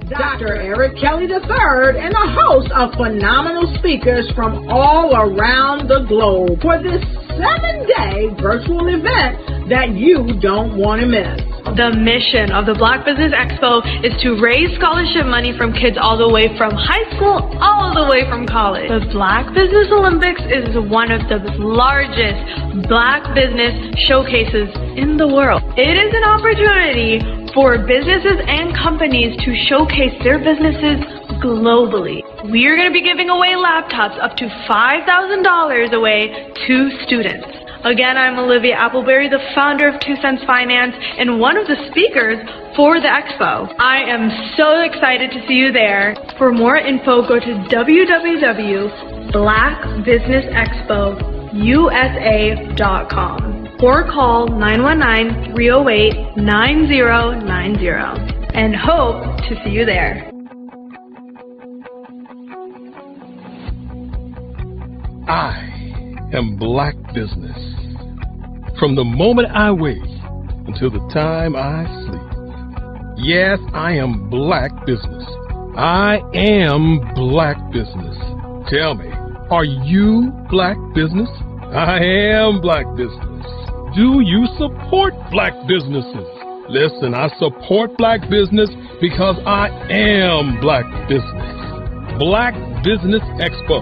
Dr. Eric Kelly III and a host of phenomenal speakers from all around the globe for this 7-day virtual event that you don't want to miss. The mission of the Black Business Expo is to raise scholarship money from kids all the way from high school all the way from college. The Black Business Olympics is one of the largest Black business showcases in the world. It is an opportunity for businesses and companies to showcase their businesses globally. We are going to be giving away laptops up to $5,000 away to students. Again, I'm Olivia Appleberry, the founder of 2 Cents Finance and one of the speakers for the expo. I am so excited to see you there. For more info, go to www.blackbusinessexpousa.com or call 919-308-9090 and hope to see you there. I am Black Business. From the moment I wake until the time I sleep. Yes, I am Black Business. I am Black Business. Tell me, are you Black Business? I am Black Business. Do you support Black businesses? Listen, I support Black business because I am Black Business. Black Business Expo,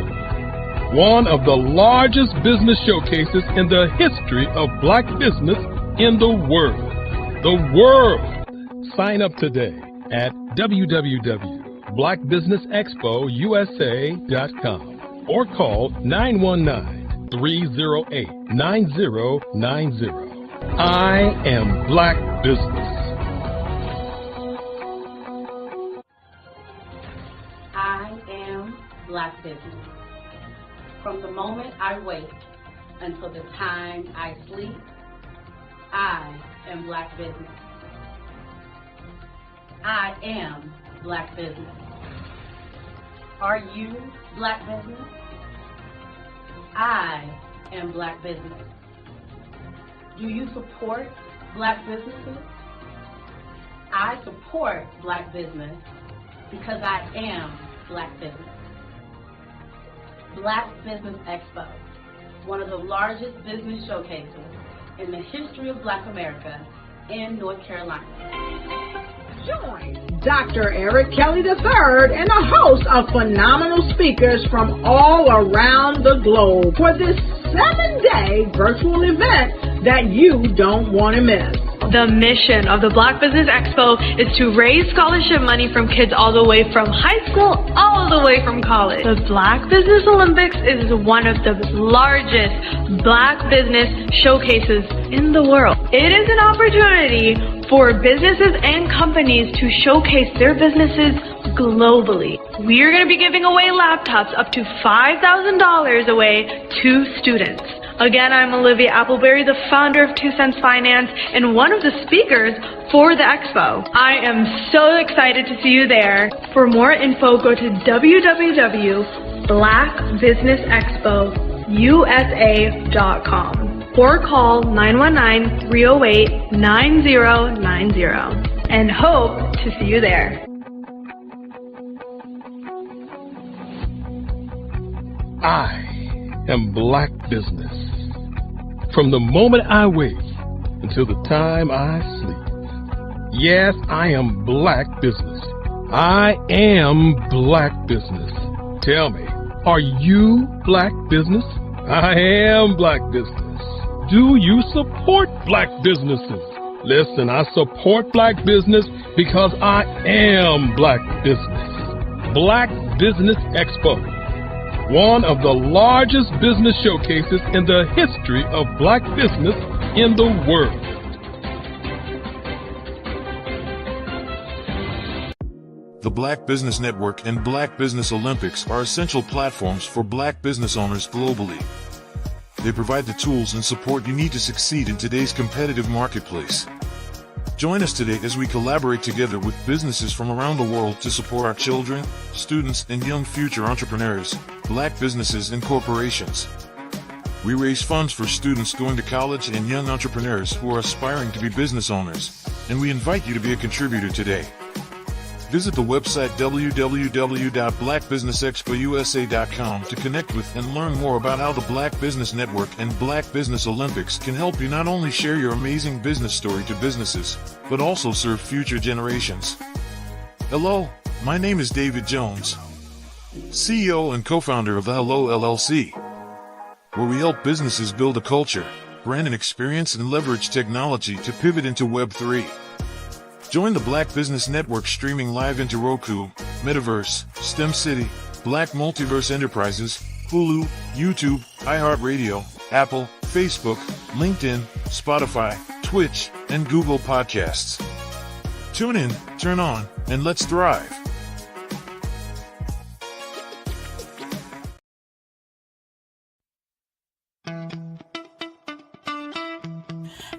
one of the largest business showcases in the history of Black business in the world. The world! Sign up today at www.blackbusinessexpousa.com or call 919-308-9090. I am Black Business. I am Black Business. From the moment I wake until the time I sleep, I am Black Business. I am Black Business. Are you Black Business? I am Black Business. Do you support Black businesses? I support Black business because I am Black Business. Black Business Expo, one of the largest business showcases in the history of Black America in North Carolina. Join Dr. Eric Kelly III and a host of phenomenal speakers from all around the globe for this 7-day virtual event that you don't want to miss. The mission of the Black Business Expo is to raise scholarship money from kids all the way from high school all the way from college. The Black Business Olympics is one of the largest Black business showcases in the world. It is an opportunity for businesses and companies to showcase their businesses globally. We are going to be giving away laptops up to $5,000 away to students. Again, I'm Olivia Appleberry, the founder of 2 Cents Finance and one of the speakers for the expo. I am so excited to see you there. For more info, go to www.blackbusinessexpousa.com or call 919-308-9090 and hope to see you there. I am Black Business. From the moment I wake until the time I sleep. Yes, I am Black Business. I am Black Business. Tell me, are you Black Business? I am Black Business. Do you support Black businesses? Listen, I support Black business because I am Black Business. Black Business Expo, one of the largest business showcases in the history of Black business in the world. The Black Business Network and Black Business Olympics are essential platforms for Black business owners globally. They provide the tools and support you need to succeed in today's competitive marketplace. Join us today as we collaborate together with businesses from around the world to support our children, students, and young future entrepreneurs, Black businesses and corporations. We raise funds for students going to college and young entrepreneurs who are aspiring to be business owners, and we invite you to be a contributor today. Visit the website www.blackbusinessexpousa.com to connect with and learn more about how the Black Business Network and Black Business Olympics can help you not only share your amazing business story to businesses, but also serve future generations. Hello, my name is David Jones, CEO and co-founder of the Hello LLC, where we help businesses build a culture, brand an experience, and leverage technology to pivot into Web3. Join the Black Business Network streaming live into Roku, Metaverse, STEM City, Black Multiverse Enterprises, Hulu, YouTube, iHeartRadio, Apple, Facebook, LinkedIn, Spotify, Twitch, and Google Podcasts. Tune in, turn on, and let's thrive.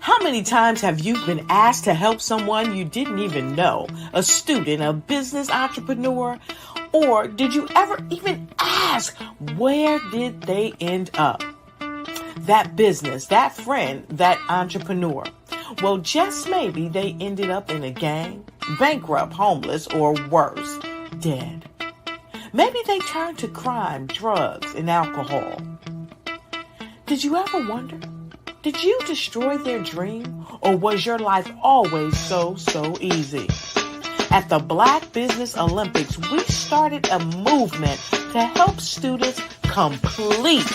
How many times have you been asked to help someone you didn't even know, a student, a business entrepreneur, or did you ever even ask, where did they end up? That business, that friend, that entrepreneur. Well, just maybe they ended up in a gang, bankrupt, homeless, or worse, dead. Maybe they turned to crime, drugs, and alcohol. Did you ever wonder? Did you destroy their dream, or was your life always so easy? At the Black Business Olympics, we started a movement to help students complete.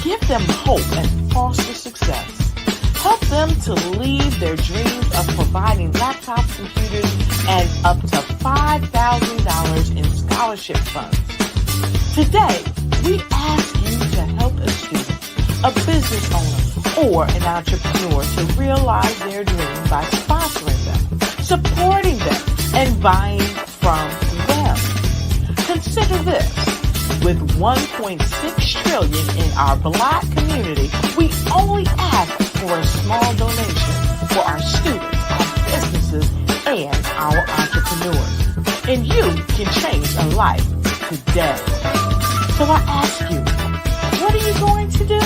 Give them hope and foster success. Help them to leave their dreams of providing laptops, computers, and up to $5,000 in scholarship funds. Today, we ask you to help a student, a business owner, or an entrepreneur to realize their dream by sponsoring them, supporting them, and buying from them. Consider this. With $1.6 trillion in our Black community, we only ask for a small donation for our students, our businesses, and our entrepreneurs. And you can change a life today. So I ask you, what are you going to do?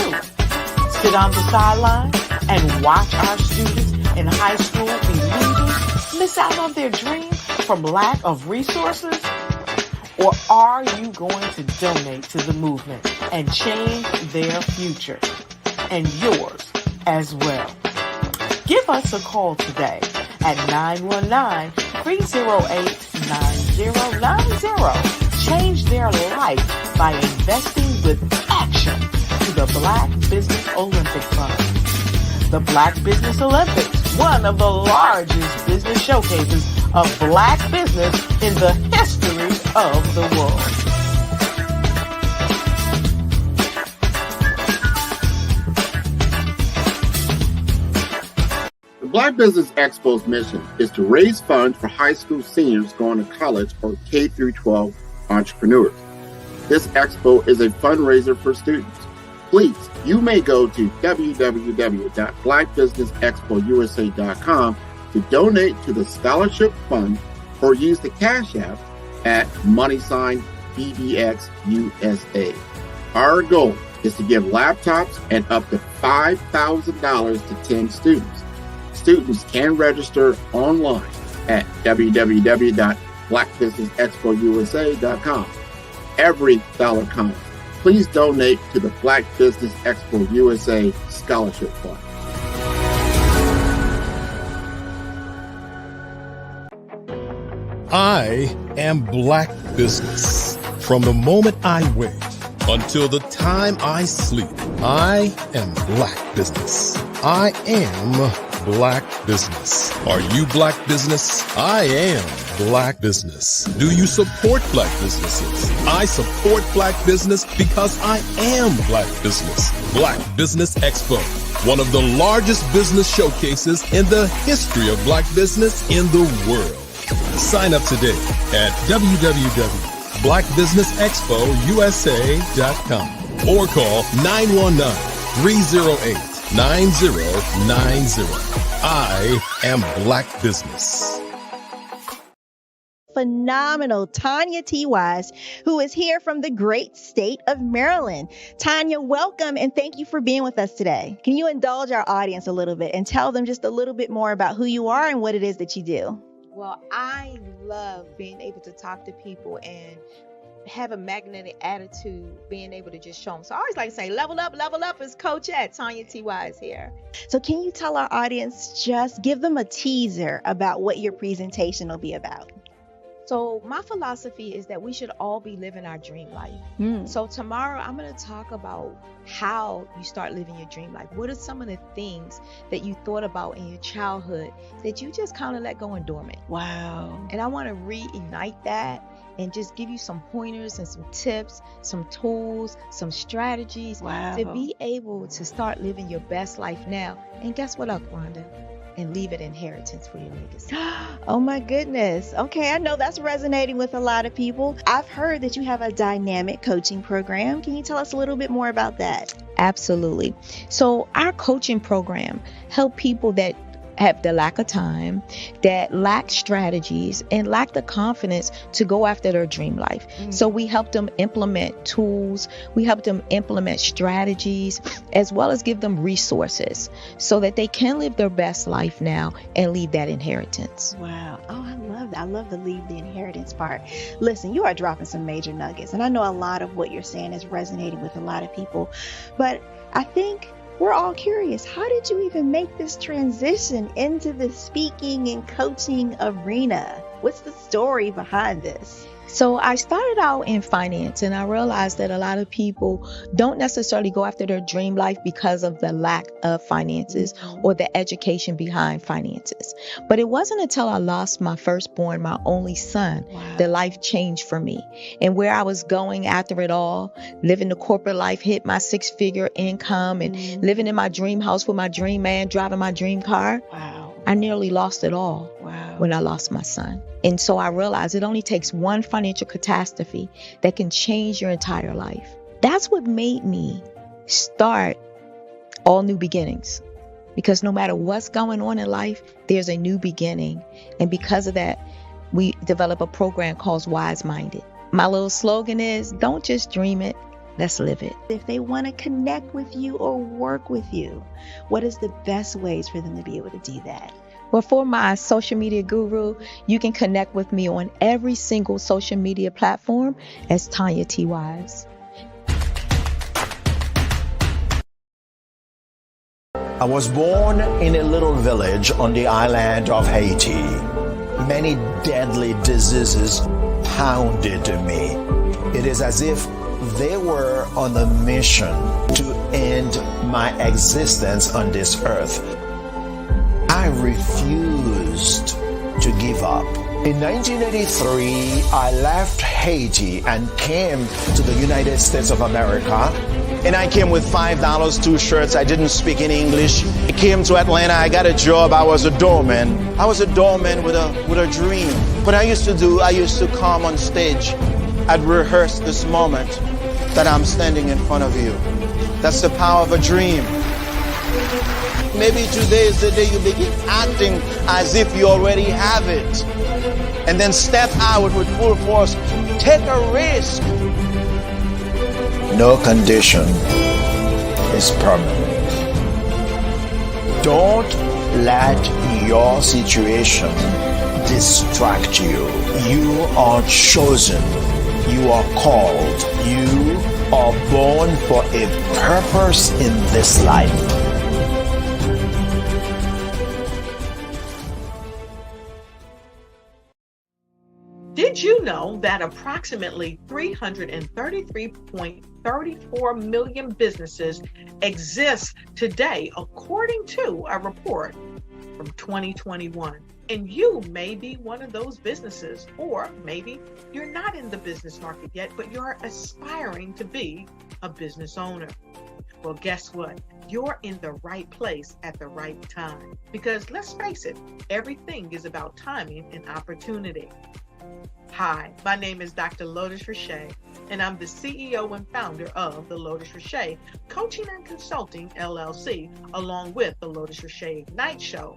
Sit on the sideline and watch our students in high school be leaders, miss out on their dream from lack of resources? Or are you going to donate to the movement and change their future and yours as well? Give us a call today at 919-308-9090. Change their life by investing with action to the Black Business Olympic Fund. The Black Business Olympics, one of the largest business showcases of Black business in the history of the world. The Black Business Expo's mission is to raise funds for high school seniors going to college or K-12 entrepreneurs. This expo is a fundraiser for students. Please, you may go to www.blackbusinessexpousa.com to donate to the scholarship fund or use the Cash App at $BBXUSA. Our goal is to give laptops and up to $5,000 to 10 students. Students can register online at www.blackbusinessexpousa.com. Every dollar counts. Please donate to the Black Business Expo USA Scholarship Fund. I am Black Business. From the moment I wake until the time I sleep, I am Black Business. I am Black Business. Are you Black Business? I am Black Business. Do you support Black businesses? I support Black business because I am Black Business. Black Business Expo, one of the largest business showcases in the history of Black business in the world. Sign up today at www.blackbusinessexpousa.com or call 919-308-9090. I am Black Business. Phenomenal Tanya T. Wise, who is here from the great state of Maryland. Tanya, welcome and thank you for being with us today. Can you indulge our audience a little bit and tell them just a little bit more about who you are and what it is that you do? Well, I love being able to talk to people and have a magnetic attitude, being able to just show them. So I always like to say, level up is Coach at Tanya T.Y. is here. So can you tell our audience, just give them a teaser about what your presentation will be about? So my philosophy is that we should all be living our dream life. So tomorrow I'm going to talk about how you start living your dream life. What are some of the things that you thought about in your childhood that you just kind of let go and dormant? Wow. And I want to reignite that and just give you some pointers and some tips, some tools, some strategies to be able to start living your best life now. And guess what, Rhonda? And leave an inheritance for your legacy. Oh my goodness. Okay, I know that's resonating with a lot of people. I've heard that you have a dynamic coaching program. Can you tell us a little bit more about that? Absolutely. So our coaching program help people that have the lack of time, that lack strategies, and lack the confidence to go after their dream life. So we help them implement tools, we help them implement strategies, as well as give them resources so that they can live their best life now and leave that inheritance. Wow. Oh, I love that. I love the leave the inheritance part. Listen, you are dropping some major nuggets, and I know a lot of what you're saying is resonating with a lot of people, but I think we're all curious. How did you even make this transition into the speaking and coaching arena? What's the story behind this? So I started out in finance, and I realized that a lot of people don't necessarily go after their dream life because of the lack of finances or the education behind finances. But it wasn't until I lost my firstborn, my only son, that life changed for me. And where I was going after it all, living the corporate life, hit my 6-figure income and living in my dream house with my dream man, driving my dream car. I nearly lost it all when I lost my son. And so I realized it only takes one financial catastrophe that can change your entire life. That's what made me start All New Beginnings. Because no matter what's going on in life, there's a new beginning. And because of that, we develop a program called Wise Minded. My little slogan is, don't just dream it, let's live it. If they want to connect with you or work with you, what is the best ways for them to be able to do that? Well, for my social media guru, you can connect with me on every single social media platform as Tanya T. Wise. I was born in a little village on the island of Haiti. Many deadly diseases pounded me. It is as if they were on a mission to end my existence on this earth. I refused to give up. In 1983, I left Haiti and came to the United States of America. And I came with $5, 2 shirts. I didn't speak any English. I came to Atlanta. I got a job. I was a doorman. I was a doorman with a dream. What I used to come on stage. I'd rehearse this moment that I'm standing in front of you. That's the power of a dream. Maybe today is the day you begin acting as if you already have it. And then step out with full force. Take a risk. No condition is permanent. Don't let your situation distract you. You are chosen. You are called. You are born for a purpose in this life. Did you know that approximately 333.34 million businesses exist today, according to a report from 2021? And you may be one of those businesses, or maybe you're not in the business market yet, but you're aspiring to be a business owner. Well, guess what? You're in the right place at the right time. Because let's face it, everything is about timing and opportunity. Hi, my name is Dr. Lotus Richey, and I'm the CEO and founder of the Lotus Richey Coaching and Consulting LLC, along with the Lotus Richey Ignite Show.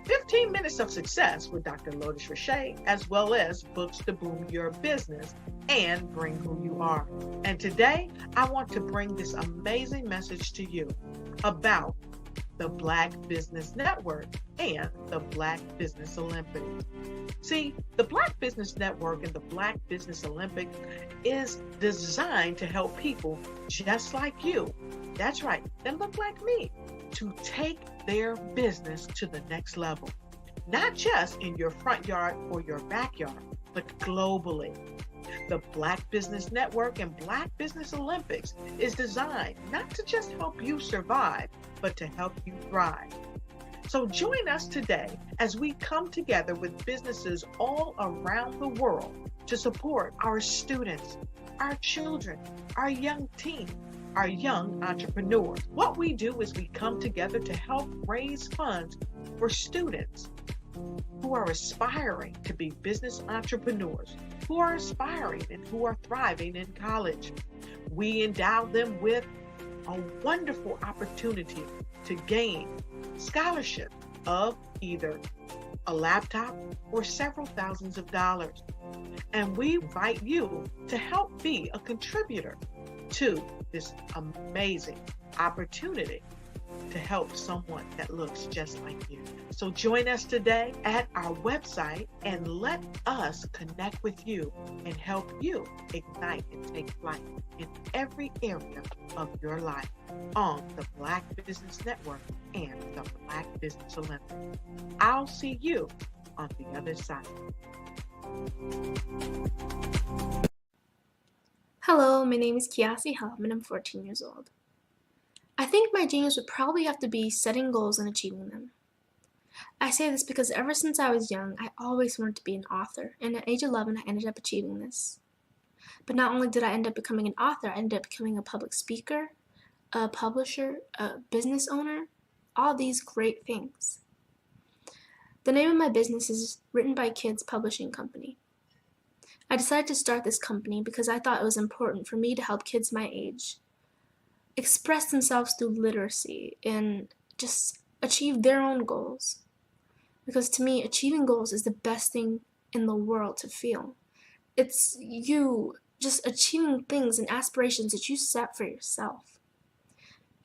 15 minutes of success with Dr. Lotus Richey, as well as books to boom your business and bring who you are. And today, I want to bring this amazing message to you about the the Black Business Network and the Black Business Olympics. See, the Black Business Network and the Black Business Olympics is designed to help people just like you, that's right, that look like me, to take their business to the next level. Not just in your front yard or your backyard, but globally. The Black Business Network and Black Business Olympics is designed not to just help you survive, but to help you thrive. So join us today as we come together with businesses all around the world to support our students, our children, our young teens, our young entrepreneurs. What we do is we come together to help raise funds for students who are aspiring to be business entrepreneurs, who are aspiring and who are thriving in college. We endow them with a wonderful opportunity to gain scholarship of either a laptop or several thousands of dollars. And we invite you to help be a contributor to this amazing opportunity to help someone that looks just like you. So join us today at our website and let us connect with you and help you ignite and take flight in every area of your life on the Black Business Network and the Black Business Olympics. I'll see you on the other side. Hello, my name is Kiasi Helm and I'm 14 years old. I think my genius would probably have to be setting goals and achieving them. I say this because ever since I was young, I always wanted to be an author, and at age 11, I ended up achieving this. But not only did I end up becoming an author, I ended up becoming a public speaker, a publisher, a business owner, all these great things. The name of my business is Written by Kids Publishing Company. I decided to start this company because I thought it was important for me to help kids my age express themselves through literacy and just achieve their own goals. Because to me, achieving goals is the best thing in the world to feel. It's you just achieving things and aspirations that you set for yourself.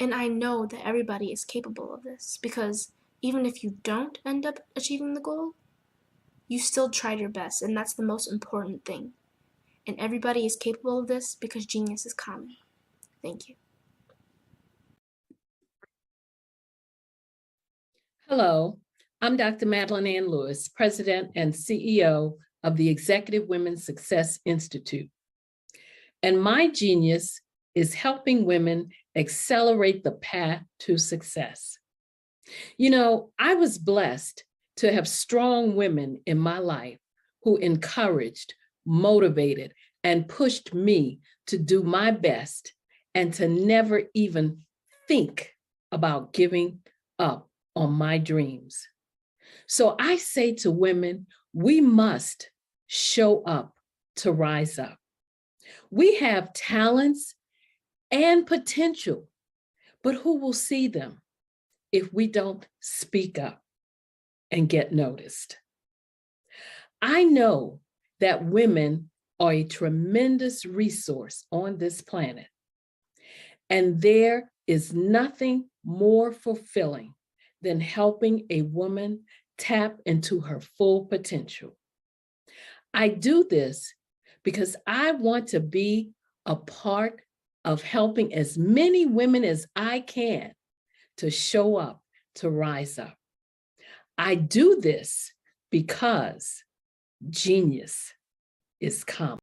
And I know that everybody is capable of this because even if you don't end up achieving the goal, you still tried your best, and that's the most important thing. And everybody is capable of this because genius is common. Thank you. Hello, I'm Dr. Madeline Ann Lewis, President and CEO of the Executive Women's Success Institute. And my genius is helping women accelerate the path to success. You know, I was blessed to have strong women in my life who encouraged, motivated, and pushed me to do my best and to never even think about giving up on my dreams. So I say to women, we must show up to rise up. We have talents and potential, but who will see them if we don't speak up and get noticed? I know that women are a tremendous resource on this planet, and there is nothing more fulfilling than helping a woman tap into her full potential. I do this because I want to be a part of helping as many women as I can to show up, to rise up. I do this because genius is common.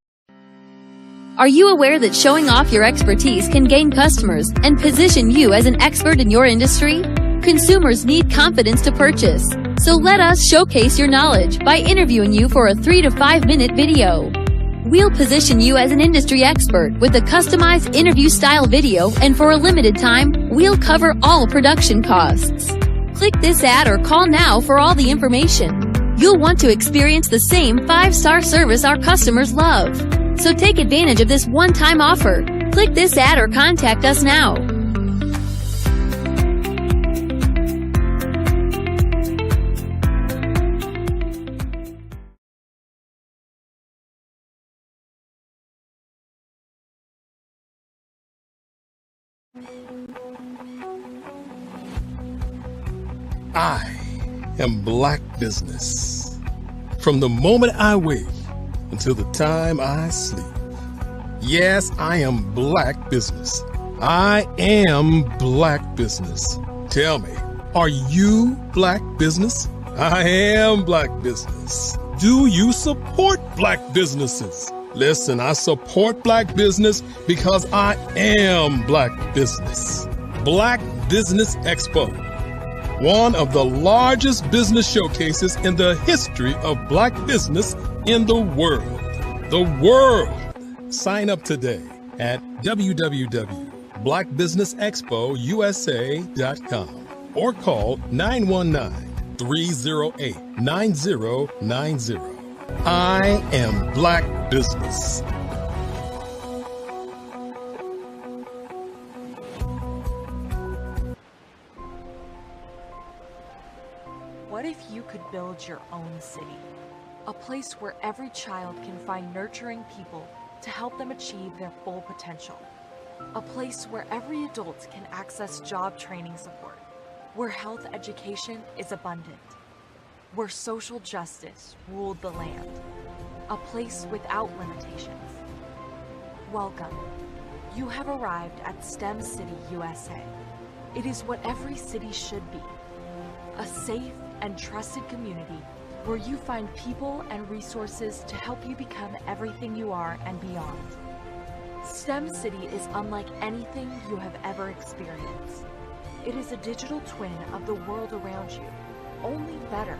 Are you aware that showing off your expertise can gain customers and position you as an expert in your industry? Consumers need confidence to purchase, so let us showcase your knowledge by interviewing you for a 3 to 5 minute video. We'll position you as an industry expert with a customized interview style video, and for a limited time, we'll cover all production costs. Click this ad or call now for all the information. You'll want to experience the same 5-star service our customers love. So take advantage of this one-time offer. Click this ad or contact us now. I am Black Business. From the moment I wake until the time I sleep. Yes, I am Black Business. I am Black Business. Tell me, are you Black Business? I am Black Business. Do you support Black businesses? Listen, I support Black business because I am Black Business. Black Business Expo, one of the largest business showcases in the history of Black business in the world. The world! Sign up today at www.blackbusinessexpousa.com or call 919-308-9090. I am Black Business. What if you could build your own city? A place where every child can find nurturing people to help them achieve their full potential. A place where every adult can access job training support, where health education is abundant, where social justice ruled the land. A place without limitations. Welcome. You have arrived at STEM City USA. It is what every city should be. A safe and trusted community where you find people and resources to help you become everything you are and beyond. STEM City is unlike anything you have ever experienced. It is a digital twin of the world around you, only better.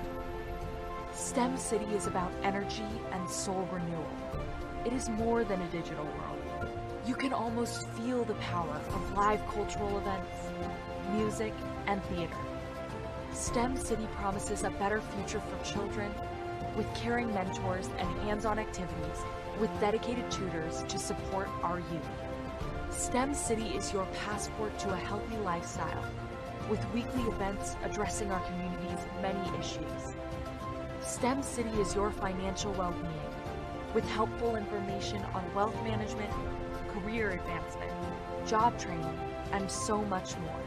STEM City is about energy and soul renewal. It is more than a digital world. You can almost feel the power of live cultural events, music, and theater. STEM City promises a better future for children with caring mentors and hands-on activities with dedicated tutors to support our youth. STEM City is your passport to a healthy lifestyle with weekly events addressing our community's many issues. STEM City is your financial well-being with helpful information on wealth management, career advancement, job training, and so much more.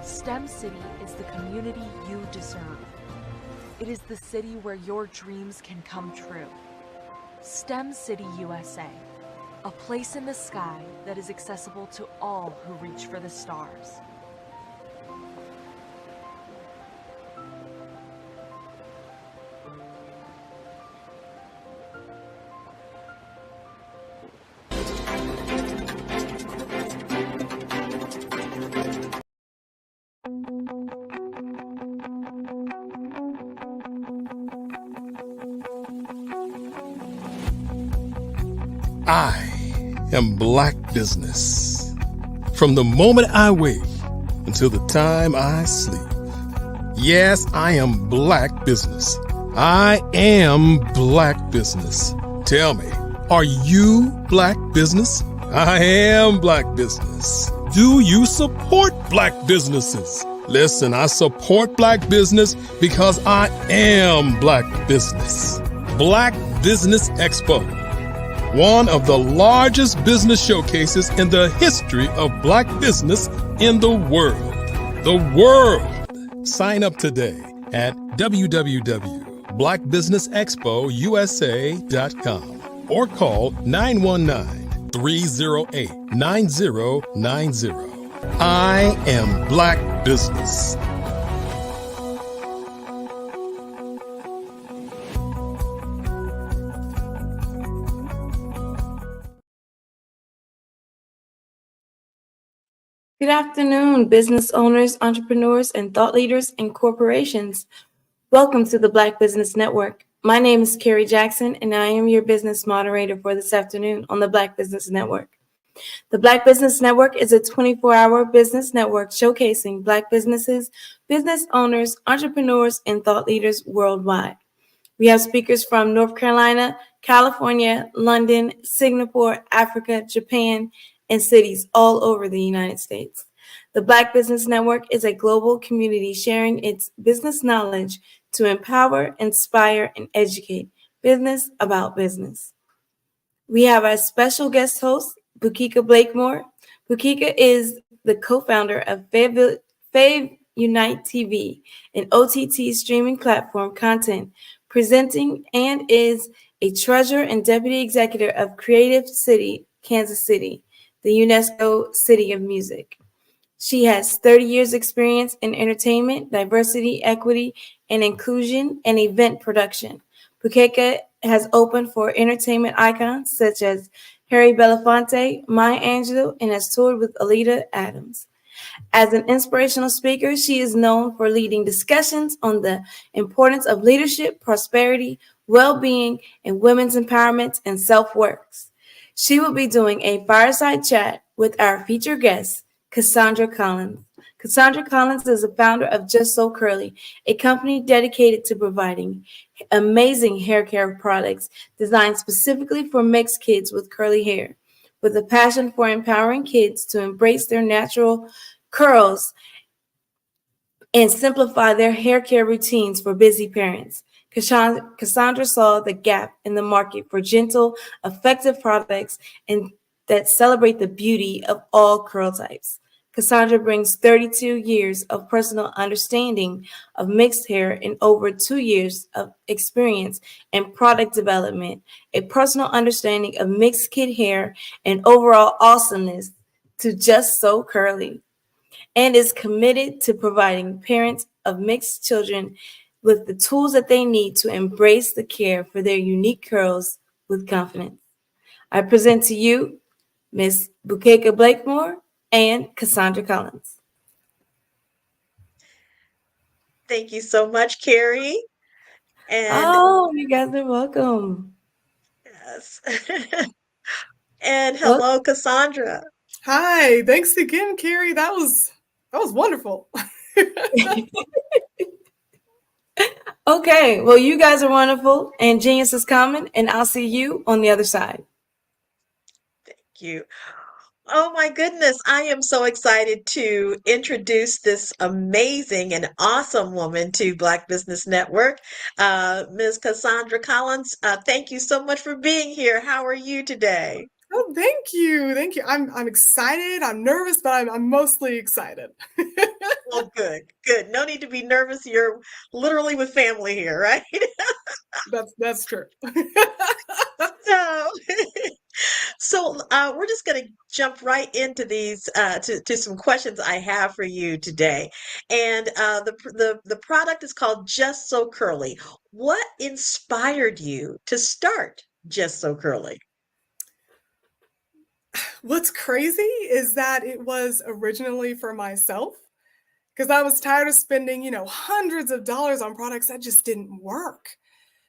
STEM City is the community you deserve. It is the city where your dreams can come true. STEM City USA, a place in the sky that is accessible to all who reach for the stars. I am Black Business. From the moment I wake until the time I sleep. Yes, I am Black Business. I am Black Business. Tell me, are you Black Business? I am Black Business. Do you support Black businesses? Listen, I support Black business because I am Black Business. Black Business Expo, one of the largest business showcases in the history of Black business in the world. The world! Sign up today at www.blackbusinessexpousa.com or call 919-308-9090. I am Black Business. Good afternoon, business owners, entrepreneurs, and thought leaders and corporations. Welcome to the Black Business Network. My name is Carrie Jackson, and I am your business moderator for this afternoon on the Black Business Network. The Black Business Network is a 24-hour business network showcasing Black businesses, business owners, entrepreneurs, and thought leaders worldwide. We have speakers from North Carolina, California, London, Singapore, Africa, Japan, and cities all over the United States. The Black Business Network is a global community sharing its business knowledge to empower, inspire, and educate business about business. We have our special guest host, Bukika Blakemore. Bukika is the co-founder of Unite TV, an OTT streaming platform content presenting, and is a treasurer and deputy executive of Creative City, Kansas City, the UNESCO City of Music. She has 30 years experience in entertainment, diversity, equity, and inclusion, and event production. Bukeka has opened for entertainment icons such as Harry Belafonte, Maya Angelou, and has toured with Alita Adams. As an inspirational speaker, she is known for leading discussions on the importance of leadership, prosperity, well-being, and women's empowerment and self-worth. She will be doing a fireside chat with our featured guest, Cassandra Collins. Cassandra Collins is the founder of Just So Curly, a company dedicated to providing amazing hair care products designed specifically for mixed kids with curly hair. With a passion for empowering kids to embrace their natural curls and simplify their hair care routines for busy parents. Cassandra saw the gap in the market for gentle, effective products and that celebrate the beauty of all curl types. Cassandra brings 32 years of personal understanding of mixed hair and over 2 years of experience in product development, a personal understanding of mixed kid hair, and overall awesomeness to Just So Curly, and is committed to providing parents of mixed children with the tools that they need to embrace the care for their unique curls with confidence. I present to you Miss Bukeka Blakemore and Cassandra Collins. Thank you so much, Carrie. And you guys are welcome. yes. And hello, Cassandra. Hi, thanks again, Carrie. That was wonderful. Okay, well, you guys are wonderful, and genius is coming, and I'll see you on the other side. Thank you. Oh my goodness, I am so excited to introduce this amazing and awesome woman to Black Business Network, Ms. Cassandra Collins. Thank you so much for being here. How are you today? Oh, thank you. Thank you. I'm excited. I'm nervous, but I'm mostly excited. Well, good, good. No need to be nervous. You're literally with family here, right? That's true. So we're just going to jump right into these to some questions I have for you today. And the product is called Just So Curly. What inspired you to start Just So Curly? What's crazy is that it was originally for myself because I was tired of spending, hundreds of dollars on products that just didn't work.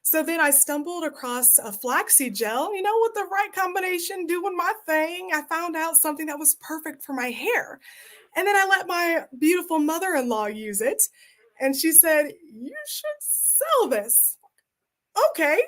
So then I stumbled across a flaxseed gel, with the right combination, doing my thing. I found out something that was perfect for my hair. And then I let my beautiful mother-in-law use it. And she said, "You should sell this." Okay.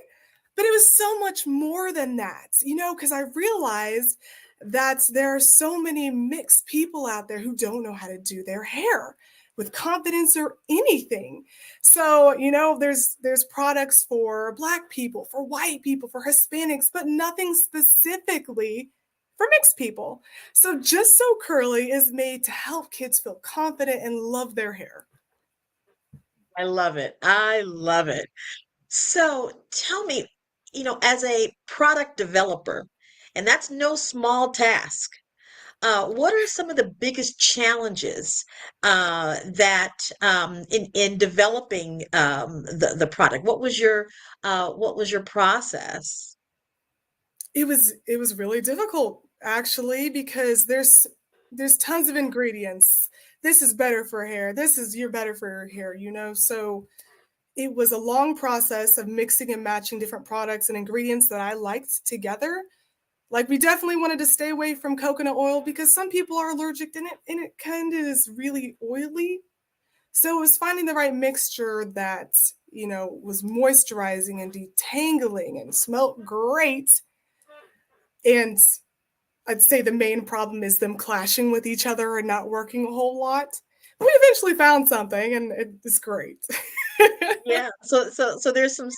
But it was so much more than that, because I realized that there are so many mixed people out there who don't know how to do their hair with confidence or anything. So, there's products for Black people, for white people, for Hispanics, but nothing specifically for mixed people. So Just So Curly is made to help kids feel confident and love their hair. I love it. I love it. So tell me, as a product developer, and that's no small task, what are some of the biggest challenges that in developing the product? What was your process? It was really difficult actually because there's tons of ingredients. This is better for hair. You're better for your hair, So it was a long process of mixing and matching different products and ingredients that I liked together. Like we definitely wanted to stay away from coconut oil because some people are allergic and it kind of is really oily. So it was finding the right mixture that, was moisturizing and detangling and smelled great. And I'd say the main problem is them clashing with each other and not working a whole lot. But we eventually found something and it's great. Yeah. So there's some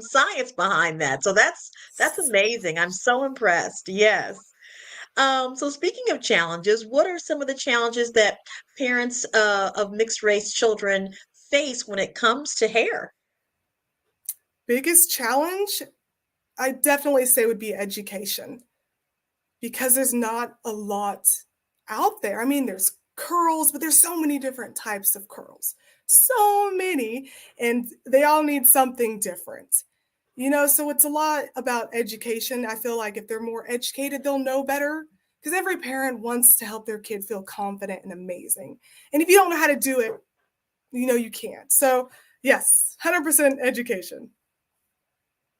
science behind that. So that's amazing. I'm so impressed. Yes. So speaking of challenges, what are some of the challenges that parents of mixed race children face when it comes to hair? Biggest challenge, I definitely say would be education because there's not a lot out there. I mean, there's curls, but there's so many different types of curls. So many, and they all need something different. So it's a lot about education. I feel like if they're more educated, they'll know better because every parent wants to help their kid feel confident and amazing. And if you don't know how to do it, you can't. So, yes, 100% education.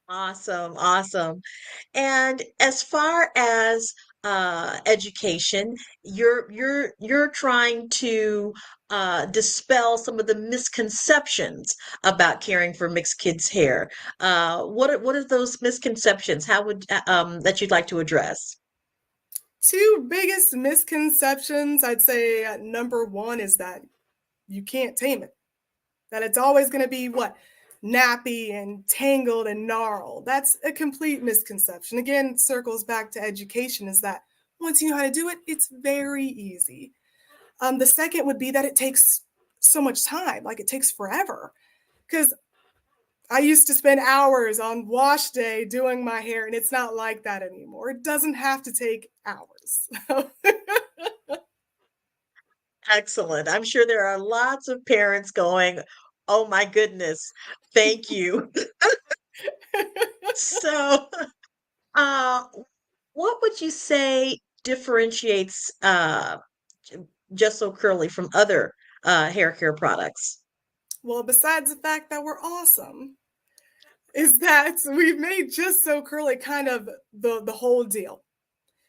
Awesome, awesome. And as far as education, you're trying to dispel some of the misconceptions about caring for mixed kids' hair. What are those misconceptions? How would that you'd like to address? Two biggest misconceptions, I'd say number one is that you can't tame it. That it's always going to be what? Nappy and tangled and gnarled. That's a complete misconception. Again, circles back to education is that once you know how to do it, it's very easy. The second would be that it takes so much time, like it takes forever. Because I used to spend hours on wash day doing my hair, and it's not like that anymore. It doesn't have to take hours. Excellent. I'm sure there are lots of parents going, "Oh my goodness, thank you." So, uh, what would you say differentiates J- Just So Curly from other hair care products? Well, besides the fact that we're awesome, is that we've made Just So Curly kind of the whole deal.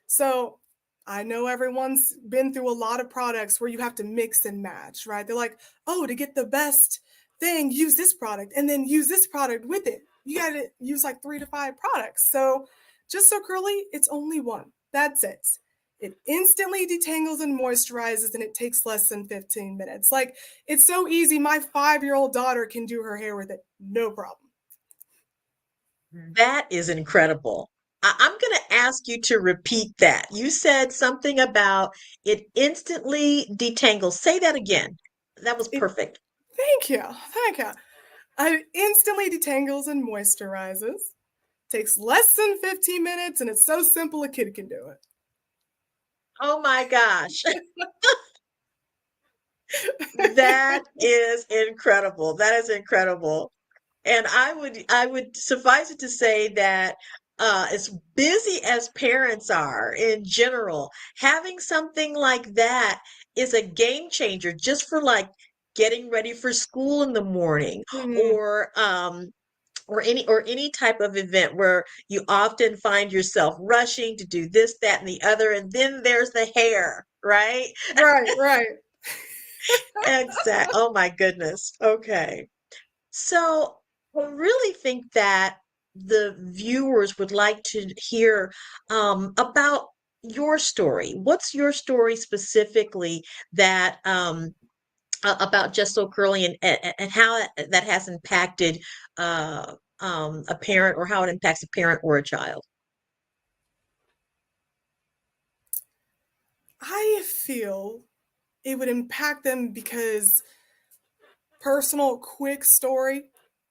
So I know everyone's been through a lot of products where you have to mix and match, right? They're like, oh, to get the best thing, use this product and then use this product with it. You got to use like 3 to 5 products. So Just So Curly, it's only one. That's it. It instantly detangles and moisturizes, and it takes less than 15 minutes. Like, it's so easy. My 5-year-old daughter can do her hair with it. No problem. That is incredible. I'm going to ask you to repeat that. You said something about it instantly detangles. Say that again. That was perfect. Thank you. Thank you. It instantly detangles and moisturizes. Takes less than 15 minutes, and it's so simple a kid can do it. Oh my gosh. That is incredible. That is incredible. And I would suffice it to say that as busy as parents are in general, having something like that is a game changer just for like getting ready for school in the morning Mhm. or any type of event where you often find yourself rushing to do this, that, and the other, and then there's the hair, right? Right, right. Exact. Oh my goodness. Okay. So I really think that the viewers would like to hear about your story. What's your story specifically that about Just So Curly and how that has impacted a parent or how it impacts a parent or a child? I feel it would impact them because personal, quick story.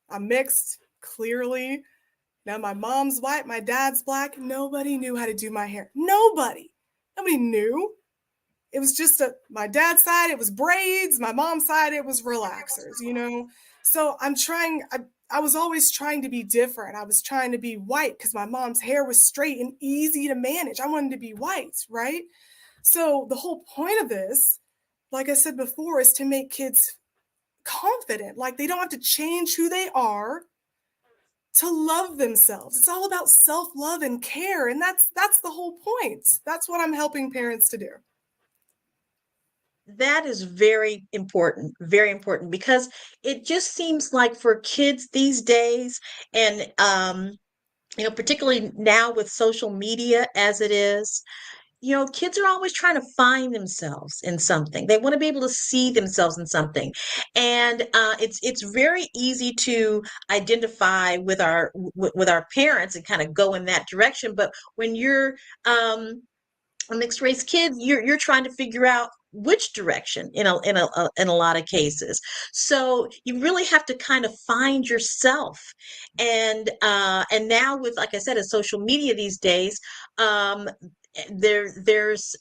I'm mixed, clearly. Now my mom's white, my dad's black. Nobody knew how to do my hair. Nobody. Nobody knew. It was just my dad's side, it was braids. My mom's side, it was relaxers. So I was always trying to be different. I was trying to be white because my mom's hair was straight and easy to manage. I wanted to be white, right? So the whole point of this, like I said before, is to make kids confident. Like they don't have to change who they are to love themselves. It's all about self-love and care, and that's the whole point. That's what I'm helping parents to do. That is very important because it just seems like for kids these days and particularly now with social media as it is, kids are always trying to find themselves in something. They want to be able to see themselves in something. And it's very easy to identify with our parents and kind of go in that direction. But when you're mixed race kids, you're trying to figure out which direction in a lot of cases. So you really have to kind of find yourself. And now with, like I said, a social media these days, um there's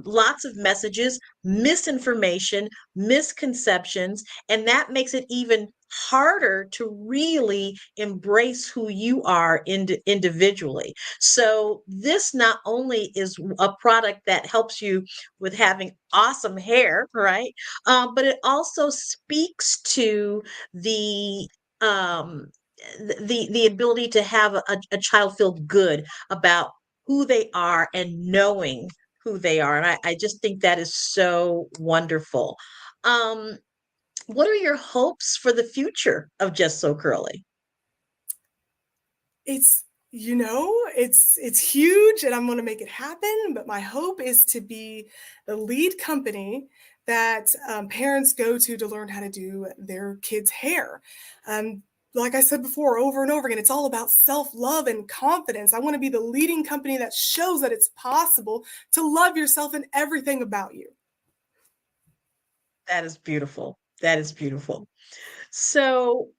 lots of messages, misinformation, misconceptions, and that makes it even harder to really embrace who you are individually. So this not only is a product that helps you with having awesome hair, right? But it also speaks to the um the ability to have a child feel good about who they are and knowing who they are. And I just think that is so wonderful. Um, what are your hopes for the future of Just So Curly? It's it's huge and I'm going to make it happen, but my hope is to be the lead company that parents go to learn how to do their kids' hair. Um, like I said before, over and over again, it's all about self-love and confidence. I want to be the leading company that shows that it's possible to love yourself and everything about you. That is beautiful. That is beautiful. So,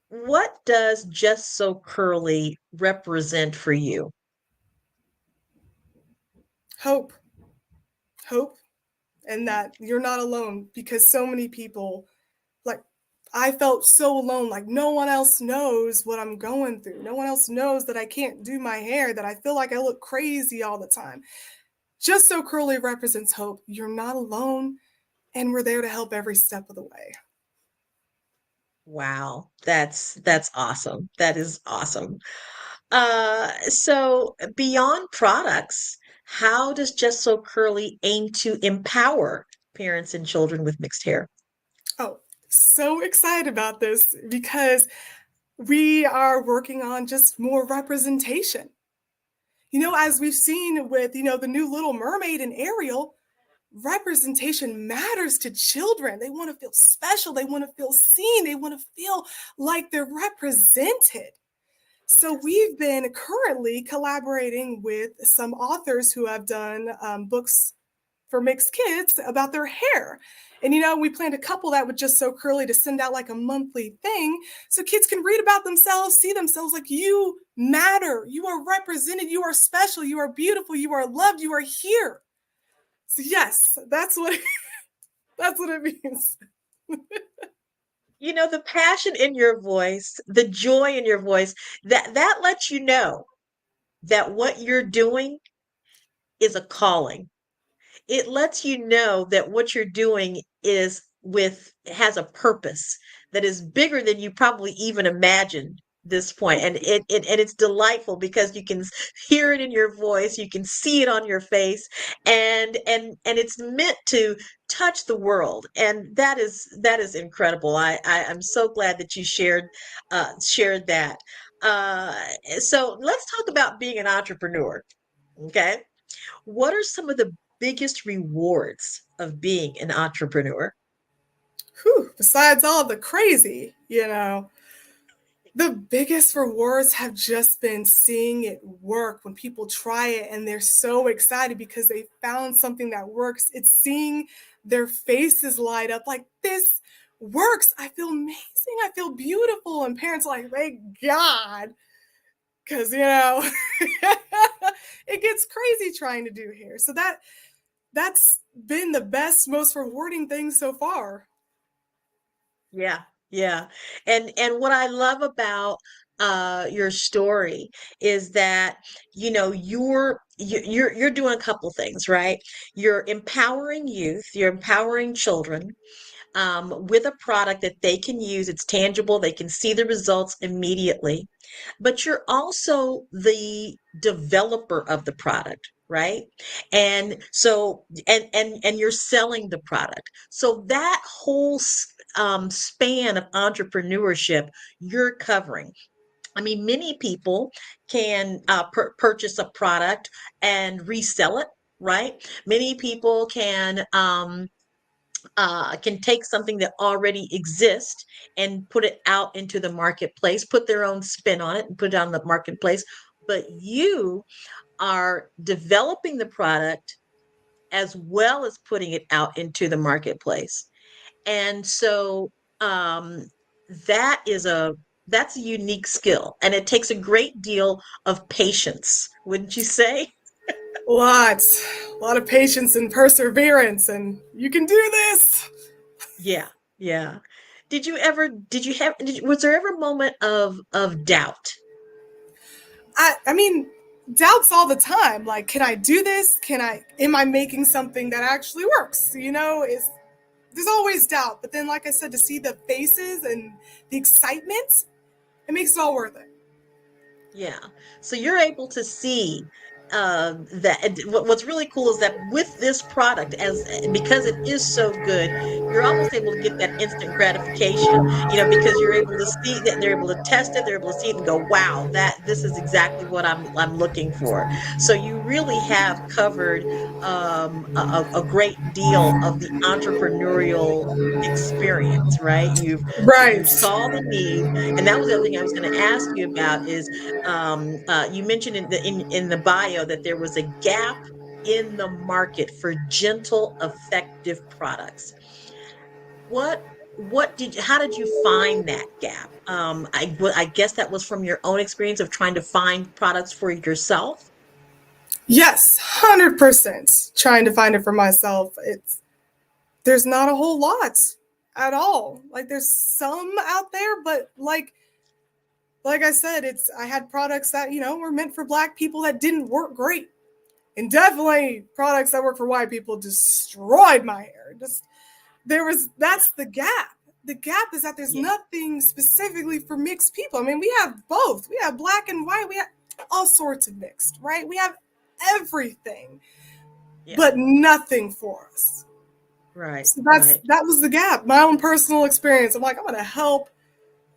what does Just So Curly represent for you? Hope, hope, and that you're not alone because so many people, like, I felt so alone, like no one else knows what I'm going through. No one else knows that I can't do my hair, that I feel like I look crazy all the time. Just So Curly represents hope. You're not alone, and we're there to help every step of the way. Wow, that's awesome. That is awesome. So beyond products, how does Just So Curly aim to empower parents and children with mixed hair? Oh, so excited about this because we are working on just more representation. As we've seen with, the new Little Mermaid and Ariel, representation matters to children. They want to feel special. They want to feel seen. They want to feel like they're represented. So we've been currently collaborating with some authors who have done books for mixed kids about their hair. And we planned a couple that would Just So Curly to send out like a monthly thing so kids can read about themselves, see themselves like you matter, you are represented, you are special, you are beautiful, you are loved, you are here. So yes, that's what that's what it means. The passion in your voice, the joy in your voice, that lets you know that what you're doing is a calling. It lets you know that what you're doing has a purpose that is bigger than you probably even imagined this point. And it's delightful because you can hear it in your voice, you can see it on your face, and it's meant to touch the world. And that is incredible. I'm so glad that you shared that. Uh, so let's talk about being an entrepreneur. Okay. What are some of the biggest rewards of being an entrepreneur? Whew, besides all the crazy, the biggest rewards have just been seeing it work when people try it and they're so excited because they found something that works. It's seeing their faces light up like this works. I feel amazing. I feel beautiful. And parents are like, thank God. Because, it gets crazy trying to do hair. So that's been the best, most rewarding thing so far. Yeah, yeah. And what I love about your story is that you're doing a couple things, right? You're empowering youth, you're empowering children with a product that they can use. It's tangible, they can see the results immediately. But you're also the developer of the product, right? And so, and you're selling the product. So that whole span of entrepreneurship you're covering. I mean, many people can purchase a product and resell it, right? Many people can take something that already exists and put it out into the marketplace, put their own spin on it and put it on the marketplace. But you are developing the product as well as putting it out into the marketplace. And so that is that's a unique skill, and it takes a great deal of patience, wouldn't you say? Lots, a lot of patience and perseverance, and you can do this. Yeah, yeah. Was there ever a moment of doubt? I mean, doubts all the time. Like, can I do this? Am I making something that actually works? There's always doubt. But then, like I said, to see the faces and the excitement, it makes it all worth it. Yeah. So you're able to see that what's really cool is that with this product, because it is so good, you're almost able to get that instant gratification, because you're able to see that, they're able to test it, they're able to see it and go, wow, this is exactly what I'm looking for. So you really have covered a great deal of the entrepreneurial experience, right? You Right. saw the need, and that was the other thing I was going to ask you about is you mentioned in the bio that there was a gap in the market for gentle, effective products. How did you find that gap? I guess that was from your own experience of trying to find products for yourself. Yes, 100% trying to find it for myself. There's not a whole lot at all. Like, there's some out there, but like I said, I had products that, were meant for Black people that didn't work great. And definitely products that work for white people destroyed my hair. That's the gap. The gap is that there's nothing specifically for mixed people. I mean, we have both. We have Black and white. We have all sorts of mixed, right? We have everything, but nothing for us. Right. So that was the gap. My own personal experience. I'm like, I'm going to help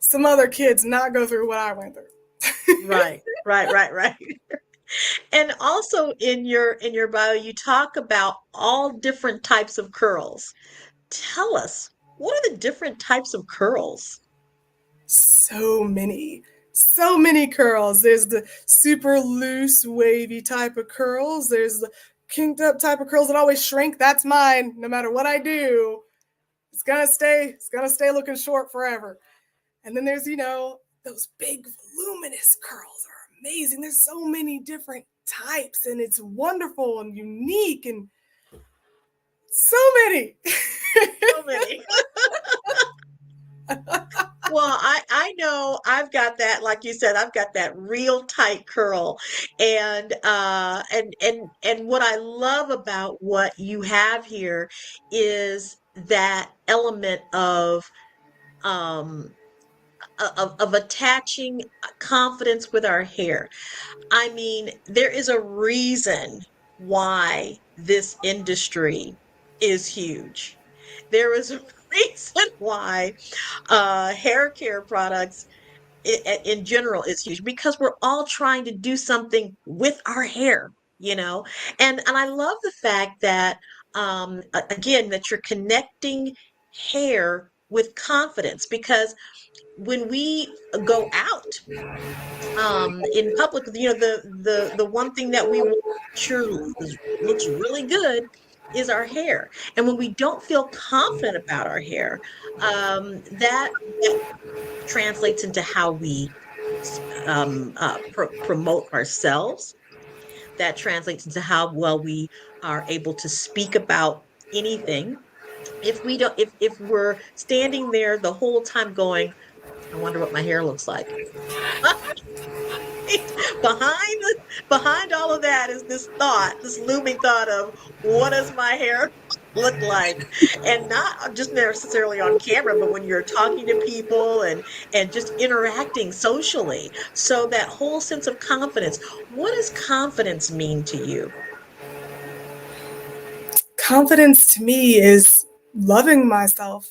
some other kids not go through what I went through. Right. And also in your bio, you talk about all different types of curls. Tell us, what are the different types of curls? So many curls. There's the super loose, wavy type of curls. There's the kinked up type of curls that always shrink. That's mine. No matter what I do, it's gonna stay looking short forever. And then there's, those big voluminous curls are amazing. There's so many different types, and it's wonderful and unique, and so many. So many. Well, I know I've got that, like you said, I've got that real tight curl. And what I love about what you have here is that element um of attaching confidence with our hair. I mean, there is a reason why this industry is huge. There is a reason why hair care products in general is huge, because we're all trying to do something with our hair, and I love the fact that again, that you're connecting hair with confidence, because when we go out in public, the one thing that we want to sure looks really good is our hair. And when we don't feel confident about our hair, that translates into how we promote ourselves. That translates into how well we are able to speak about anything. If we don't, if we're standing there the whole time going, I wonder what my hair looks like. Behind all of that is this looming thought of, what does my hair look like? And not just necessarily on camera, but when you're talking to people and just interacting socially. So that whole sense of confidence. What does confidence mean to you? Confidence to me is loving myself,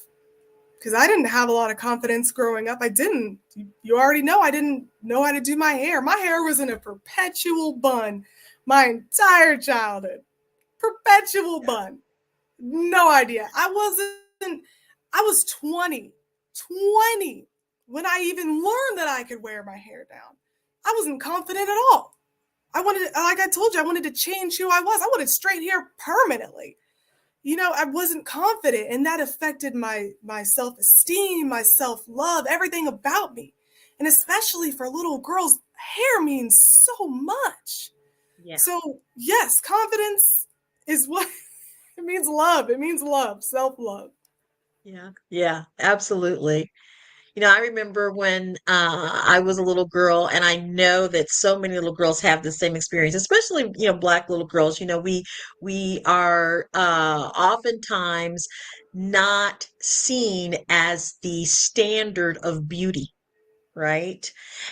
because I didn't have a lot of confidence growing up. I didn't. You already know I didn't know how to do my hair. My hair was in a perpetual bun my entire childhood. Perpetual bun. No idea. I was 20 when I even learned that I could wear my hair down. I wasn't confident at all. I wanted, like I told you, I wanted to change who I was. I wanted straight hair permanently. I wasn't confident, and that affected my self-esteem, my self-love, everything about me. And especially for little girls, hair means so much. Yeah. So yes, confidence is what it means. Love. It means love, self-love. Yeah. Yeah, absolutely. I remember when I was a little girl, and I know that so many little girls have the same experience, especially, Black little girls. We are oftentimes not seen as the standard of beauty, right?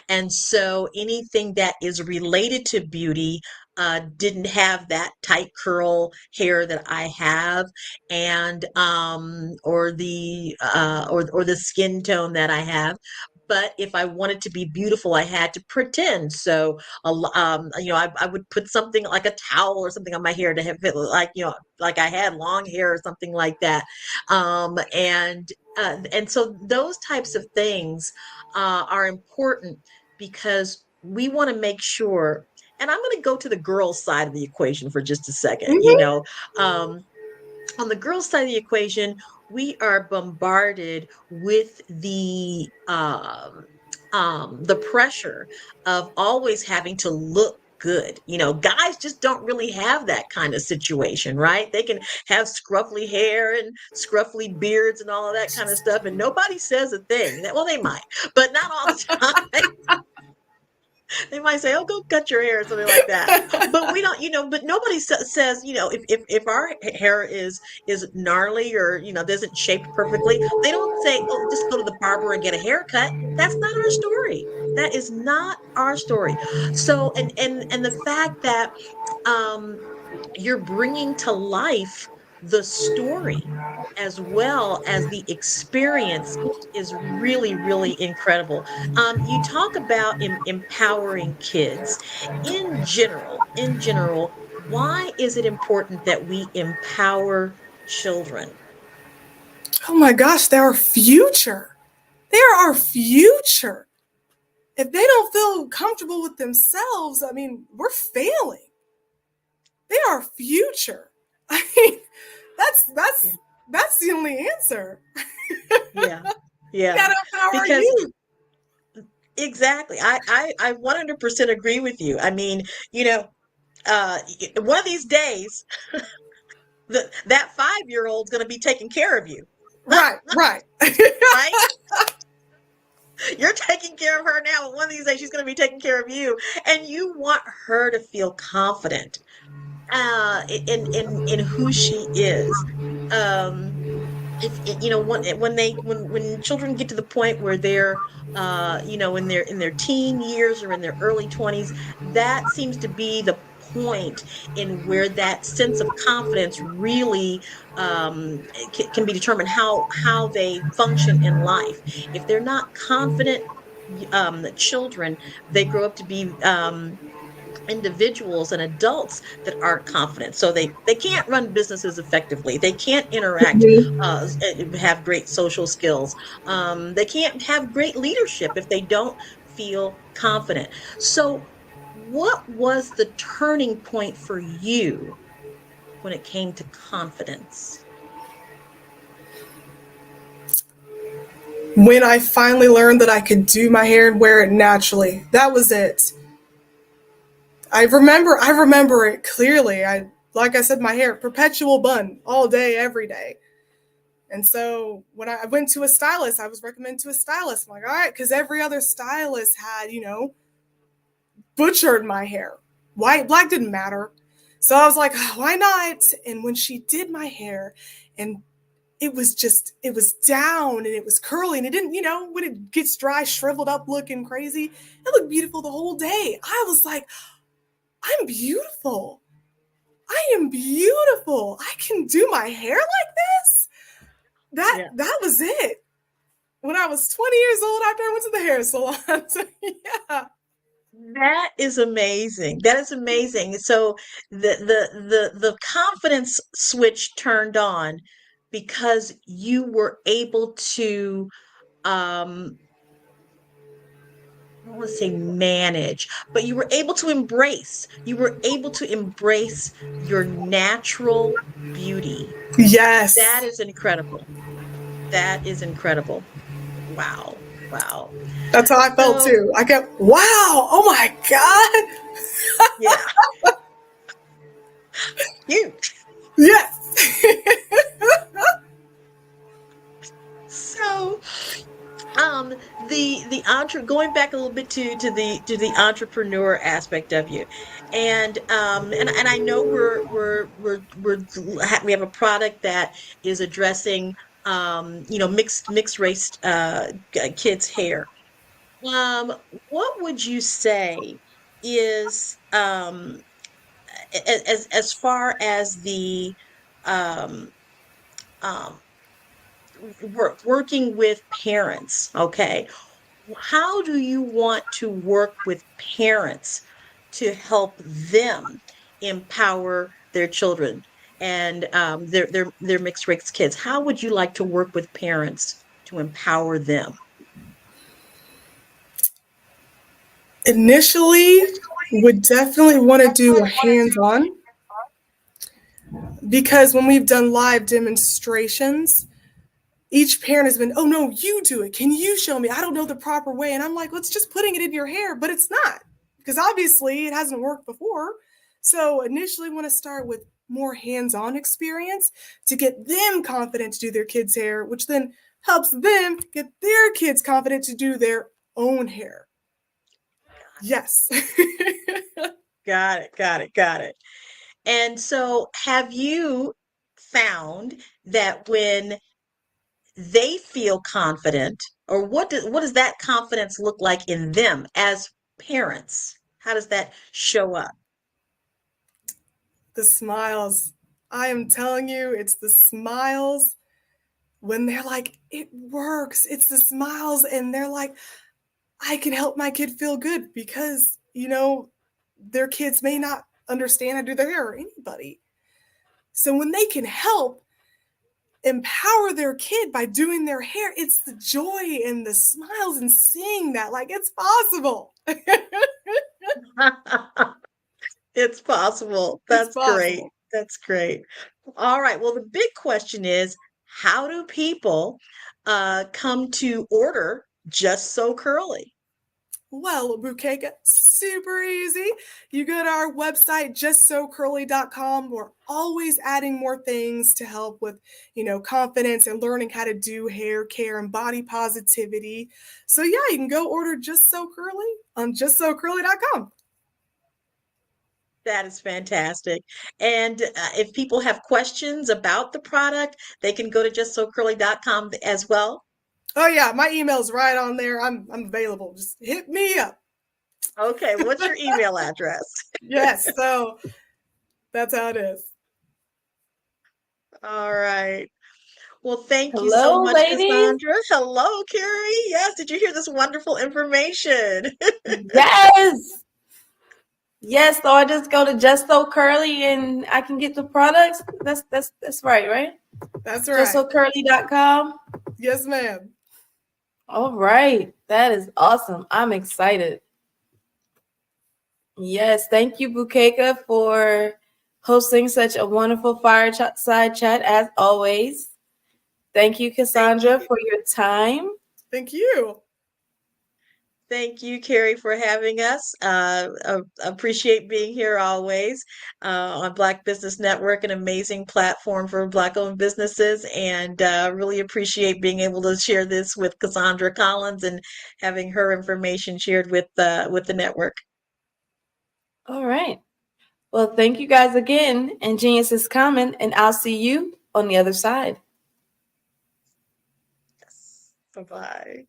And so anything that is related to beauty didn't have that tight curl hair that I have, and or the skin tone that I have. But if I wanted to be beautiful, I had to pretend. So, I would put something like a towel or something on my hair to have it like, like I had long hair or something like that. And so those types of things are important because we want to make sure. And I'm going to go to the girls' side of the equation for just a second. Um, on the girls' side of the equation, we are bombarded with the pressure of always having to look good. Guys just don't really have that kind of situation, right? They can have scruffy hair and scruffy beards and all of that kind of stuff, and nobody says a thing. Well, they might, but not all the time. They might say, "Oh, go cut your hair," or something like that. But we don't, but nobody says, if our hair is gnarly or doesn't shaped perfectly, they don't say, "Oh, just go to the barber and get a haircut." That's not our story. That is not our story. So, and the fact that um you're bringing to life the story as well as the experience is really, really incredible. You talk about empowering kids in general. Why is it important that we empower children? Oh my gosh, they're our future. They are our future. If they don't feel comfortable with themselves, I mean, we're failing. They are our future. I mean, that's the only answer. Yeah. You Yeah. gotta empower our Because youth. exactly. I 100% agree with you. I mean, one of these days, that 5-year-old's going to be taking care of you. Right, right. Right? You're taking care of her now, but one of these days she's going to be taking care of you, and you want her to feel confident in who she is. Um, if when children get to the point where they're in their teen years or in their early 20s, that seems to be the point in where that sense of confidence really can be determined how they function in life. If they're not confident children, they grow up to be individuals and adults that aren't confident, so they can't run businesses effectively, they can't interact, have great social skills, they can't have great leadership if they don't feel confident. So what was the turning point for you when it came to confidence? When I finally learned that I could do my hair and wear it naturally, that was it. I remember it clearly. Like I said, my hair, perpetual bun all day, every day. And so when I went to a stylist, I was recommended to a stylist. I'm like, all right, because every other stylist had, butchered my hair. White, black didn't matter. So I was like, oh, why not? And when she did my hair, and it was down and it was curly, and it didn't, when it gets dry, shriveled up, looking crazy, it looked beautiful the whole day. I was like, I'm beautiful. I am beautiful. I can do my hair like this. That was it. When I was 20 years old, after I went to the hair salon. So, yeah. That is amazing. That is amazing. So the confidence switch turned on because you were able to um I don't want to say manage, but you were able to embrace. You were able to embrace your natural beauty. That Yes. is incredible. That is incredible. Wow. Wow. That's how I felt So, too. I kept, wow, oh my God. yeah. Huge. Yes. So, going back a little bit to the entrepreneur aspect of you, and I know we have a product that is addressing mixed race kids hair. Um, what would you say is as far as the um um working with parents, okay? How do you want to work with parents to help them empower their children and their mixed race kids? How would you like to work with parents to empower them? Initially, would definitely want to do a hands-on, because when we've done live demonstrations, each parent has been, oh no, you do it. Can you show me? I don't know the proper way. And I'm like, well, it's just putting it in your hair, but it's not, because obviously it hasn't worked before. So initially want to start with more hands-on experience to get them confident to do their kids' hair, which then helps them get their kids confident to do their own hair. Yes. Got it, got it, got it. And so have you found that when they feel confident, or what does that confidence look like in them as parents? How does that show up? The smiles. I am telling you, it's the smiles when they're like, it works. It's the smiles, and they're like, I can help my kid feel good, because, their kids may not understand how to do their hair, or anybody. So when they can help empower their kid by doing their hair, it's the joy and the smiles and seeing that, like, it's possible. It's possible. It's That's great. possible. That's great. All right. Well, the big question is, how do people come to order Just So Curly? Well, Bouquet, super easy. You go to our website, justsocurly.com. We're always adding more things to help with, confidence and learning how to do hair care and body positivity. So yeah, you can go order Just So Curly on justsocurly.com. That is fantastic. And if people have questions about the product, they can go to justsocurly.com as well. Oh yeah, my email's right on there. I'm available. Just hit me up. Okay, what's your email address? Yes, so that's how it is. All right. Well, thank you so Hello, much, ladies. Cassandra. Hello, Carrie. Yes, did you hear this wonderful information? Yes. Yes, so I just go to Just So Curly and I can get the products. That's right? That's right. JustSoCurly.com. Yes, ma'am. All right. That is awesome. I'm excited. Yes, thank you, Bukeka, for hosting such a wonderful fireside chat as always. Thank you, Cassandra, for your time. Thank you. Thank you, Carrie, for having us. Appreciate being here always on Black Business Network, an amazing platform for Black-owned businesses, and really appreciate being able to share this with Cassandra Collins and having her information shared with the network. All right. Well, thank you guys again, and Genius is coming, and I'll see you on the other side. Yes. Bye-bye.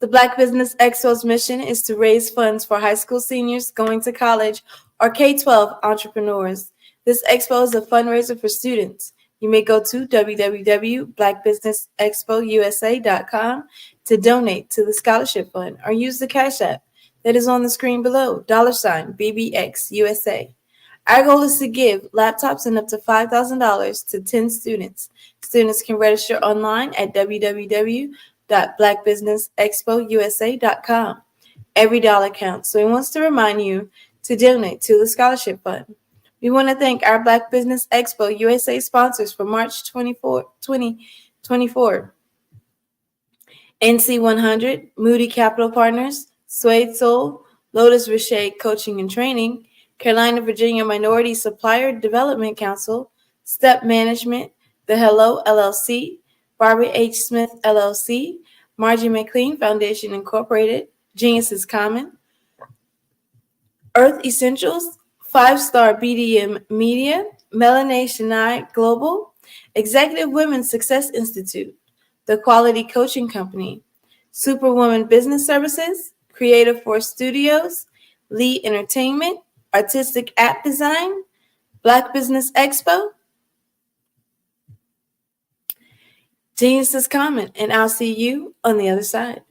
The Black Business Expo's mission is to raise funds for high school seniors going to college or K-12 entrepreneurs. This expo is a fundraiser for students. You may go to www.blackbusinessexpousa.com to donate to the scholarship fund or use the Cash App that is on the screen below, $BBXUSA. Our goal is to give laptops and up to $5,000 to 10 students. Students can register online at www.blackbusinessexpo.com www.blackbusinessexpousa.com. Every dollar counts, so he wants to remind you to donate to the scholarship fund. We want to thank our Black Business Expo USA sponsors for March 2024. NC100, Moody Capital Partners, Suede Soul, Lotus Richey Coaching and Training, Carolina, Virginia Minority Supplier Development Council, Step Management, The Hello LLC, Barbara H. Smith LLC, Margie McLean Foundation Incorporated, Genius is Common, Earth Essentials, 5-Star BDM Media, Melanie Shania Global, Executive Women's Success Institute, The Quality Coaching Company, Superwoman Business Services, Creative Force Studios, Lee Entertainment, Artistic App Design, Black Business Expo, Genius is Common, and I'll see you on the other side.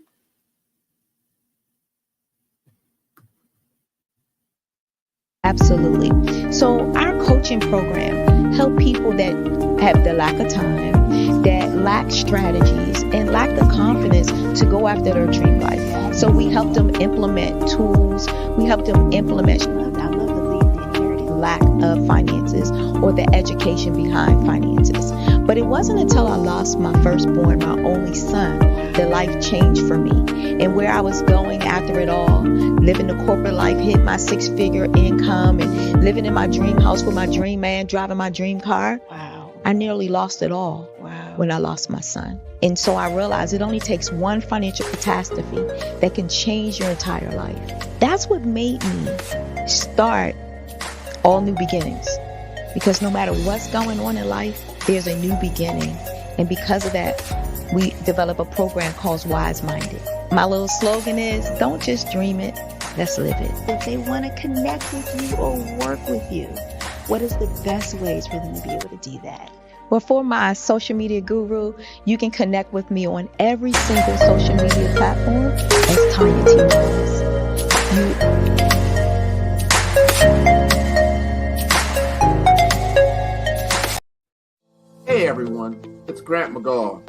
Absolutely. So our coaching program help people that have the lack of time, that lack strategies, and lack the confidence to go after their dream life. So we help them implement tools. We help them implement lack of finances or the education behind finances. But it wasn't until I lost my firstborn, my only son, that life changed for me. And where I was going after it all, living the corporate life, hit my 6-figure income and living in my dream house with my dream man, driving my dream car. Wow. I nearly lost it all when I lost my son. And so I realized it only takes one financial catastrophe that can change your entire life. That's what made me start All New Beginnings. Because no matter what's going on in life, there's a new beginning. And because of that, we develop a program called Wise Minded. My little slogan is, don't just dream it, let's live it. If they want to connect with you or work with you, what is the best ways for them to be able to do that? Well, for my social media guru, you can connect with me on every single social media platform as Tanya T. Rose. Hey everyone, it's Grant McGaw,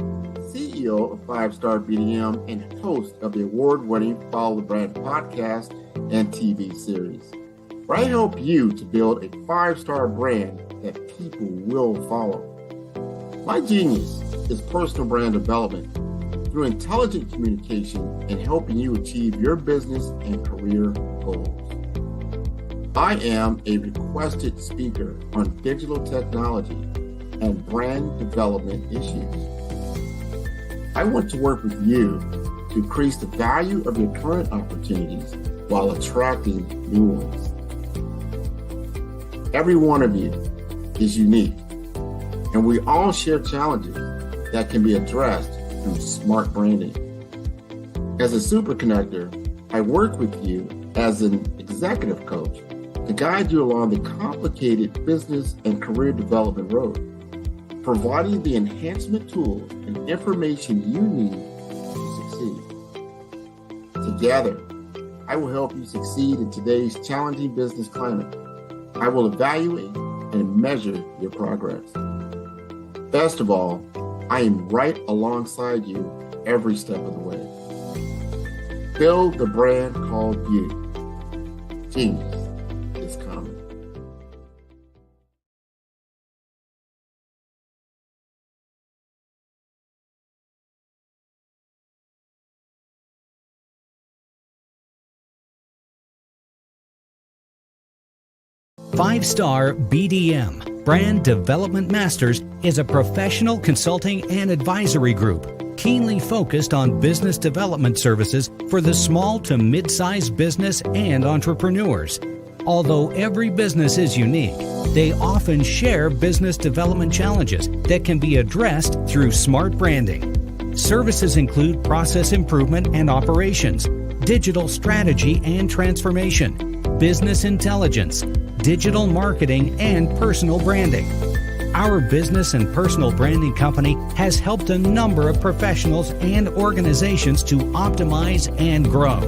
CEO of 5-Star BDM and host of the award-winning Follow the Brand podcast and TV series, where I help you to build a 5-star brand that people will follow. My genius is personal brand development through intelligent communication and helping you achieve your business and career goals. I am a requested speaker on digital technology and brand development issues. I want to work with you to increase the value of your current opportunities while attracting new ones. Every one of you is unique, and we all share challenges that can be addressed through smart branding. As a super connector, I work with you as an executive coach to guide you along the complicated business and career development road, providing the enhancement tools and information you need to succeed. Together, I will help you succeed in today's challenging business climate. I will evaluate and measure your progress. Best of all, I am right alongside you every step of the way. Build the brand called you. Genius is common. Five-Star BDM, Brand Development Masters, is a professional consulting and advisory group keenly focused on business development services for the small to mid-sized business and entrepreneurs. Although every business is unique, they often share business development challenges that can be addressed through smart branding. Services include process improvement and operations, digital strategy and transformation, business intelligence, digital marketing, and personal branding. Our business and personal branding company has helped a number of professionals and organizations to optimize and grow.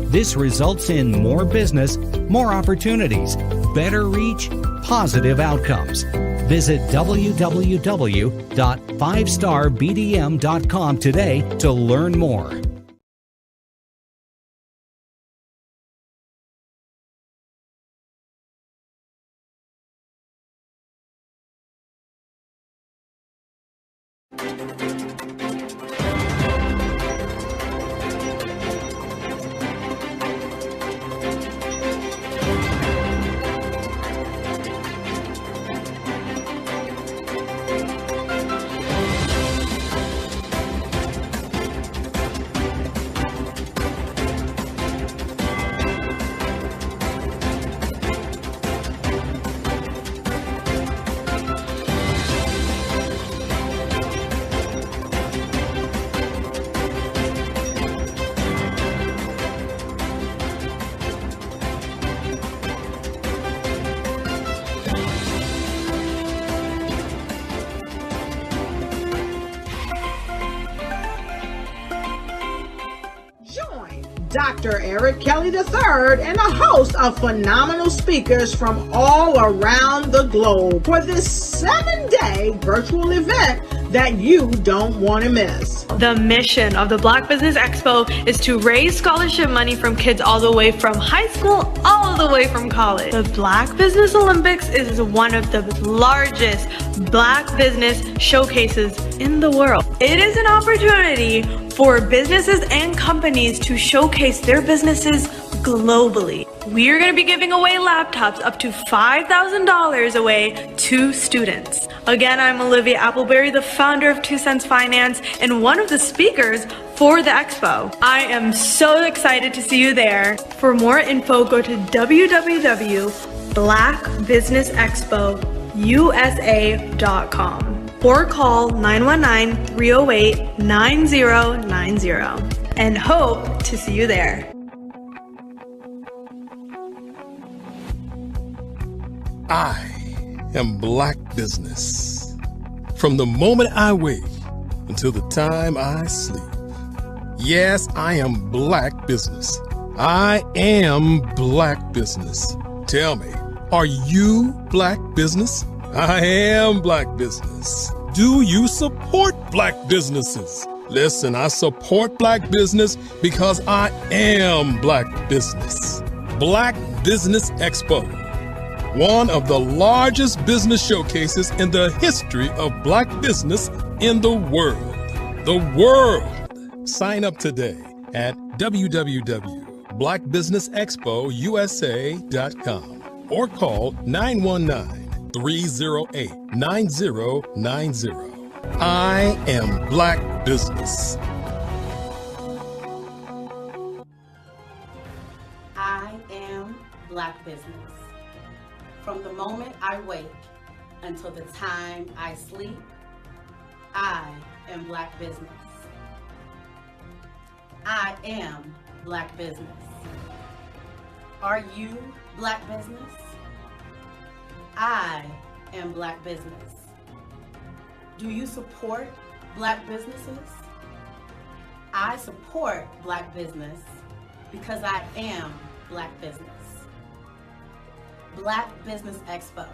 This results in more business, more opportunities, better reach, positive outcomes. Visit www.5starbdm.com today to learn more. Dr. Eric Kelly III and a host of phenomenal speakers from all around the globe for this 7-day virtual event that you don't want to miss. The mission of the Black Business Expo is to raise scholarship money from kids all the way from high school all the way from college. The Black Business Olympics is one of the largest Black business showcases in the world. It is an opportunity for businesses and companies to showcase their businesses globally. We are going to be giving away laptops up to $5,000 away to students. Again, I'm Olivia Appleberry, the founder of 2 Cents Finance and one of the speakers for the expo. I am so excited to see you there. For more info, go to www.blackbusinessexpousa.com or call 919-308-9090 and hope to see you there. I am Black Business. From the moment I wake until the time I sleep. Yes, I am Black Business. I am Black Business. Tell me, are you Black Business? I am Black Business. Do you support Black businesses? Listen, I support Black business because I am Black Business. Black Business Expo, one of the largest business showcases in the history of Black business in the world. The world! Sign up today at www.blackbusinessexpousa.com or call 919-308-9090. I am Black Business. I am Black Business. From the moment I wake until the time I sleep, I am Black Business. I am Black Business. Are you Black Business? I am Black Business. Do you support Black businesses? I support Black business because I am Black business. Black Business Expo,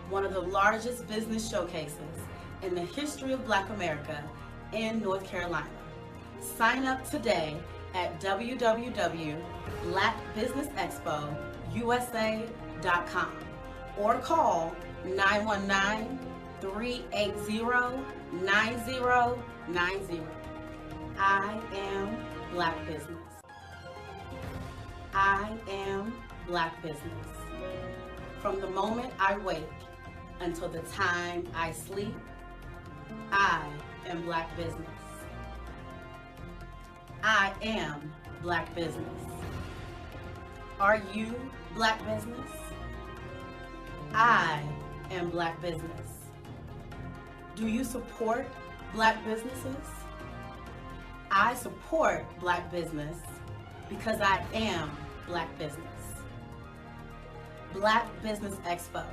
one of the largest business showcases in the history of Black America in North Carolina. Sign up today at www.blackbusinessexpousa.com or call 919-380-9090. I am Black Business. I am Black Business. From the moment I wake until the time I sleep, I am Black Business. I am Black Business. Are you Black Business? I am Black Business. Do you support Black businesses? I support Black business because I am Black business. Black Business Expo,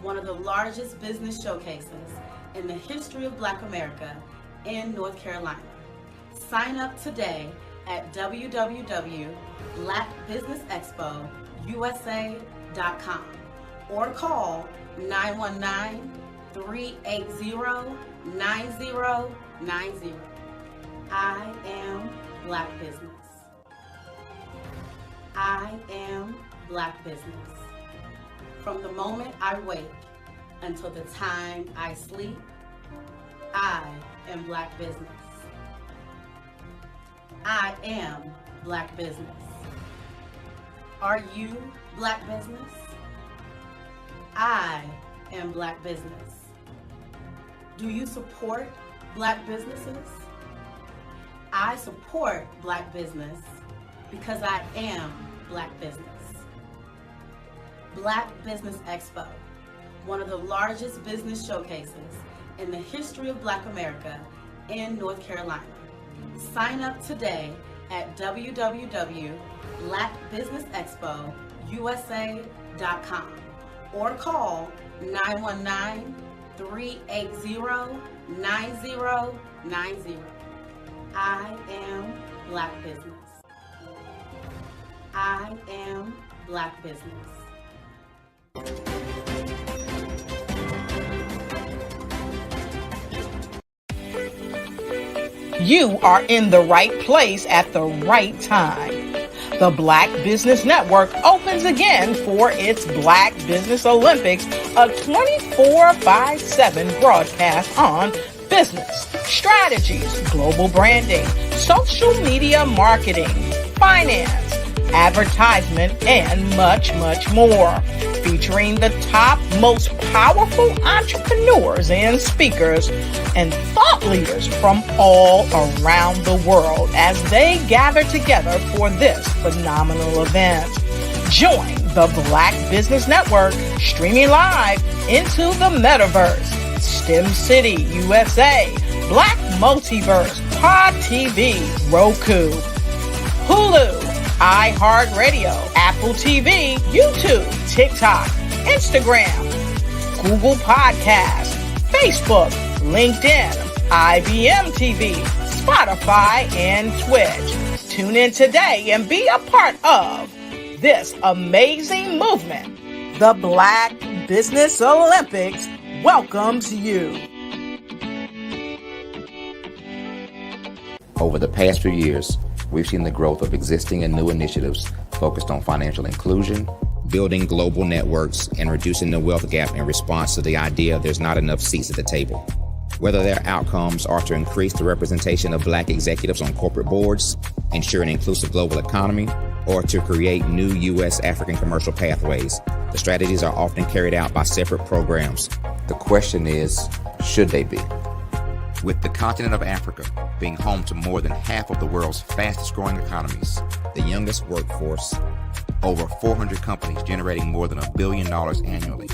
one of the largest business showcases in the history of Black America in North Carolina. Sign up today at www.blackbusinessexpousa.com or call 919-380-9090. I am Black Business. I am Black Business. From the moment I wake until the time I sleep, I am Black Business. I am Black Business. Are you Black Business? I am Black Business. Do you support Black businesses? I support Black business because I am Black Business. Black Business Expo, one of the largest business showcases in the history of Black America in North Carolina. Sign up today at www.blackbusinessexpousa.com or call 919-380-9090. I am Black Business. I am Black Business. You are in the right place at the right time. The Black Business Network opens again for its Black Business Olympics, a 24/7 broadcast on business, strategies, global branding, social media marketing, finance, advertisement, and much, much more. Featuring the top, most powerful entrepreneurs and speakers and thought leaders from all around the world as they gather together for this phenomenal event. Join the Black Business Network streaming live into the metaverse, STEM City USA, Black Multiverse, Pod TV, Roku, Hulu, iHeartRadio, Apple TV, YouTube, TikTok, Instagram, Google Podcasts, Facebook, LinkedIn, IBM TV, Spotify, and Twitch. Tune in today and be a part of this amazing movement. The Black Business Olympics welcomes you. Over the past few years, we've seen the growth of existing and new initiatives focused on financial inclusion, building global networks, and reducing the wealth gap in response to the idea there's not enough seats at the table. Whether their outcomes are to increase the representation of Black executives on corporate boards, ensure an inclusive global economy, or to create new U.S. African commercial pathways, the strategies are often carried out by separate programs. The question is, should they be? With the continent of Africa being home to more than half of the world's fastest growing economies, the youngest workforce, over 400 companies generating more than $1 billion annually,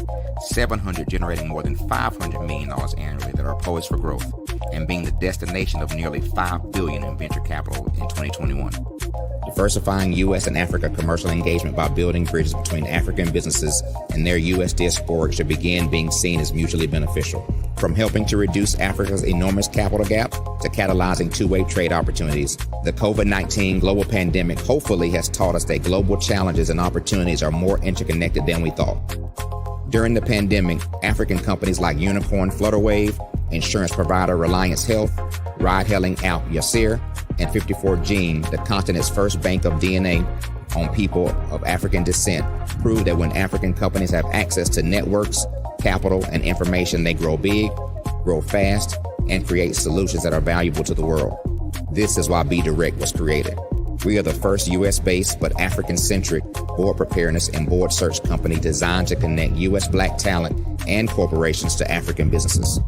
700 generating more than $500 million annually that are poised for growth, and being the destination of nearly $5 billion in venture capital in 2021. Diversifying U.S. and Africa commercial engagement by building bridges between African businesses and their U.S. diaspora should begin being seen as mutually beneficial. From helping to reduce Africa's enormous capital gap to catalyzing two-way trade opportunities, the COVID-19 global pandemic hopefully has taught us that global challenges and opportunities are more interconnected than we thought. During the pandemic, African companies like Unicorn Flutterwave, insurance provider Reliance Health, ride-hailing app Yasir, and 54Gene, the continent's first bank of DNA on people of African descent, proved that when African companies have access to networks, capital, and information, they grow big, grow fast, and create solutions that are valuable to the world. This is why Be Direct was created. We are the first U.S.-based but African-centric board preparedness and board search company designed to connect U.S. Black talent and corporations to African businesses.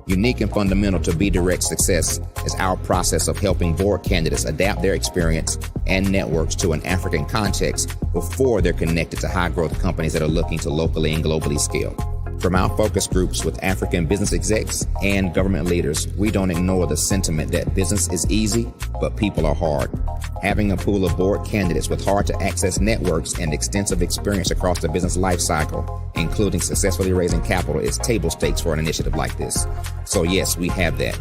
Unique and fundamental to Be Direct's success is our process of helping board candidates adapt their experience and networks to an African context before they're connected to high-growth companies that are looking to locally and globally scale. From our focus groups with African business execs and government leaders, we don't ignore the sentiment that business is easy, but people are hard. Having a pool of board candidates with hard-to-access networks and extensive experience across the business life cycle, including successfully raising capital, is table stakes for an initiative like this. So yes, we have that.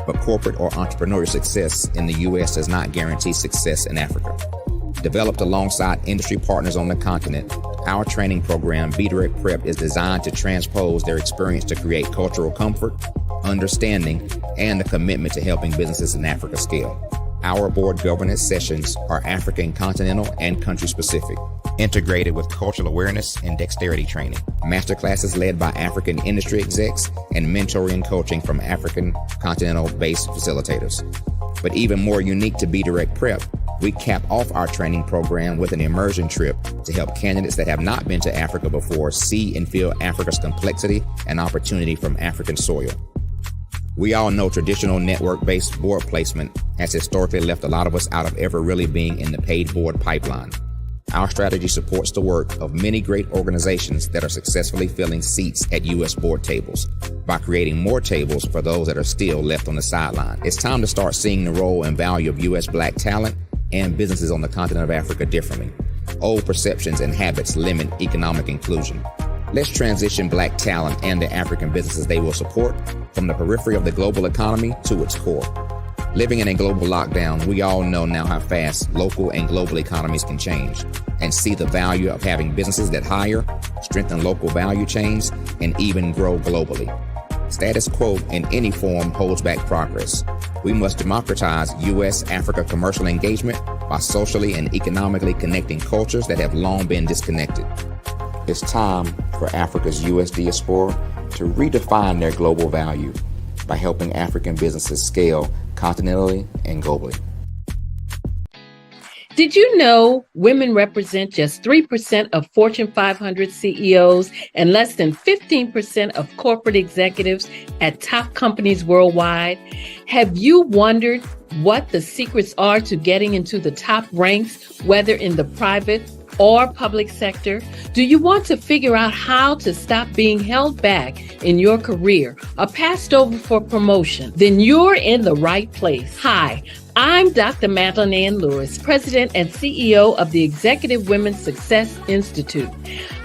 But corporate or entrepreneurial success in the U.S. does not guarantee success in Africa. Developed alongside industry partners on the continent, Our training program, Be Direct Prep, is designed to transpose their experience to create cultural comfort, understanding, and a commitment to helping businesses in Africa scale. Our board governance sessions are African continental and country specific, integrated with cultural awareness and dexterity training. Masterclasses led by African industry execs and mentoring and coaching from African continental-based facilitators. But even more unique to Be Direct Prep, we cap off our training program with an immersion trip to help candidates that have not been to Africa before see and feel Africa's complexity and opportunity from African soil. We all know traditional network-based board placement has historically left a lot of us out of ever really being in the paid board pipeline. Our strategy supports the work of many great organizations that are successfully filling seats at U.S. board tables by creating more tables for those that are still left on the sideline. It's time to start seeing the role and value of U.S. Black talent and businesses on the continent of Africa differently. Old perceptions and habits limit economic inclusion. Let's transition Black talent and the African businesses they will support from the periphery of the global economy to its core. Living in a global lockdown, we all know now how fast local and global economies can change, and see the value of having businesses that hire, strengthen local value chains, and even grow globally. Status quo in any form holds back progress. We must democratize U.S.-Africa commercial engagement by socially and economically connecting cultures that have long been disconnected. It's time for Africa's U.S. diaspora to redefine their global value by helping African businesses scale continentally and globally. Did you know women represent just 3% of Fortune 500 CEOs and less than 15% of corporate executives at top companies worldwide? Have you wondered what the secrets are to getting into the top ranks, whether in the private or public sector? Do you want to figure out how to stop being held back in your career or passed over for promotion? Then you're in the right place. Hi, I'm Dr. Madeline Ann Lewis, President and CEO of the Executive Women's Success Institute.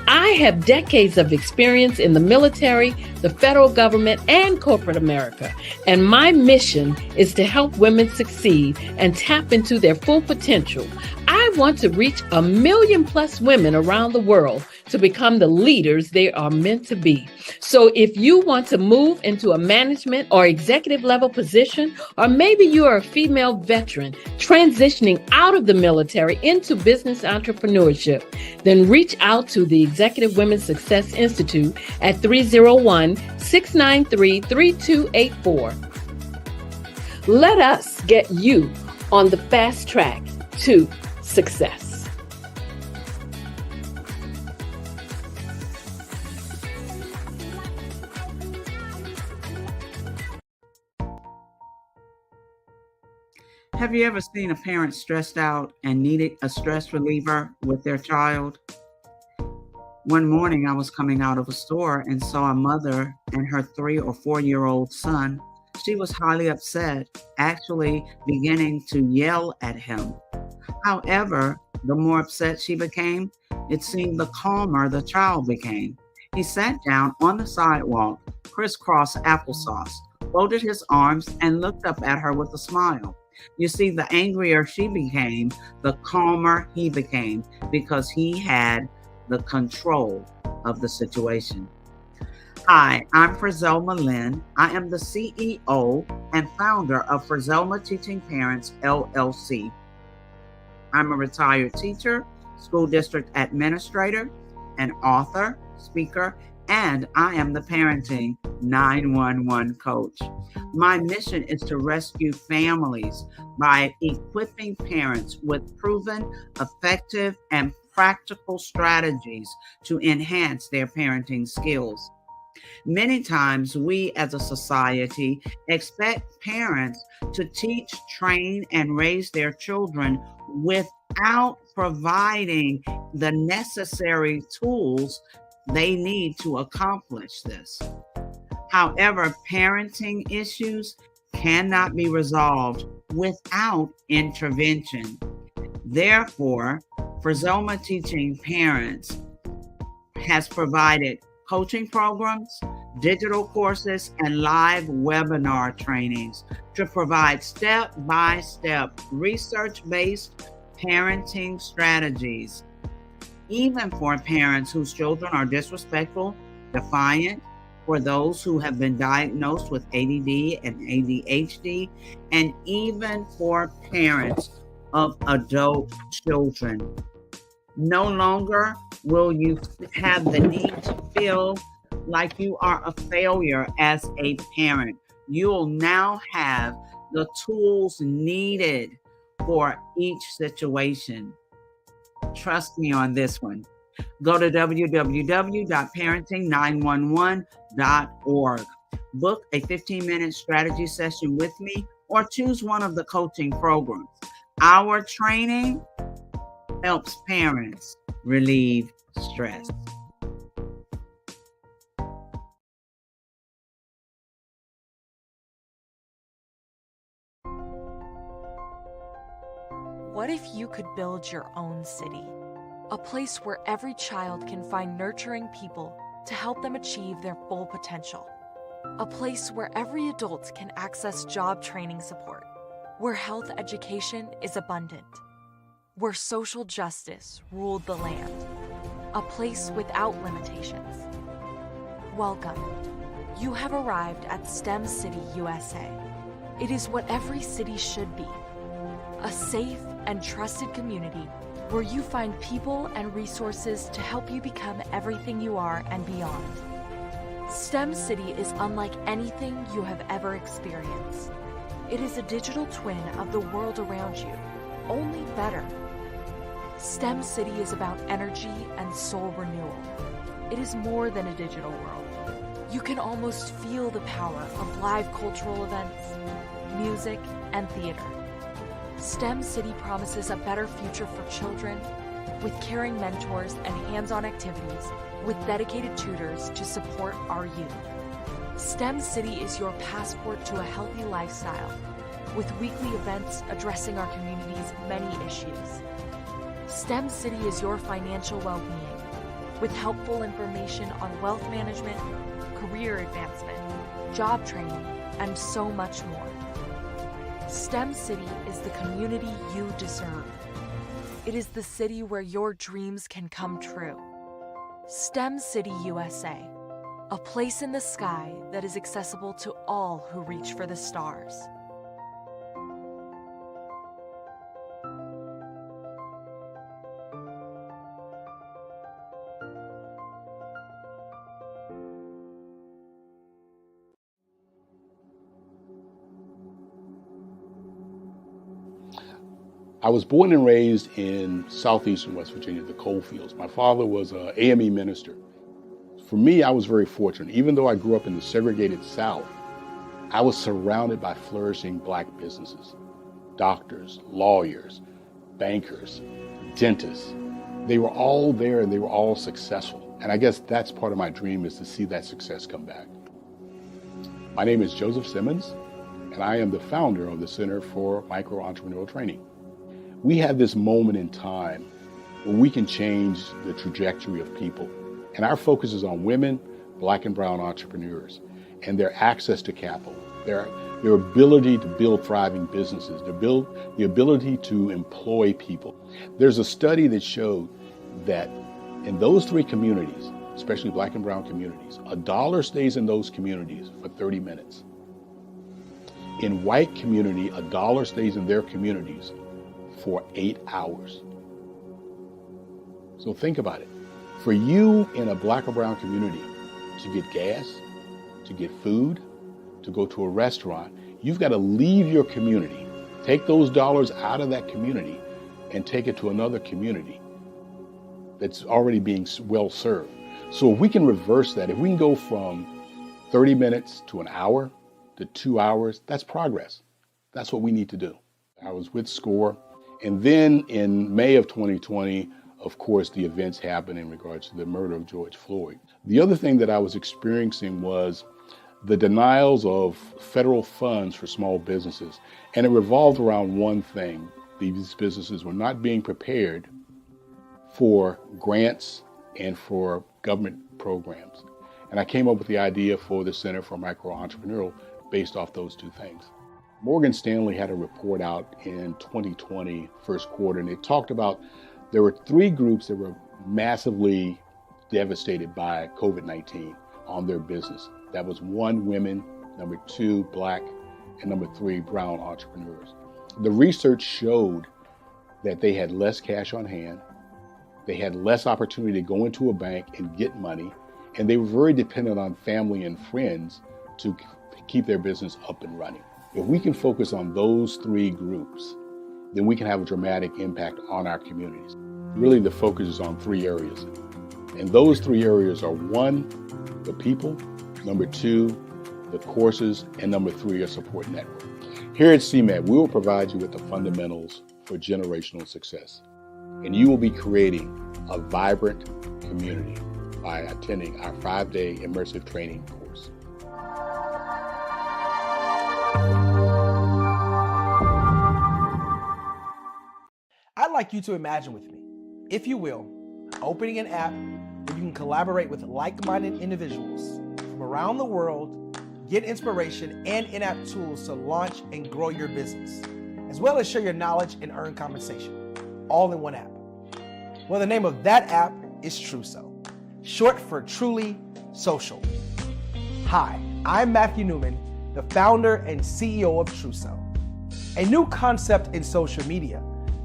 I have decades of experience in the military, the federal government, and corporate America, and my mission is to help women succeed and tap into their full potential. I want to reach 1 million plus women around the world to become the leaders they are meant to be. So if you want to move into a management or executive level position, or maybe you are a female veteran transitioning out of the military into business entrepreneurship, then reach out to the Executive Women's Success Institute at 301-693-3284. Let us get you on the fast track to success. Have you ever seen a parent stressed out and needed a stress reliever with their child? One morning I was coming out of a store and saw a mother and her 3 or 4-year-old son. She was highly upset, actually beginning to yell at him. However, the more upset she became, it seemed the calmer the child became. He sat down on the sidewalk, crisscross applesauce, folded his arms, and looked up at her with a smile. You see, the angrier she became, the calmer he became, because he had the control of the situation. Hi, I'm Frizelma Lynn. I am the CEO and founder of Frizelma Teaching Parents, LLC. I'm a retired teacher, school district administrator, an author, speaker, and I am the parenting 911 coach. My mission is to rescue families by equipping parents with proven, effective, and practical strategies to enhance their parenting skills. Many times we as a society expect parents to teach, train, and raise their children without providing the necessary tools they need to accomplish this. However, parenting issues cannot be resolved without intervention. Therefore, Frizelma Teaching Parents has provided coaching programs, digital courses, and live webinar trainings to provide step-by-step research-based parenting strategies. even for parents whose children are disrespectful, defiant, for those who have been diagnosed with ADD and ADHD, and even for parents of adult children. No longer will you have the need to feel like you are a failure as a parent. You'll now have the tools needed for each situation. Trust me on this one. Go to www.parenting911.org. Book a 15-minute strategy session with me or choose one of the coaching programs. Our training helps parents relieve stress. What if you could build your own city? A place where every child can find nurturing people to help them achieve their full potential. A place where every adult can access job training support, where health education is abundant, where social justice ruled the land. A place without limitations. Welcome. You have arrived at STEM City USA. It is what every city should be. A safe and trusted community where you find people and resources to help you become everything you are and beyond. STEM City is unlike anything you have ever experienced. It is a digital twin of the world around you, only better. STEM City is about energy and soul renewal. It is more than a digital world. You can almost feel the power of live cultural events, music, and theater. STEM City promises a better future for children with caring mentors and hands-on activities with dedicated tutors to support our youth. STEM City is your passport to a healthy lifestyle with weekly events addressing our community's many issues. STEM City is your financial well-being with helpful information on wealth management, career advancement, job training, and so much more. STEM City is the community you deserve. It is the city where your dreams can come true. STEM City USA, a place in the sky that is accessible to all who reach for the stars. I was born and raised in southeastern West Virginia, the coal fields. My father was an AME minister. For me, I was very fortunate. Even though I grew up in the segregated South, I was surrounded by flourishing Black businesses, doctors, lawyers, bankers, dentists. They were all there and they were all successful. And I guess that's part of my dream, is to see that success come back. My name is Joseph Simmons, and I am the founder of the Center for Micro-Entrepreneurial Training. We have this moment in time where we can change the trajectory of people. And our focus is on women, Black and brown entrepreneurs, and their access to capital, their ability to build thriving businesses, the ability to employ people. There's a study that showed that in those three communities, especially Black and brown communities, $1 stays in those communities for 30 minutes. In white community, $1 stays in their communities for 8 hours. So think about it. For you in a Black or brown community to get gas, to get food, to go to a restaurant, you've got to leave your community, take those dollars out of that community and take it to another community that's already being well served. So if we can reverse that, if we can go from 30 minutes to an hour to 2 hours, that's progress. That's what we need to do. I was with SCORE. And then in May of 2020, of course, the events happened in regards to the murder of George Floyd. The other thing that I was experiencing was the denials of federal funds for small businesses. And it revolved around one thing. These businesses were not being prepared for grants and for government programs. And I came up with the idea for the Center for Micro-Entrepreneurial based off those two things. Morgan Stanley had a report out in 2020, first quarter, and it talked about there were three groups that were massively devastated by COVID-19 on their business. That was 1, women, number 2, Black, and number 3, brown entrepreneurs. The research showed that they had less cash on hand, they had less opportunity to go into a bank and get money, and they were very dependent on family and friends to keep their business up and running. If we can focus on those 3 groups, then we can have a dramatic impact on our communities. Really, the focus is on 3 areas. And those 3 areas are 1, the people, number 2, the courses, and number 3, a support network. Here at CMAT, we will provide you with the fundamentals for generational success. And you will be creating a vibrant community by attending our 5-day immersive training course. I'd like you to imagine with me, if you will, opening an app where you can collaborate with like-minded individuals from around the world, get inspiration and in-app tools to launch and grow your business, as well as share your knowledge and earn compensation, all in one app. Well, the name of that app is Truso, short for Truly Social. Hi, I'm Matthew Newman, the founder and CEO of Truso. A new concept in social media,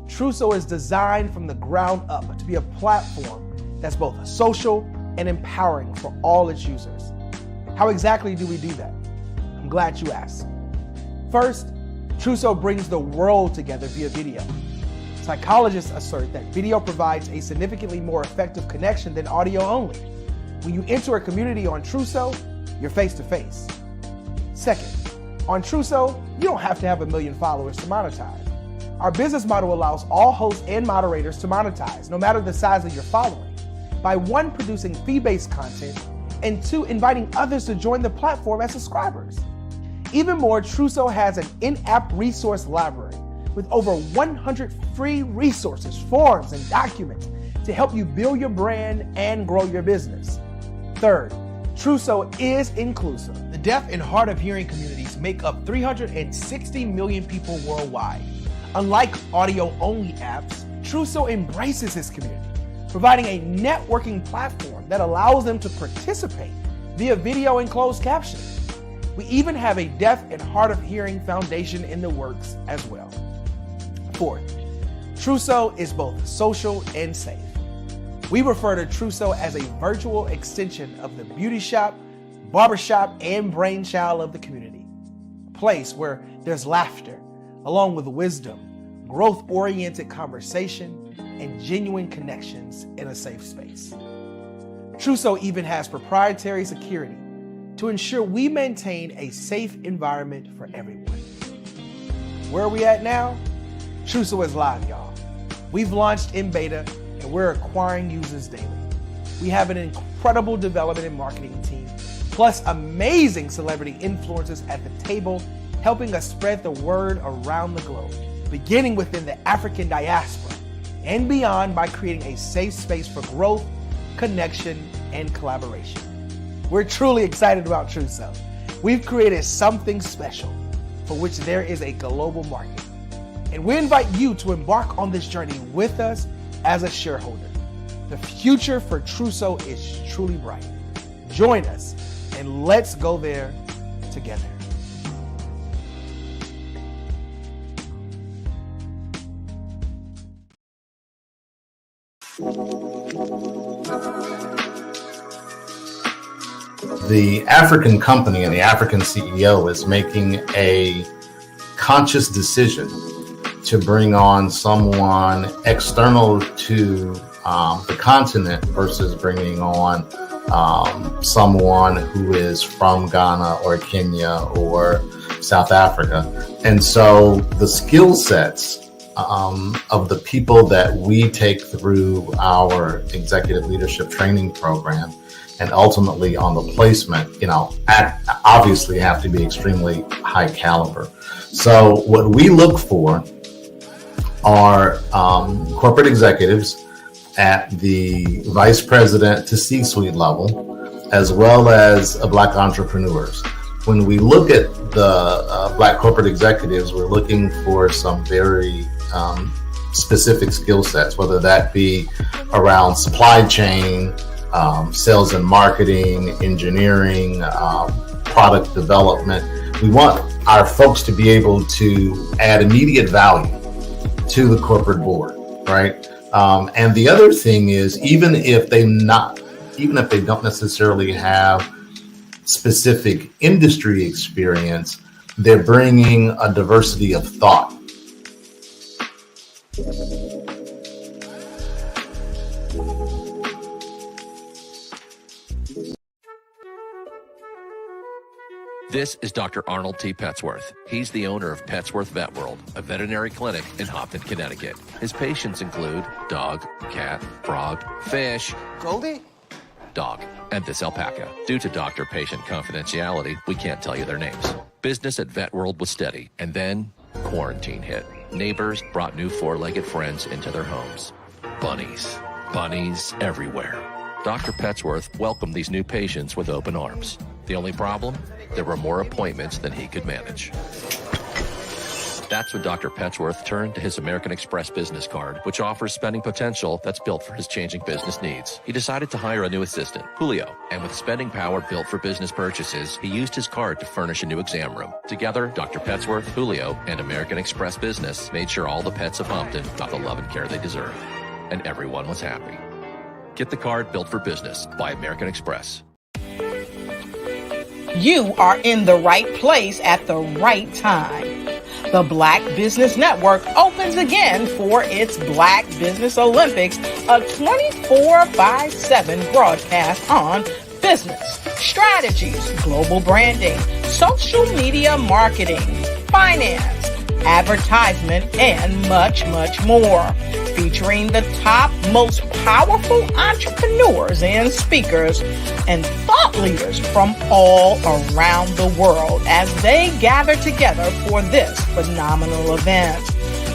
Truso is designed from the ground up to be a platform that's both social and empowering for all its users. How exactly do we do that? I'm glad you asked. First, Truso brings the world together via video. Psychologists assert that video provides a significantly more effective connection than audio only. When you enter a community on Truso, you're face-to-face. Second, on Truso, you don't have to have 1 million followers to monetize. Our business model allows all hosts and moderators to monetize, no matter the size of your following, by 1, producing fee-based content, and 2, inviting others to join the platform as subscribers. Even more, Truso has an in-app resource library with over 100 free resources, forms, and documents to help you build your brand and grow your business. Third, Truso is inclusive. The deaf and hard of hearing communities make up 360 million people worldwide. Unlike audio-only apps, Truso embraces this community, providing a networking platform that allows them to participate via video and closed captioning. We even have a deaf and hard of hearing foundation in the works as well. Fourth, Truso is both social and safe. We refer to Truso as a virtual extension of the beauty shop, barbershop, and brainchild of the community. A place where there's laughter, along with wisdom, growth-oriented conversation, and genuine connections in a safe space. Truso even has proprietary security to ensure we maintain a safe environment for everyone. Where are we at now? Truso is live, y'all. We've launched in beta, and we're acquiring users daily. We have an incredible development and marketing team, plus amazing celebrity influencers at the table, helping us spread the word around the globe, beginning within the African diaspora and beyond by creating a safe space for growth, connection, and collaboration. We're truly excited about Truso. We've created something special for which there is a global market. And we invite you to embark on this journey with us as a shareholder. The future for Truso is truly bright. Join us and let's go there together. The African company and the African CEO is making a conscious decision to bring on someone external to the continent versus bringing on someone who is from Ghana or Kenya or South Africa. And so the skill sets of the people that we take through our executive leadership training program and ultimately on the placement, obviously have to be extremely high caliber. So what we look for are corporate executives at the vice president to C-suite level, as well as Black entrepreneurs. When we look at the Black corporate executives, we're looking for some very specific skill sets, whether that be around supply chain, sales and marketing, engineering, product development. We want our folks to be able to add immediate value to the corporate board, right? And the other thing is, even if they don't necessarily have specific industry experience, they're bringing a diversity of thought. This is Dr. Arnold T. Petsworth. He's the owner of Petsworth Vet World, a veterinary clinic in Hopton, Connecticut. His patients include dog, cat, frog, fish, Goldie, dog, and this alpaca. Due to doctor-patient confidentiality, we can't tell you their names. Business at Vet World was steady, and then quarantine hit. Neighbors brought new four-legged friends into their homes. Bunnies. Bunnies everywhere. Dr. Petsworth welcomed these new patients with open arms. The only problem? There were more appointments than he could manage. That's when Dr. Petsworth turned to his American Express business card, which offers spending potential that's built for his changing business needs. He decided to hire a new assistant, Julio, and with spending power built for business purchases, he used his card to furnish a new exam room. Together, Dr. Petsworth, Julio, and American Express Business made sure all the pets of Hopton got the love and care they deserve. And everyone was happy. Get the card built for business by American Express. You are in the right place at the right time. The Black Business Network opens again for its Black Business Olympics, a 24/7 broadcast on business, strategies, global branding, social media marketing, finance, advertisement, and much, much more. Featuring the top, most powerful entrepreneurs and speakers and thought leaders from all around the world as they gather together for this phenomenal event.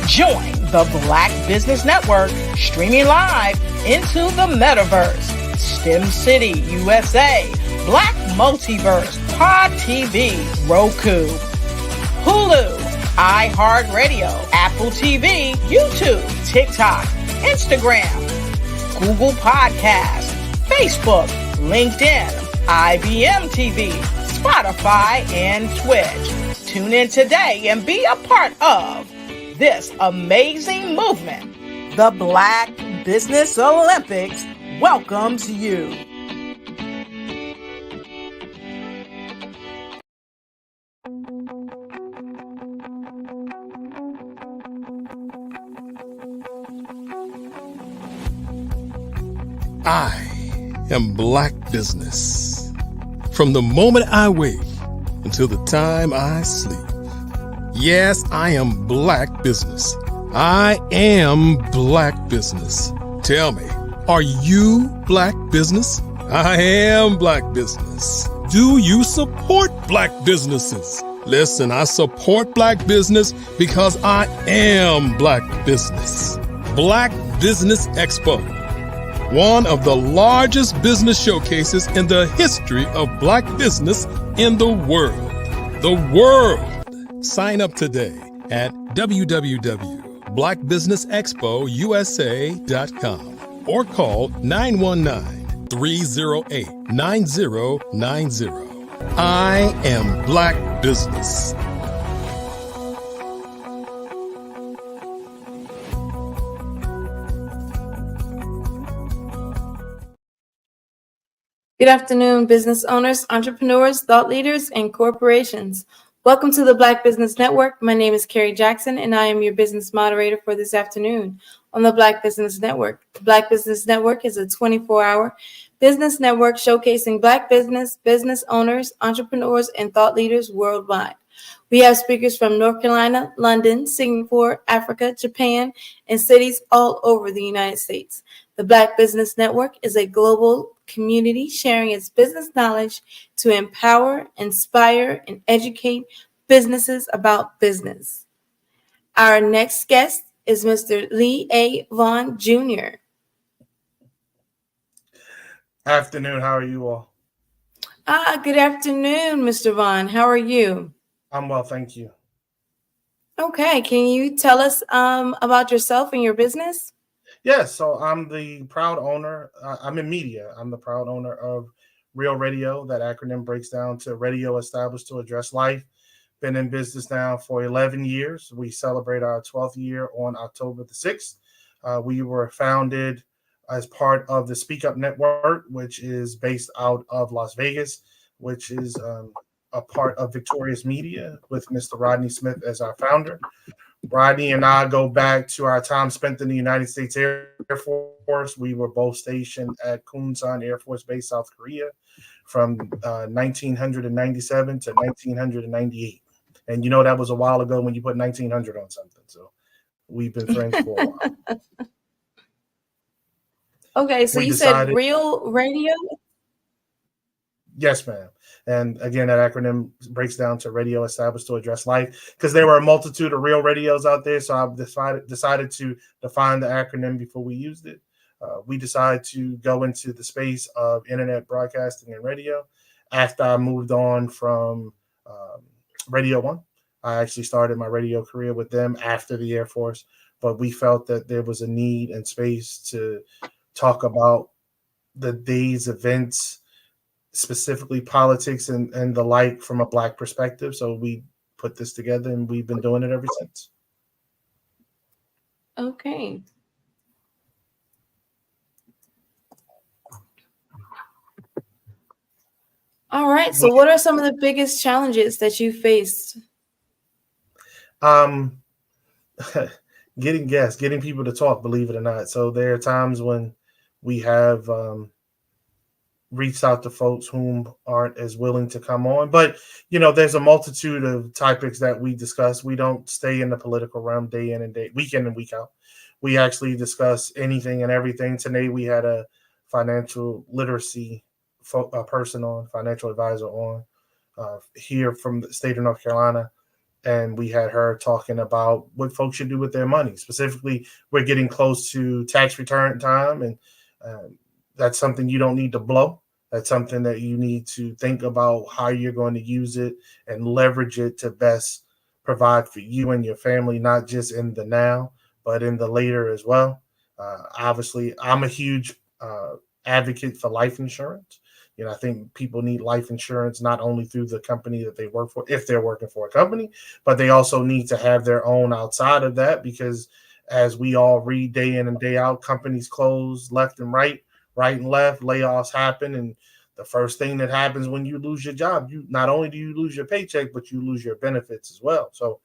Join the Black Business Network streaming live into the metaverse, STEM City USA, Black Multiverse, Pod TV, Roku, Hulu, iHeartRadio, Apple TV, YouTube, TikTok, Instagram, Google Podcasts, Facebook, LinkedIn, IBM TV, Spotify, and Twitch. Tune in today and be a part of this amazing movement. The Black Business Olympics welcomes you. I am Black Business. From the moment I wake until the time I sleep. Yes, I am Black Business. I am Black Business. Tell me, are you Black Business? I am Black Business. Do you support Black businesses? Listen, I support Black business because I am Black Business. Black Business Expo, one of the largest business showcases in the history of Black business in the world. The world! Sign up today at www.blackbusinessexpousa.com or call 919-308-9090. I am Black Business. Good afternoon, business owners, entrepreneurs, thought leaders, and corporations. Welcome to the Black Business Network. My name is Carrie Jackson, and I am your business moderator for this afternoon on the Black Business Network. The Black Business Network is a 24-hour business network showcasing Black business owners, entrepreneurs, and thought leaders worldwide. We have speakers from North Carolina, London, Singapore, Africa, Japan, and cities all over the United States. The Black Business Network is a global community sharing its business knowledge to empower, inspire, and educate businesses about business. Our next guest is Mr. Lee A. Vaughn Jr. Afternoon, how are you all? Good afternoon, Mr. Vaughn. How are you? I'm well, thank you. Okay, can you tell us about yourself and your business? Yes, so I'm the proud owner. I'm in media. I'm the proud owner of Real Radio. That acronym breaks down to Radio Established to Address Life. Been in business now for 11 years. We celebrate our 12th year on October the 6th. We were founded as part of the Speak Up Network, which is based out of Las Vegas, which is a part of Victorious Media with Mr. Rodney Smith as our founder. Rodney and I go back to our time spent in the United States Air Force. We were both stationed at Kunsan Air Force Base, South Korea, from 1997 to 1998. And you know that was a while ago when you put 1900 on something. So we've been friends for a while. Okay, so you said Real Radio? Yes, ma'am. And again, that acronym breaks down to Radio Established to Address Life, because there were a multitude of real radios out there. So I decided to define the acronym before we used it. We decided to go into the space of internet broadcasting and radio after I moved on from Radio One. I actually started my radio career with them after the Air Force, but we felt that there was a need and space to talk about the day's events, specifically politics and the like, from a Black perspective. So we put this together and we've been doing it ever since. Okay. All right. So what are some of the biggest challenges that you faced? Getting guests, getting people to talk, believe it or not. So there are times when we have reached out to folks whom aren't as willing to come on. But, there's a multitude of topics that we discuss. We don't stay in the political realm day in and week in and week out. We actually discuss anything and everything. Today we had a financial literacy person on, financial advisor on, here from the state of North Carolina. And we had her talking about what folks should do with their money. Specifically, we're getting close to tax return time, and that's something you don't need to blow. That's something that you need to think about how you're going to use it and leverage it to best provide for you and your family, not just in the now, but in the later as well. Obviously, I'm a huge advocate for life insurance. I think people need life insurance not only through the company that they work for, if they're working for a company, but they also need to have their own outside of that, because as we all read day in and day out, companies close left and right and left, layoffs happen. And the first thing that happens when you lose your job, you not only do you lose your paycheck, but you lose your benefits as well. So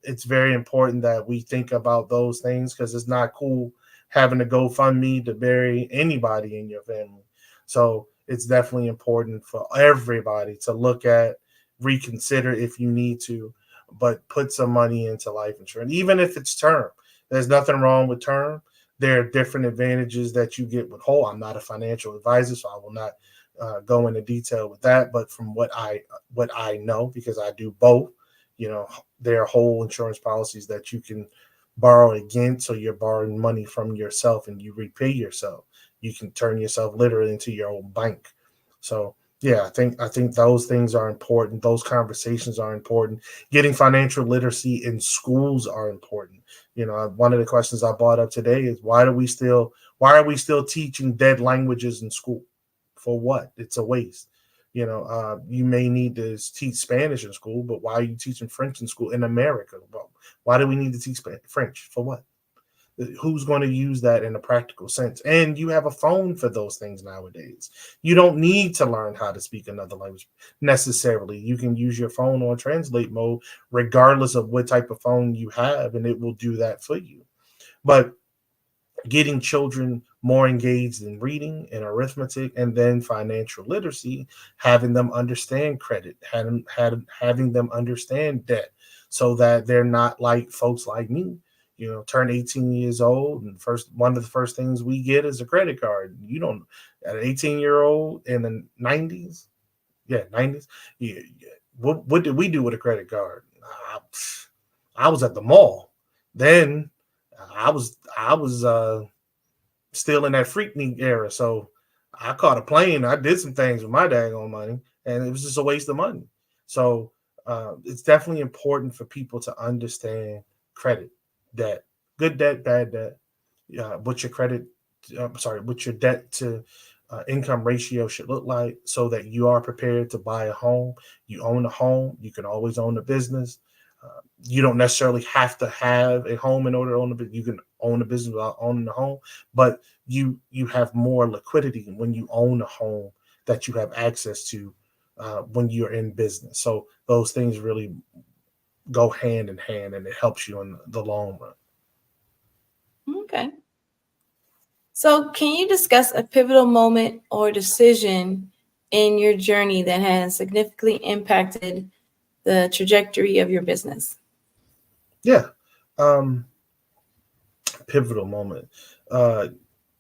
it's very important that we think about those things, because it's not cool having to GoFundMe to bury anybody in your family. So it's definitely important for everybody to look at, reconsider if you need to, but put some money into life insurance, even if it's term. There's nothing wrong with term. There are different advantages that you get with whole. I'm not a financial advisor, so I will not go into detail with that. But from what I know, because I do both, there are whole insurance policies that you can borrow against. So you're borrowing money from yourself and you repay yourself. You can turn yourself literally into your own bank. So yeah, I think those things are important. Those conversations are important. Getting financial literacy in schools are important. One of the questions I brought up today is why are we still teaching dead languages in school? For what? It's a waste. You may need to teach Spanish in school, but why are you teaching French in school in America? Well, why do we need to teach French? For what? Who's going to use that in a practical sense? And you have a phone for those things nowadays. You don't need to learn how to speak another language necessarily. You can use your phone on translate mode, regardless of what type of phone you have, and it will do that for you. But getting children more engaged in reading and arithmetic, and then financial literacy, having them understand credit, having them understand debt, so that they're not like folks like me. Turn 18 years old, and one of the first things we get is a credit card. You don't, at an 18-year-old in the 90s, 90s. Yeah, what did we do with a credit card? I was at the mall. Then I was still in that Freaknik era, so I caught a plane. I did some things with my daggone money, and it was just a waste of money. So it's definitely important for people to understand credit, debt, good debt, bad debt, what your what your debt to income ratio should look like, so that you are prepared to buy a home. You own a home, you can always own a business. You don't necessarily have to have a home in order to own a business. You can own a business without owning a home, but you have more liquidity when you own a home that you have access to when you're in business. So those things really go hand in hand, and it helps you in the long run. Okay. So, can you discuss a pivotal moment or decision in your journey that has significantly impacted the trajectory of your business? Yeah. Pivotal moment.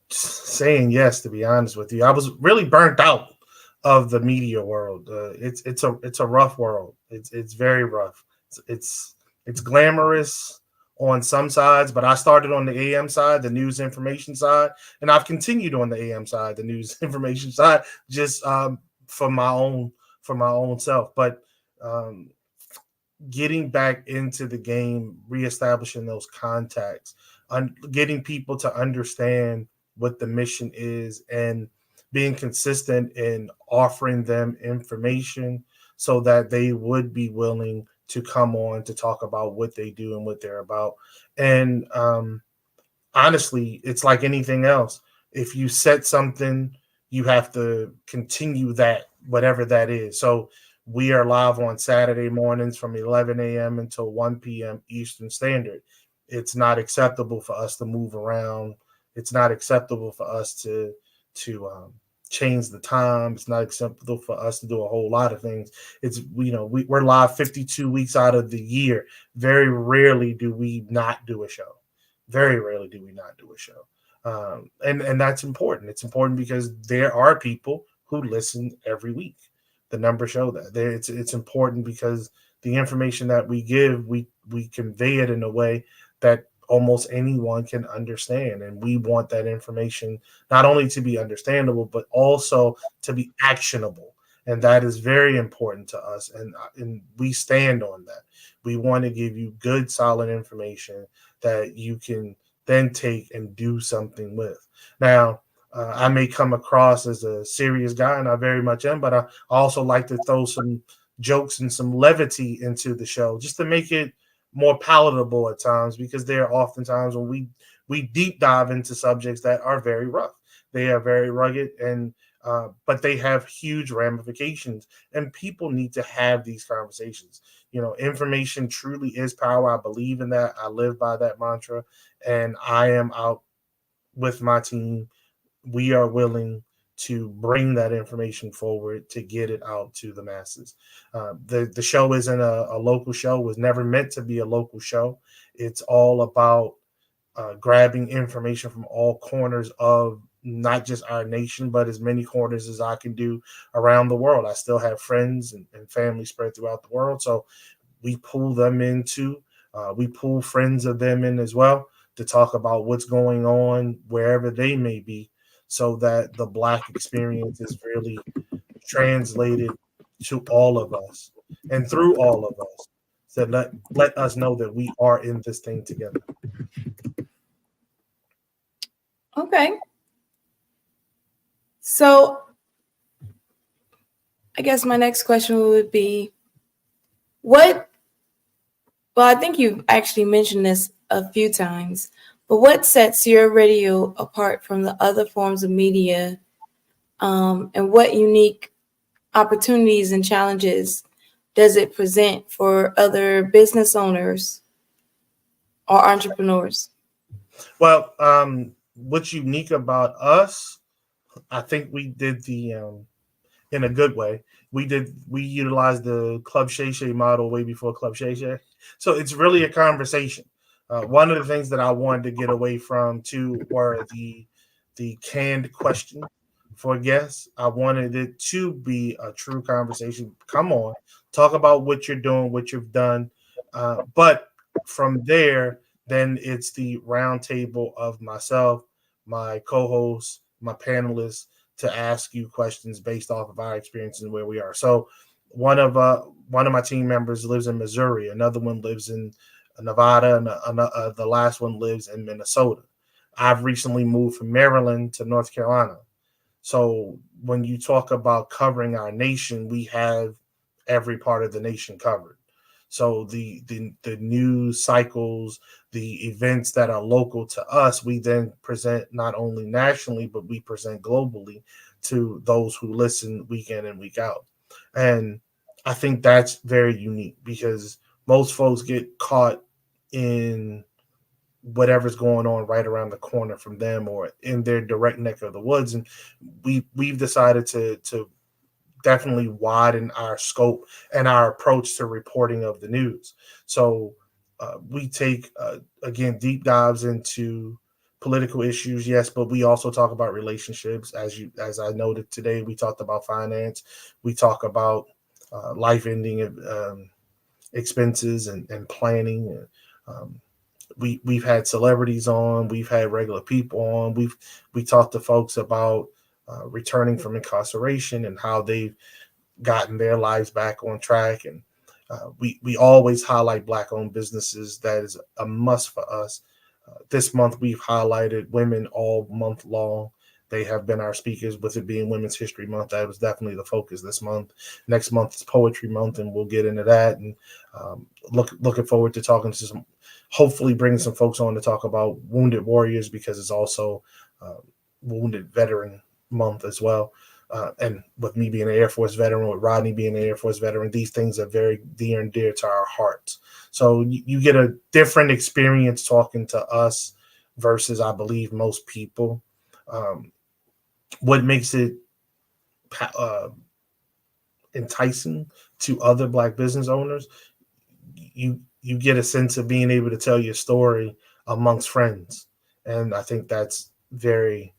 Saying yes, to be honest with you. I was really burnt out of the media world. It's a rough world. It's very rough. It's glamorous on some sides, but I started on the AM side, the news information side, and I've continued on the AM side, the news information side, just for my own self. But getting back into the game, reestablishing those contacts, getting people to understand what the mission is, and being consistent in offering them information so that they would be willing to come on to talk about what they do and what they're about. And honestly, it's like anything else. If you set something, you have to continue that, whatever that is. So we are live on Saturday mornings from 11 a.m. until 1 p.m. Eastern Standard. It's not acceptable for us to move around. It's not acceptable for us to change the time. It's not acceptable for us to do a whole lot of things. It's, we're live 52 weeks out of the year. Very rarely do we not do a show. Very rarely do we not do a show. And that's important. It's important because there are people who listen every week. The numbers show that. It's important because the information that we give, we convey it in a way that almost anyone can understand. And we want that information not only to be understandable, but also to be actionable. And that is very important to us. And we stand on that. We want to give you good, solid information that you can then take and do something with. Now, I may come across as a serious guy, and I very much am, but I also like to throw some jokes and some levity into the show just to make it more palatable at times, because there are often times when we deep dive into subjects that are very rough. They are very rugged, and but they have huge ramifications, and people need to have these conversations. Information truly is power. I believe in that. I live by that mantra, and I am out with my team. We are willing to bring that information forward to get it out to the masses. The show isn't a local show. It was never meant to be a local show. It's all about grabbing information from all corners of not just our nation, but as many corners as I can do around the world. I still have friends and family spread throughout the world. So we pull them into, we pull friends of them in as well to talk about what's going on wherever they may be, so that the Black experience is really translated to all of us and through all of us. So let us know that we are in this thing together. Okay. So I guess my next question would be, well, I think you've actually mentioned this a few times, but what sets your radio apart from the other forms of media, and what unique opportunities and challenges does it present for other business owners or entrepreneurs? Well, what's unique about us, I think we did the in a good way. We utilized the Club Shay Shay model way before Club Shay Shay. So it's really a conversation. One of the things that I wanted to get away from too were the canned question for guests. I wanted it to be a true conversation. Come on, talk about what you're doing, what you've done. But from there, then it's the round table of myself, my co-hosts, my panelists, to ask you questions based off of our experiences and where we are. So one of my team members lives in Missouri, another one lives in Nevada, and the last one lives in Minnesota. I've recently moved from Maryland to North Carolina. So when you talk about covering our nation, we have every part of the nation covered. So the news cycles, the events that are local to us, we then present not only nationally, but we present globally to those who listen week in and week out. And I think that's very unique because most folks get caught in whatever's going on right around the corner from them or in their direct neck of the woods. And we've decided to definitely widen our scope and our approach to reporting of the news. So we take again deep dives into political issues, yes, but we also talk about relationships. As I noted today, we talked about finance. We talk about life ending expenses and planning. Um, we've had celebrities on, we've had regular people on, we talked to folks about returning from incarceration and how they've gotten their lives back on track. And we always highlight Black owned businesses. That is a must for us. This month we've highlighted women all month long. They have been our speakers, with it being Women's History Month. That was definitely the focus this month. Next month is Poetry Month, and we'll get into that. And looking forward to talking to some, hopefully bringing some folks on to talk about Wounded Warriors, because it's also Wounded Veteran Month as well. And with me being an Air Force veteran, with Rodney being an Air Force veteran, these things are very dear and dear to our hearts. So you get a different experience talking to us versus, I believe, most people. What makes it enticing to other Black business owners, you get a sense of being able to tell your story amongst friends. And I think that's very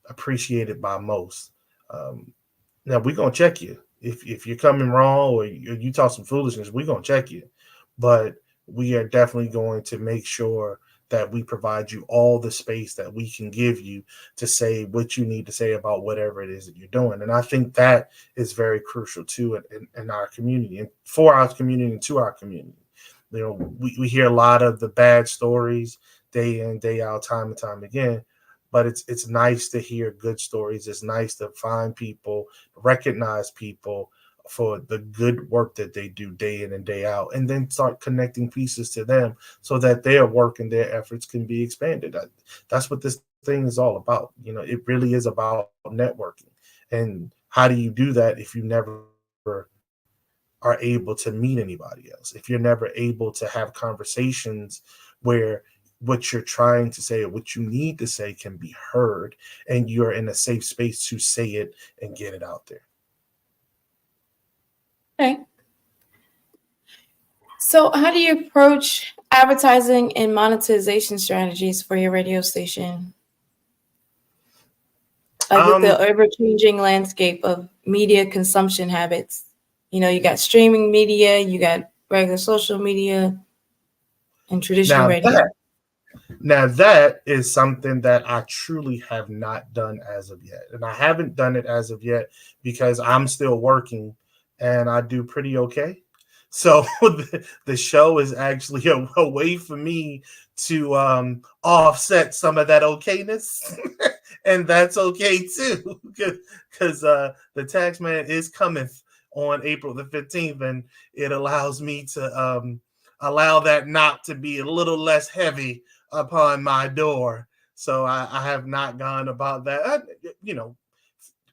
appreciated by most. Now we're gonna check you if you're coming wrong or you talk some foolishness. We're gonna check you, but we are definitely going to make sure that we provide you all the space that we can give you to say what you need to say about whatever it is that you're doing. And I think that is very crucial too in our community, and for our community and to our community. You know, we hear a lot of the bad stories day in, day out, time and time again. But it's nice to hear good stories. It's nice to find people, recognize people for the good work that they do day in and day out, and then start connecting pieces to them so that their work and their efforts can be expanded. That's what this thing is all about. You know, it really is about networking. And how do you do that if you never are able to meet anybody else? If you're never able to have conversations where what you're trying to say or what you need to say can be heard, and you're in a safe space to say it and get it out there. Okay. So how do you approach advertising and monetization strategies for your radio station? Like with the ever-changing landscape of media consumption habits. You know, you got streaming media, you got regular social media, and traditional radio. Now that is something that I truly have not done as of yet. And I haven't done it as of yet because I'm still working and I do pretty okay. So the show is actually a way for me to offset some of that okayness. And that's okay too, because the tax man is coming on April the 15th, and it allows me to allow that knot to be a little less heavy upon my door. So I have not gone about that. You know,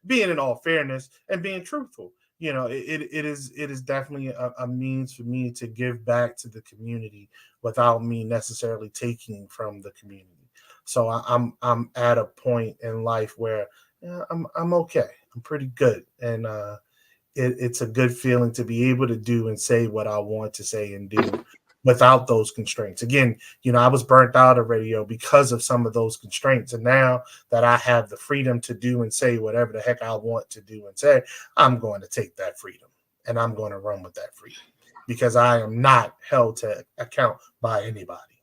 being in all fairness and being truthful, you know, it is definitely a means for me to give back to the community without me necessarily taking from the community. So I'm at a point in life where I'm okay. I'm pretty good, and it's a good feeling to be able to do and say what I want to say and do without those constraints. Again, you know, I was burnt out of radio because of some of those constraints. And now that I have the freedom to do and say whatever the heck I want to do and say, I'm going to take that freedom and I'm going to run with that freedom, because I am not held to account by anybody.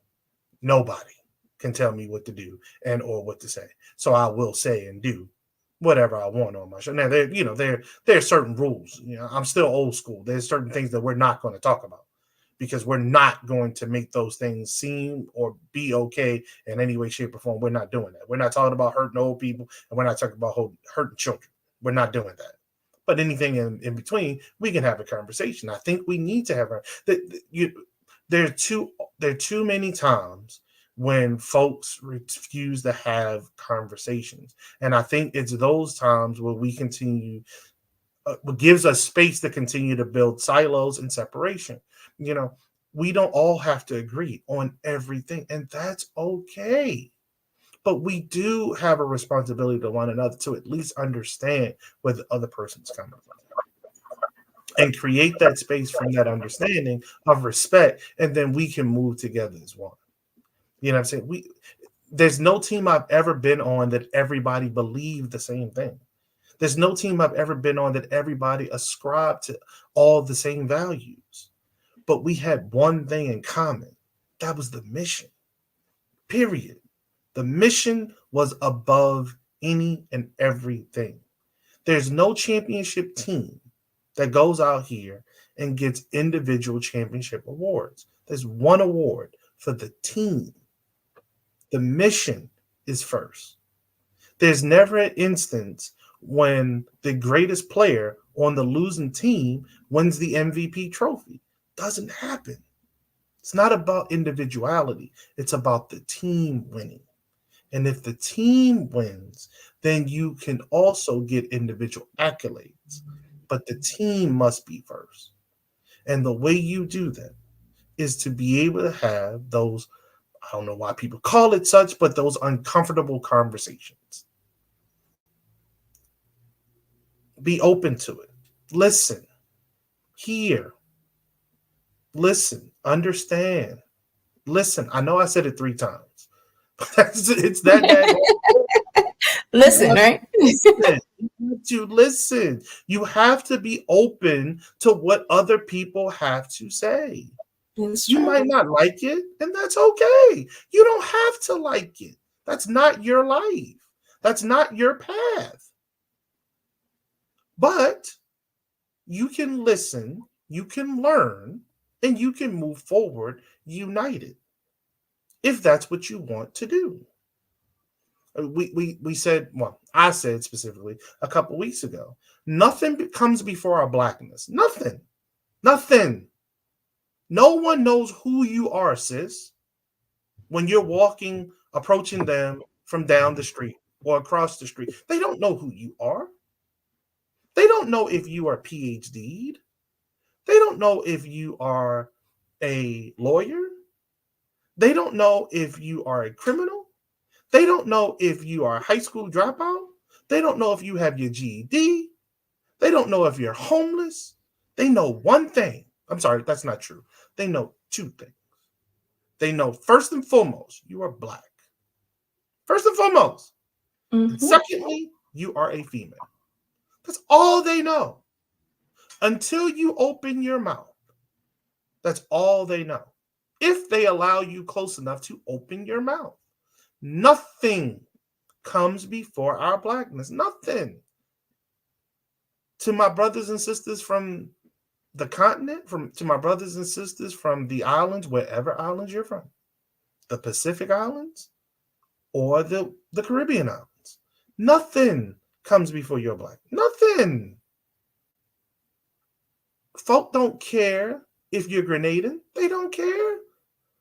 Nobody can tell me what to do and or what to say. So I will say and do whatever I want on my show. Now, there are certain rules. You know, I'm still old school. There's certain things that we're not going to talk about. because we're not going to make those things seem or be okay in any way, shape, or form. We're not doing that. We're not talking about hurting old people, and we're not talking about hurting children. We're not doing that. But anything in between, we can have a conversation. I think we need to have there are too many times when folks refuse to have conversations, and I think it's those times where we continue. Gives us space to continue to build silos and separation. We don't all have to agree on everything, and that's okay. But we do have a responsibility to one another to at least understand where the other person's coming from and create that space from that understanding of respect, and then we can move together as one. You know what I'm saying? There's no team I've ever been on that everybody believed the same thing. There's no team I've ever been on that everybody ascribed to all the same values. But we had one thing in common. That was the mission. Period. The mission was above any and everything. There's no championship team that goes out here and gets individual championship awards. There's one award for the team. The mission is first. There's never an instance when the greatest player on the losing team wins the MVP trophy. Doesn't happen. It's not about individuality. It's about the team winning. And if the team wins, then you can also get individual accolades. But the team must be first. And the way you do that is to be able to have those, I don't know why people call it such, but those uncomfortable conversations. Be open to it. Listen. Hear. Listen. Understand. Listen. I know I said it 3 times. It's that. Listen, right? Listen. You listen. You have to be open to what other people have to say. You might not like it, and that's okay. You don't have to like it. That's not your life. That's not your path. But you can listen, you can learn, and you can move forward united if that's what you want to do. We said, well, I said specifically a couple weeks ago, nothing comes before our blackness. Nothing. No one knows who you are, sis, when you're approaching them from down the street or across the street. They don't know who you are. They don't know if you are PhD'd. They don't know if you are a lawyer. They don't know if you are a criminal. They don't know if you are a high school dropout. They don't know if you have your GED. They don't know if you're homeless. They know one thing. I'm sorry, that's not true. They know 2 things. They know first and foremost, you are Black. First and foremost. And secondly, you are a female. That's all they know. Until you open your mouth, that's all they know. If they allow you close enough to open your mouth, nothing comes before our blackness. Nothing. To my brothers and sisters from the continent, to my brothers and sisters from the islands, wherever islands you're from, the Pacific Islands or the Caribbean Islands, nothing comes before your black. Nothing. Folk don't care if you're Grenadian. They don't care.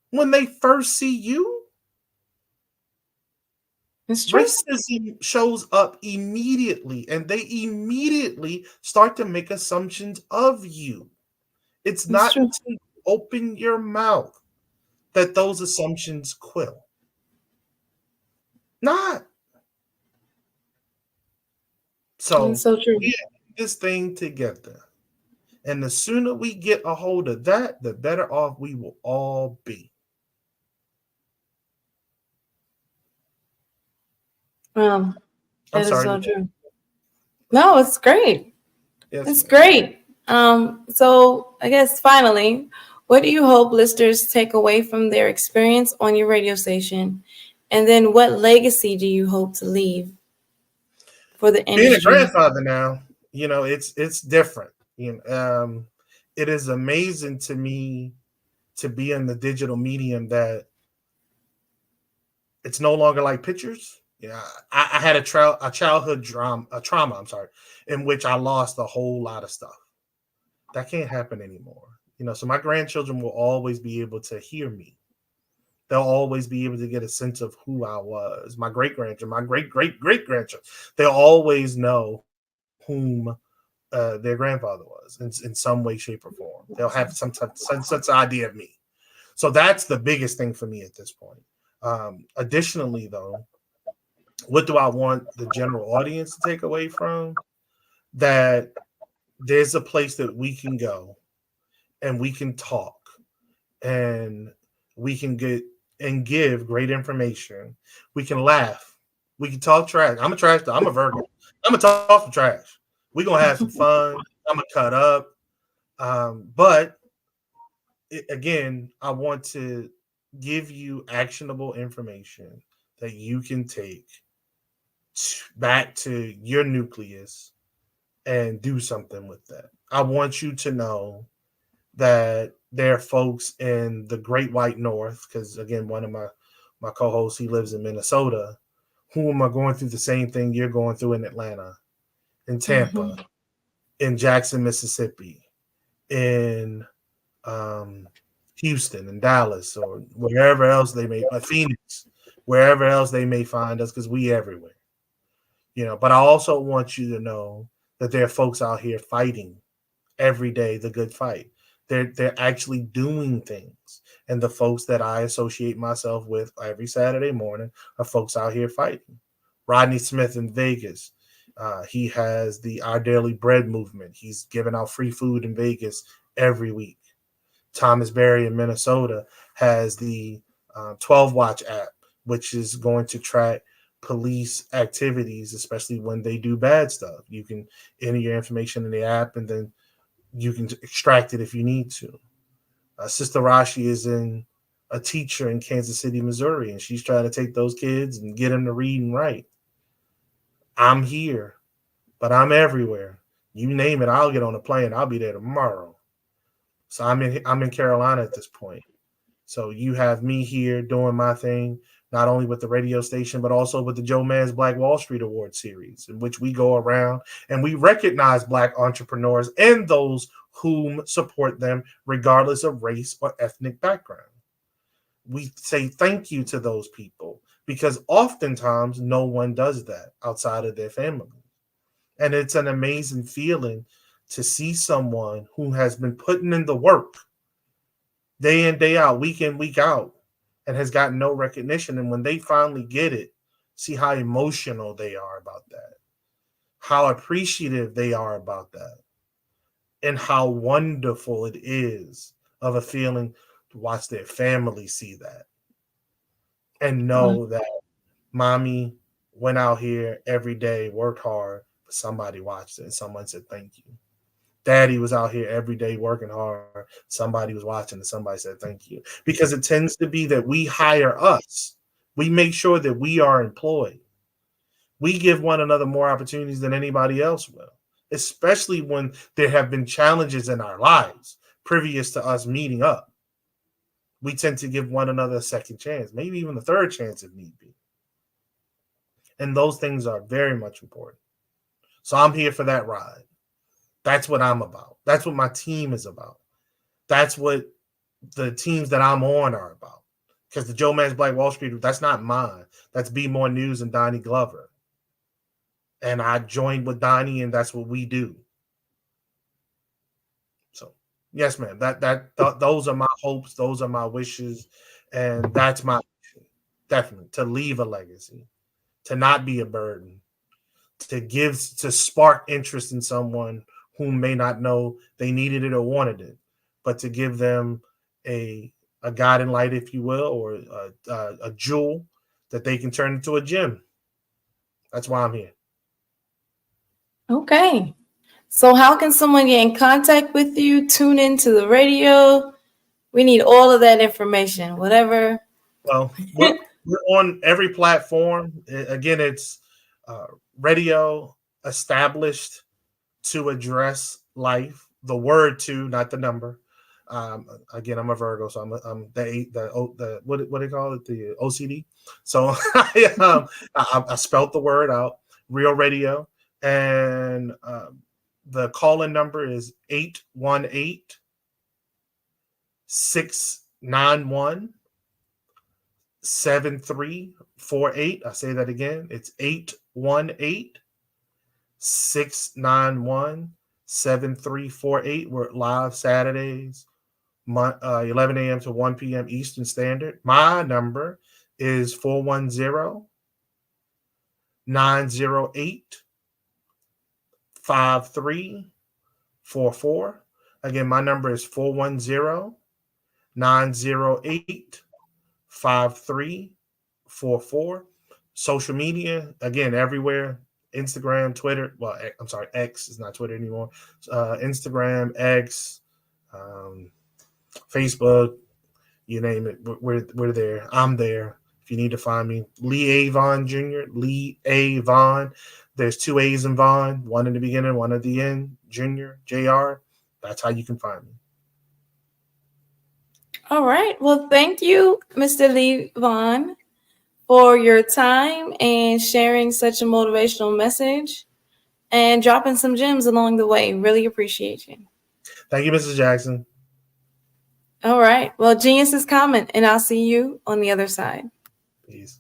When they first see you, racism shows up immediately, and they immediately start to make assumptions of you. It's not until you open your mouth that those assumptions quill. Not. So true. we have this thing together. And the sooner we get a hold of that, the better off we will all be. That is so true. No, it's great. Yes, it's great. So I guess finally, what do you hope listeners take away from their experience on your radio station? And then what legacy do you hope to leave for the industry? Being a grandfather now, it's different. It is amazing to me to be in the digital medium that it's no longer like pictures. Yeah, I had a childhood trauma, I'm sorry, in which I lost a whole lot of stuff. That can't happen anymore. So my grandchildren will always be able to hear me. They'll always be able to get a sense of who I was. My great-grandchildren, my great-great-great-grandchildren, they'll always know whom their grandfather was in some way, shape, or form. They'll have some such idea of me. So that's the biggest thing for me at this point. Additionally, though, what do I want the general audience to take away from? That there's a place that we can go and we can talk and we can get and give great information. We can laugh. We can talk trash. I'm a Virgo. I'm gonna talk some trash. We're gonna have some fun. I'm gonna cut up. But again, I want to give you actionable information that you can take back to your nucleus and do something with that. I want you to know that there are folks in the Great White North, because again, one of my co-hosts, he lives in Minnesota, whom are going through the same thing you're going through in Atlanta, in Tampa, in Jackson, Mississippi, in Houston and Dallas, or wherever else they may, Phoenix, wherever else they may find us, because we everywhere. But I also want you to know that there are folks out here fighting every day the good fight. They're actually doing things. And the folks that I associate myself with every Saturday morning are folks out here fighting. Rodney Smith in Vegas. He has the Our Daily Bread movement. He's giving out free food in Vegas every week. Thomas Berry in Minnesota has the 12 Watch app, which is going to track police activities, especially when they do bad stuff. You can enter your information in the app and then you can extract it if you need to. Sister Rashi is a teacher in Kansas City, Missouri, and she's trying to take those kids and get them to read and write. I'm here, but I'm everywhere. You name it, I'll get on a plane. I'll be there tomorrow. So I'm in Carolina at this point. So you have me here doing my thing, not only with the radio station, but also with the Joe Mann's Black Wall Street Award series, in which we go around and we recognize Black entrepreneurs and those whom support them, regardless of race or ethnic background. We say thank you to those people because oftentimes no one does that outside of their family. And it's an amazing feeling to see someone who has been putting in the work day in, day out, week in, week out, and has gotten no recognition. And when they finally get it, see how emotional they are about that, how appreciative they are about that, and how wonderful it is of a feeling to watch their family see that and know that mommy went out here every day, worked hard, but somebody watched it and someone said thank you. Daddy was out here every day working hard. Somebody was watching and somebody said thank you. Because it tends to be that we hire us. We make sure that we are employed. We give one another more opportunities than anybody else will, especially when there have been challenges in our lives previous to us meeting up. We tend to give one another a second chance, maybe even a third chance if need be. And those things are very much important. So I'm here for that ride. That's what I'm about. That's what my team is about. That's what the teams that I'm on are about. Because the Joe Mann's Black Wall Street, that's not mine. That's Be More News and Donnie Glover. And I joined with Donnie, and that's what we do. So, yes, ma'am. Those are my hopes. Those are my wishes. And that's my mission, definitely, to leave a legacy, to not be a burden, to spark interest in someone who may not know they needed it or wanted it, but to give them a guiding light, if you will, or a jewel that they can turn into a gem. That's why I'm here. Okay. So how can someone get in contact with you, tune into the radio? We need all of that information, whatever. Well, we're on every platform. Again, it's radio established to address life, the word to, not the number, Again, I'm a Virgo, so I'm what do they call it? The OCD. So I spelt the word out, Real Radio, and the call-in number is 818-691-7348. I say that again. It's 818-691-7348. We're live Saturdays, 11 a.m. to 1 p.m. Eastern Standard. My number is 410-908-5344. Again, my number is 410-908-5344. Social media, again, everywhere. Instagram, Twitter. Well, I'm sorry, X is not Twitter anymore. Instagram, X, Facebook, you name it. We're there. I'm there. If you need to find me, Lee A. Vaughn Jr., Lee A. Vaughn. There's 2 A's in Vaughn, one in the beginning, one at the end, Jr., JR. That's how you can find me. All right. Well, thank you, Mr. Lee Vaughn, for your time and sharing such a motivational message and dropping some gems along the way. Really appreciate you. Thank you, Mrs. Jackson. All right. Well, genius is coming, and I'll see you on the other side. Peace.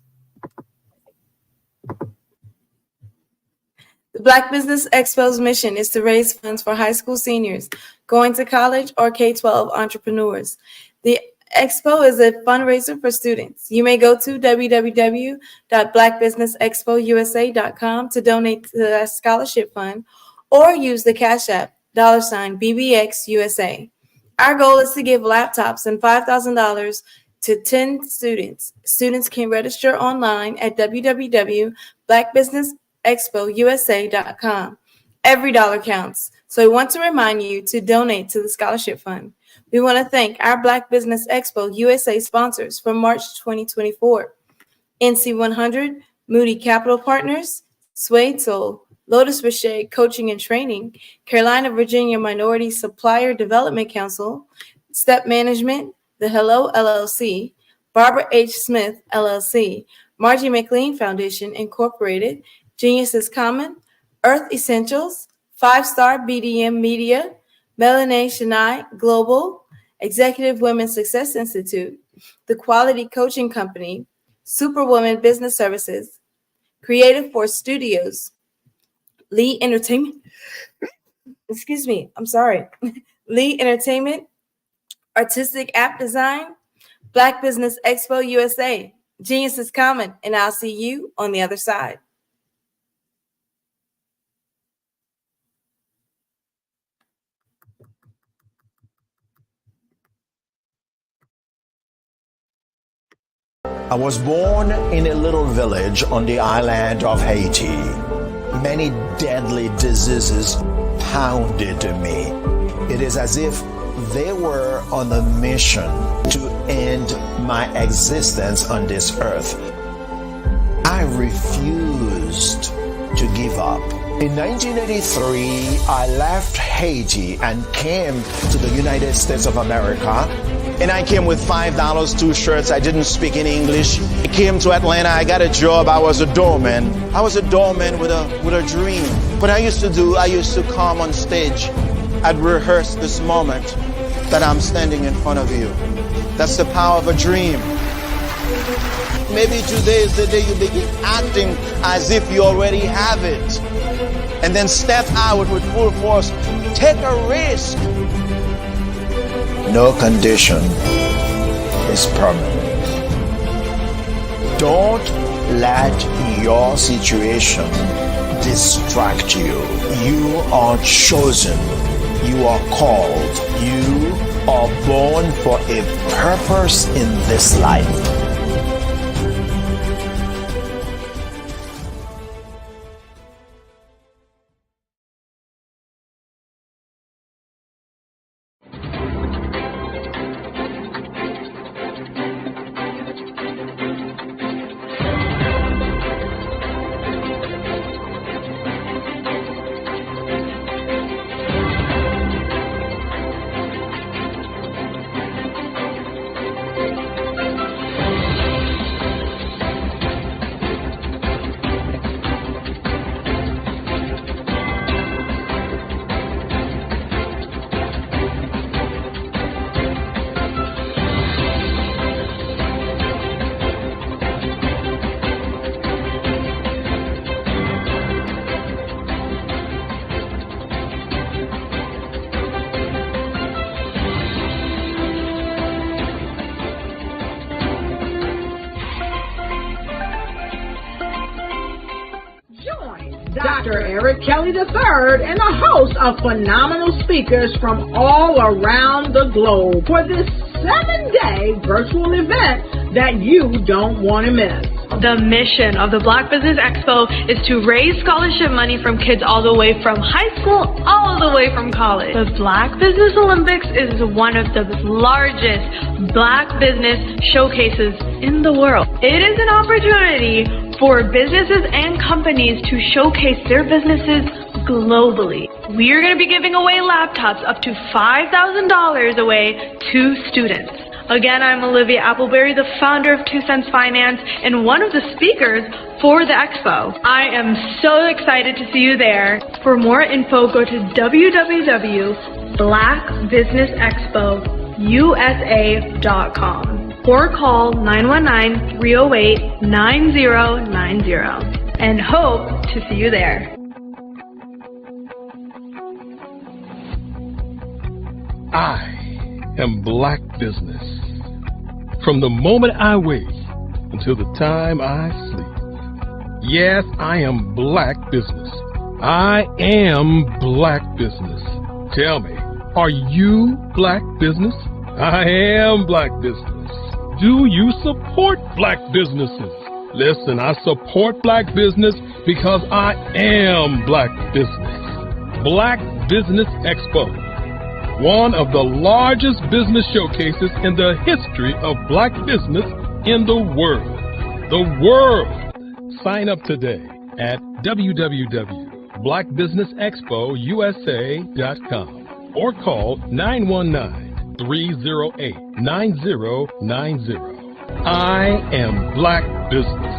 The Black Business Expo's mission is to raise funds for high school seniors going to college or K-12 entrepreneurs. The Expo is a fundraiser for students. You may go to www.blackbusinessexpousa.com to donate to the scholarship fund or use the Cash App $BBXUSA. Our goal is to give laptops and $5,000 to 10 students. Students can register online at www.blackbusinessexpousa.com. Every dollar counts. So we want to remind you to donate to the scholarship fund. We want to thank our Black Business Expo USA sponsors for March 2024. NC100, Moody Capital Partners, Suede Soul, Lotus Richey Coaching and Training, Carolina, Virginia Minority Supplier Development Council, Step Management, The Hello LLC, Barbara H. Smith LLC, Margie McLean Foundation Incorporated, Genius is Common, Earth Essentials, 5-Star BDM Media, Melanie Shania Global, Executive Women Success Institute, The Quality Coaching Company, Superwoman Business Services, Creative Force Studios, Lee Entertainment, Lee Entertainment, Artistic App Design, Black Business Expo USA. Genius is Common, and I'll see you on the other side. I was born in a little village on the island of Haiti. Many deadly diseases pounded me. It is as if they were on a mission to end my existence on this earth. I refused to give up. In 1983, I left Haiti and came to the United States of America. And I came with $5, 2 shirts. I didn't speak in English. I came to Atlanta. I got a job. I was a doorman. I was a doorman with a dream. What I used to come on stage. I'd rehearse this moment that I'm standing in front of you. That's the power of a dream. Maybe today is the day you begin acting as if you already have it. And then step out with full force. Take a risk. No condition is permanent. Don't let your situation distract you. You are chosen. You are called. You are born for a purpose in this life. Eric Kelly III and the host of phenomenal speakers from all around the globe for this 7-day virtual event that you don't want to miss. The mission of the Black Business Expo is to raise scholarship money from kids all the way from high school all the way from college. The Black Business Olympics is one of the largest Black business showcases in the world. It is an opportunity for businesses and companies to showcase their businesses globally. We are going to be giving away laptops up to $5,000 away to students. Again, I'm Olivia Appleberry, the founder of 2 Cents Finance and one of the speakers for the expo. I am so excited to see you there. For more info, go to www.blackbusinessexpousa.com or call 919-308-9090 and hope to see you there. I am Black Business. From the moment I wake until the time I sleep. Yes, I am Black Business. I am Black Business. Tell me, are you Black Business? I am Black Business. Do you support Black businesses? Listen, I support Black business because I am Black Business. Black Business Expo, one of the largest business showcases in the history of Black business in the world. The world! Sign up today at www.blackbusinessexpousa.com or call 919-308-9090. I am Black Business.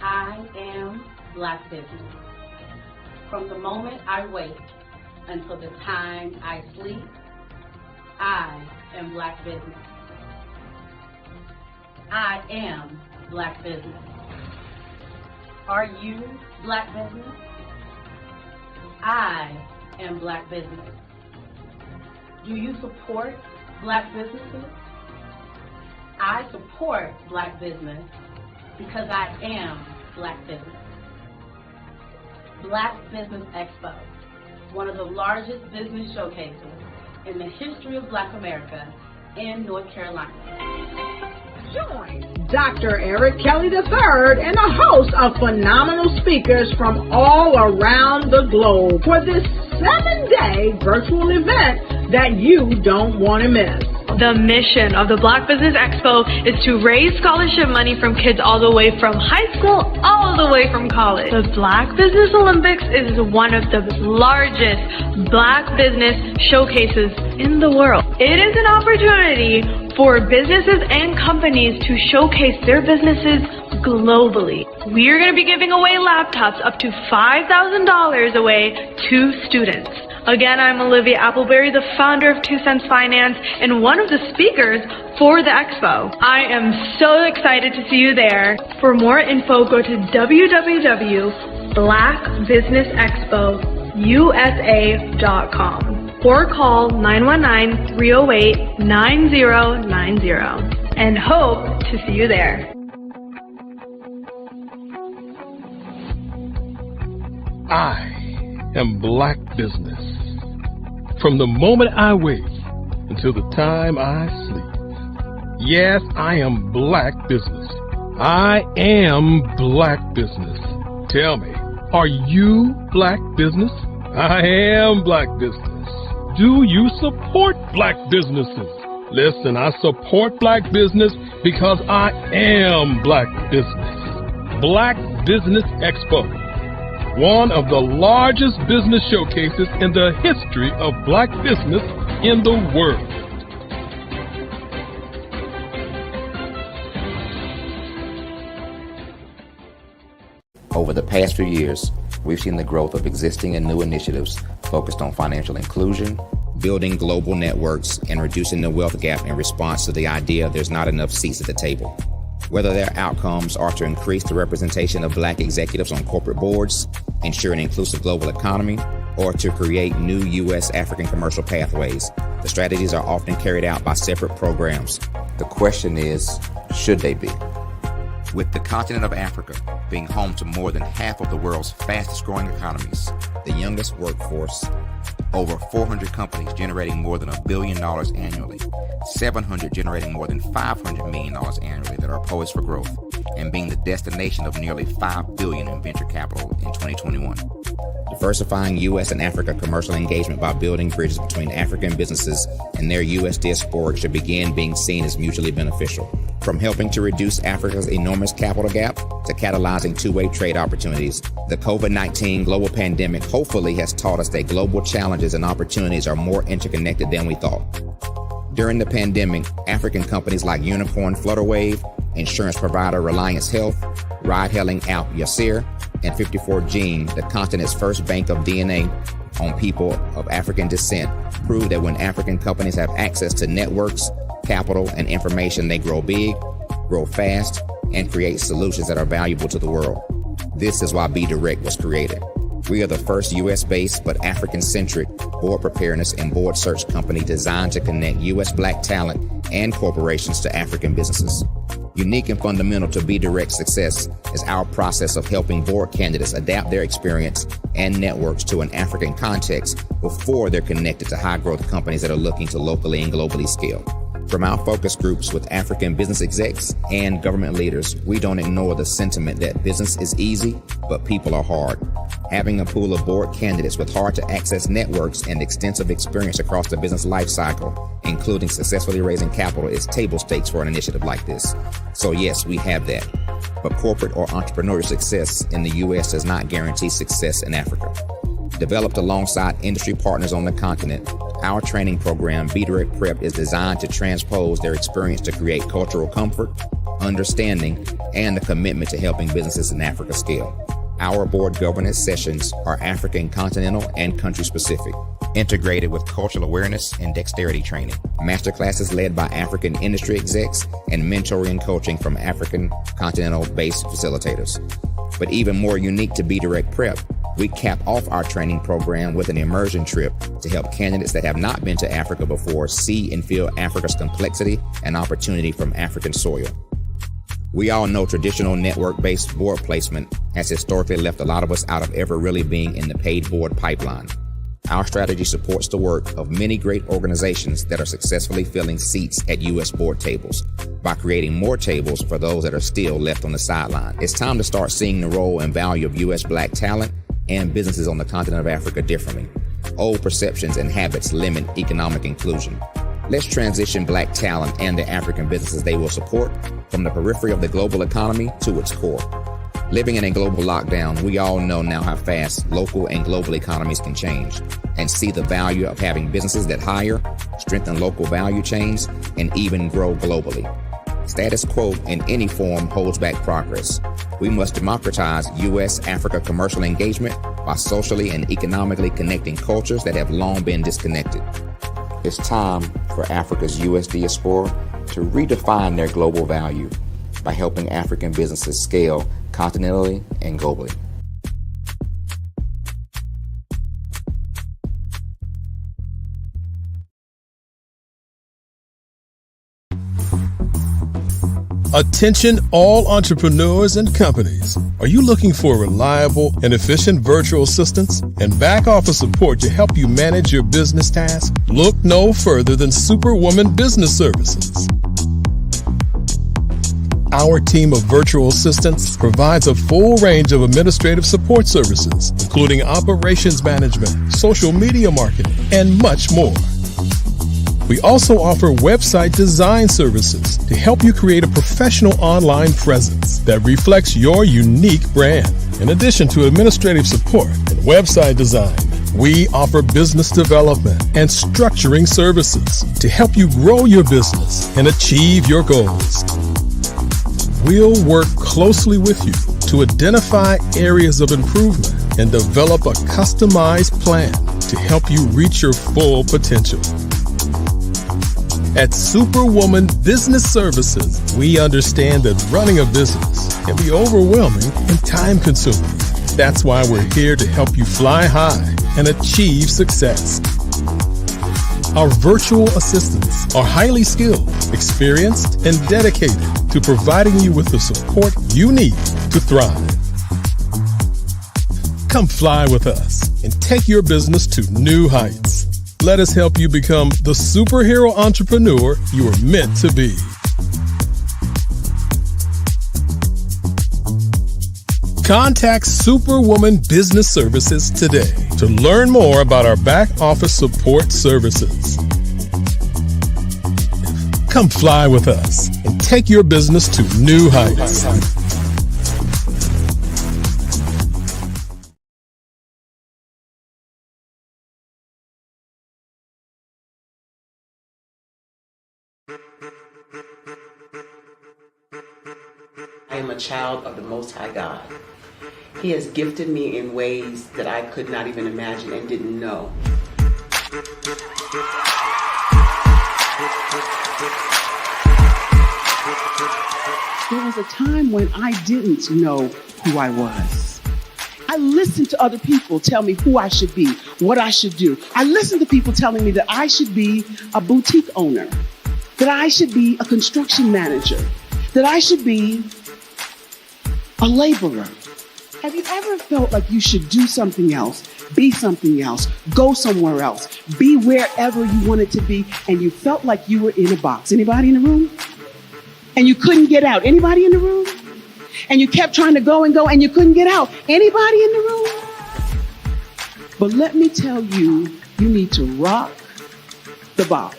I am Black Business. From the moment I wake until the time I sleep, I am Black Business. I am Black Business. Are you Black Business? I am Black Business. Do you support Black businesses? I support Black business because I am Black Business. Black Business Expo, one of the largest business showcases in the history of Black America in North Carolina. Join Dr. Eric Kelly III and a host of phenomenal speakers from all around the globe for this 7-day virtual event that you don't want to miss. The mission of the Black Business Expo is to raise scholarship money from kids all the way from high school all the way from college. The Black Business Olympics is one of the largest Black business showcases in the world. It is an opportunity for businesses and companies to showcase their businesses globally. We are going to be giving away laptops up to $5,000 away to students. Again, I'm Olivia Appleberry, the founder of 2 Cents Finance and one of the speakers for the expo. I am so excited to see you there. For more info, go to www.blackbusinessexpousa.com or call 919-308-9090 and hope to see you there. I am Black Business. From the moment I wake until the time I sleep. Yes, I am Black Business. I am Black Business. Tell me, are you Black Business? I am Black Business. Do you support Black businesses? Listen, I support Black business because I am Black Business. Black Business Expo, one of the largest business showcases in the history of Black business in the world. Over the past few years, we've seen the growth of existing and new initiatives focused on financial inclusion, building global networks, and reducing the wealth gap in response to the idea there's not enough seats at the table. Whether their outcomes are to increase the representation of Black executives on corporate boards, ensure an inclusive global economy, or to create new U.S. African commercial pathways, the strategies are often carried out by separate programs. The question is, should they be? With the continent of Africa being home to more than half of the world's fastest growing economies, the youngest workforce, over 400 companies generating more than $1 billion annually, 700 generating more than $500 million annually that are poised for growth, and being the destination of nearly $5 billion in venture capital in 2021. Diversifying U.S. and Africa commercial engagement by building bridges between African businesses and their U.S. diaspora should begin being seen as mutually beneficial. From helping to reduce Africa's enormous capital gap to catalyzing two-way trade opportunities, the COVID-19 global pandemic hopefully has taught us that global challenges and opportunities are more interconnected than we thought. During the pandemic, African companies like Unicorn Flutterwave, insurance provider Reliance Health, ride-hailing app Yasir, and 54Gene, the continent's first bank of DNA on people of African descent, proved that when African companies have access to networks, capital, and information, they grow big, grow fast, and create solutions that are valuable to the world. This is why BDirect was created. We are the first U.S.-based but African-centric board preparedness and board search company designed to connect U.S. Black talent and corporations to African businesses. Unique and fundamental to BDirect's success is our process of helping board candidates adapt their experience and networks to an African context before they're connected to high-growth companies that are looking to locally and globally scale. From our focus groups with African business execs and government leaders, we don't ignore the sentiment that business is easy, but people are hard. Having a pool of board candidates with hard-to-access networks and extensive experience across the business life cycle, including successfully raising capital, is table stakes for an initiative like this. So yes, we have that. But corporate or entrepreneurial success in the U.S. does not guarantee success in Africa. Developed alongside industry partners on the continent, our training program, BDirect Prep, is designed to transpose their experience to create cultural comfort, understanding, and a commitment to helping businesses in Africa scale. Our board governance sessions are African continental and country specific, integrated with cultural awareness and dexterity training, masterclasses led by African industry execs, and mentoring and coaching from African continental-based facilitators. But even more unique to BDirect Prep, we cap off our training program with an immersion trip to help candidates that have not been to Africa before see and feel Africa's complexity and opportunity from African soil. We all know traditional network-based board placement has historically left a lot of us out of ever really being in the paid board pipeline. Our strategy supports the work of many great organizations that are successfully filling seats at U.S. board tables by creating more tables for those that are still left on the sideline. It's time to start seeing the role and value of U.S. Black talent and businesses on the continent of Africa differently. Old perceptions and habits limit economic inclusion. Let's transition Black talent and the African businesses they will support from the periphery of the global economy to its core. Living in a global lockdown, we all know now how fast local and global economies can change, and see the value of having businesses that hire, strengthen local value chains, and even grow globally. Status quo in any form holds back progress. We must democratize U.S.-Africa commercial engagement by socially and economically connecting cultures that have long been disconnected. It's time for Africa's U.S. diaspora to redefine their global value by helping African businesses scale continentally and globally. Attention all entrepreneurs and companies. Are you looking for reliable and efficient virtual assistants and back office support to help you manage your business tasks? Look no further than Superwoman Business Services. Our team of virtual assistants provides a full range of administrative support services, including operations management, social media marketing, and much more. We also offer website design services to help you create a professional online presence that reflects your unique brand. In addition to administrative support and website design, we offer business development and structuring services to help you grow your business and achieve your goals. We'll work closely with you to identify areas of improvement and develop a customized plan to help you reach your full potential. At Superwoman Business Services, we understand that running a business can be overwhelming and time-consuming. That's why we're here to help you fly high and achieve success. Our virtual assistants are highly skilled, experienced, and dedicated to providing you with the support you need to thrive. Come fly with us and take your business to new heights. Let us help you become the superhero entrepreneur you are meant to be. Contact Superwoman Business Services today to learn more about our back office support services. Come fly with us and take your business to new heights. I am a child of the Most High God. He has gifted me in ways that I could not even imagine and didn't know. There was a time when I didn't know who I was. I listened to other people tell me who I should be, what I should do. I listened to people telling me that I should be a boutique owner, that I should be a construction manager, that I should be a laborer. Have you ever felt like you should do something else, be something else, go somewhere else, be wherever you wanted to be, and you felt like you were in a box? Anybody in the room? And you couldn't get out. Anybody in the room? And you kept trying to go and you couldn't get out. Anybody in the room? But let me tell you, you need to rock the box.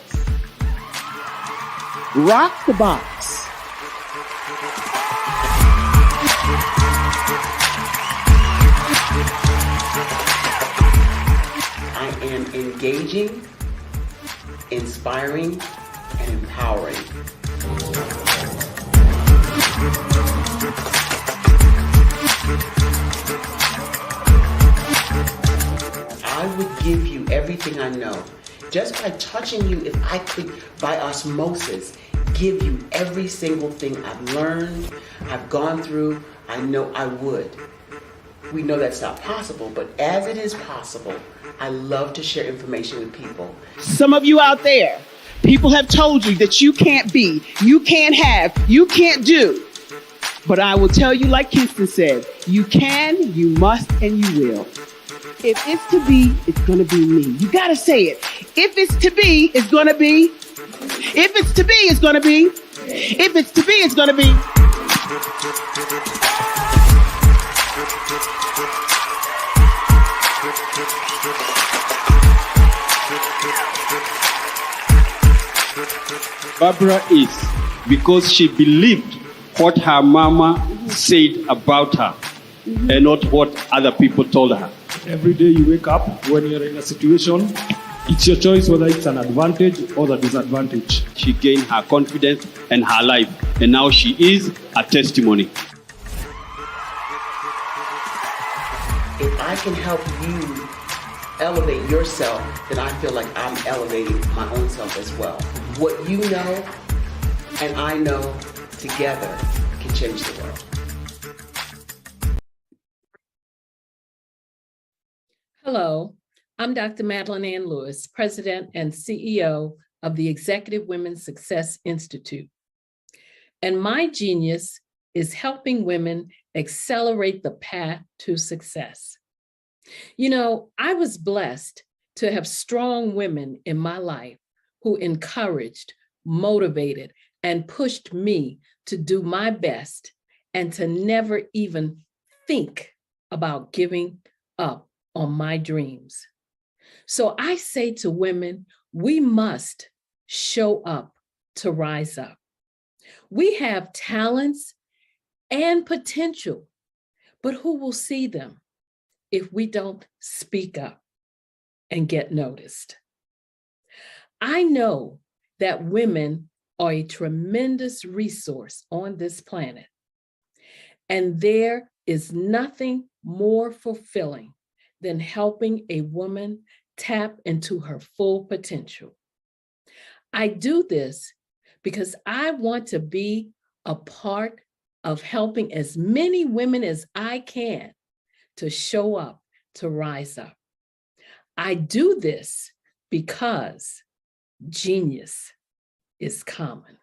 Rock the box. I am engaging, inspiring, and empowering. I would give you everything I know. Just by touching you, if I could, by osmosis, give you every single thing I've learned, I've gone through, I know I would. We know that's not possible, but as it is possible, I love to share information with people. Some of you out there, people have told you that you can't be, you can't have, you can't do. But I will tell you, like Kinston said, you can, you must, and you will. If it's to be, it's going to be me. You got to say it. If it's to be, it's going to be. If it's to be, it's going to be. If it's to be, it's going to be. Barbara is because she believed what her mama said about her and not what other people told her. Every day you wake up, when you're in a situation, it's your choice whether it's an advantage or the disadvantage. She gained her confidence and her life, and now she is a testimony. If I can help you elevate yourself, then I feel like I'm elevating my own self as well. What you know and I know together can change the world. Hello, I'm Dr. Madeline Ann Lewis, President and CEO of the Executive Women's Success Institute. And my genius is helping women accelerate the path to success. You know, I was blessed to have strong women in my life who encouraged, motivated, and pushed me to do my best and to never even think about giving up on my dreams. So I say to women, we must show up to rise up. We have talents and potential, but who will see them if we don't speak up and get noticed? I know that women are a tremendous resource on this planet, and there is nothing more fulfilling than helping a woman tap into her full potential. I do this because I want to be a part of helping as many women as I can to show up, to rise up. I do this because Genius is common.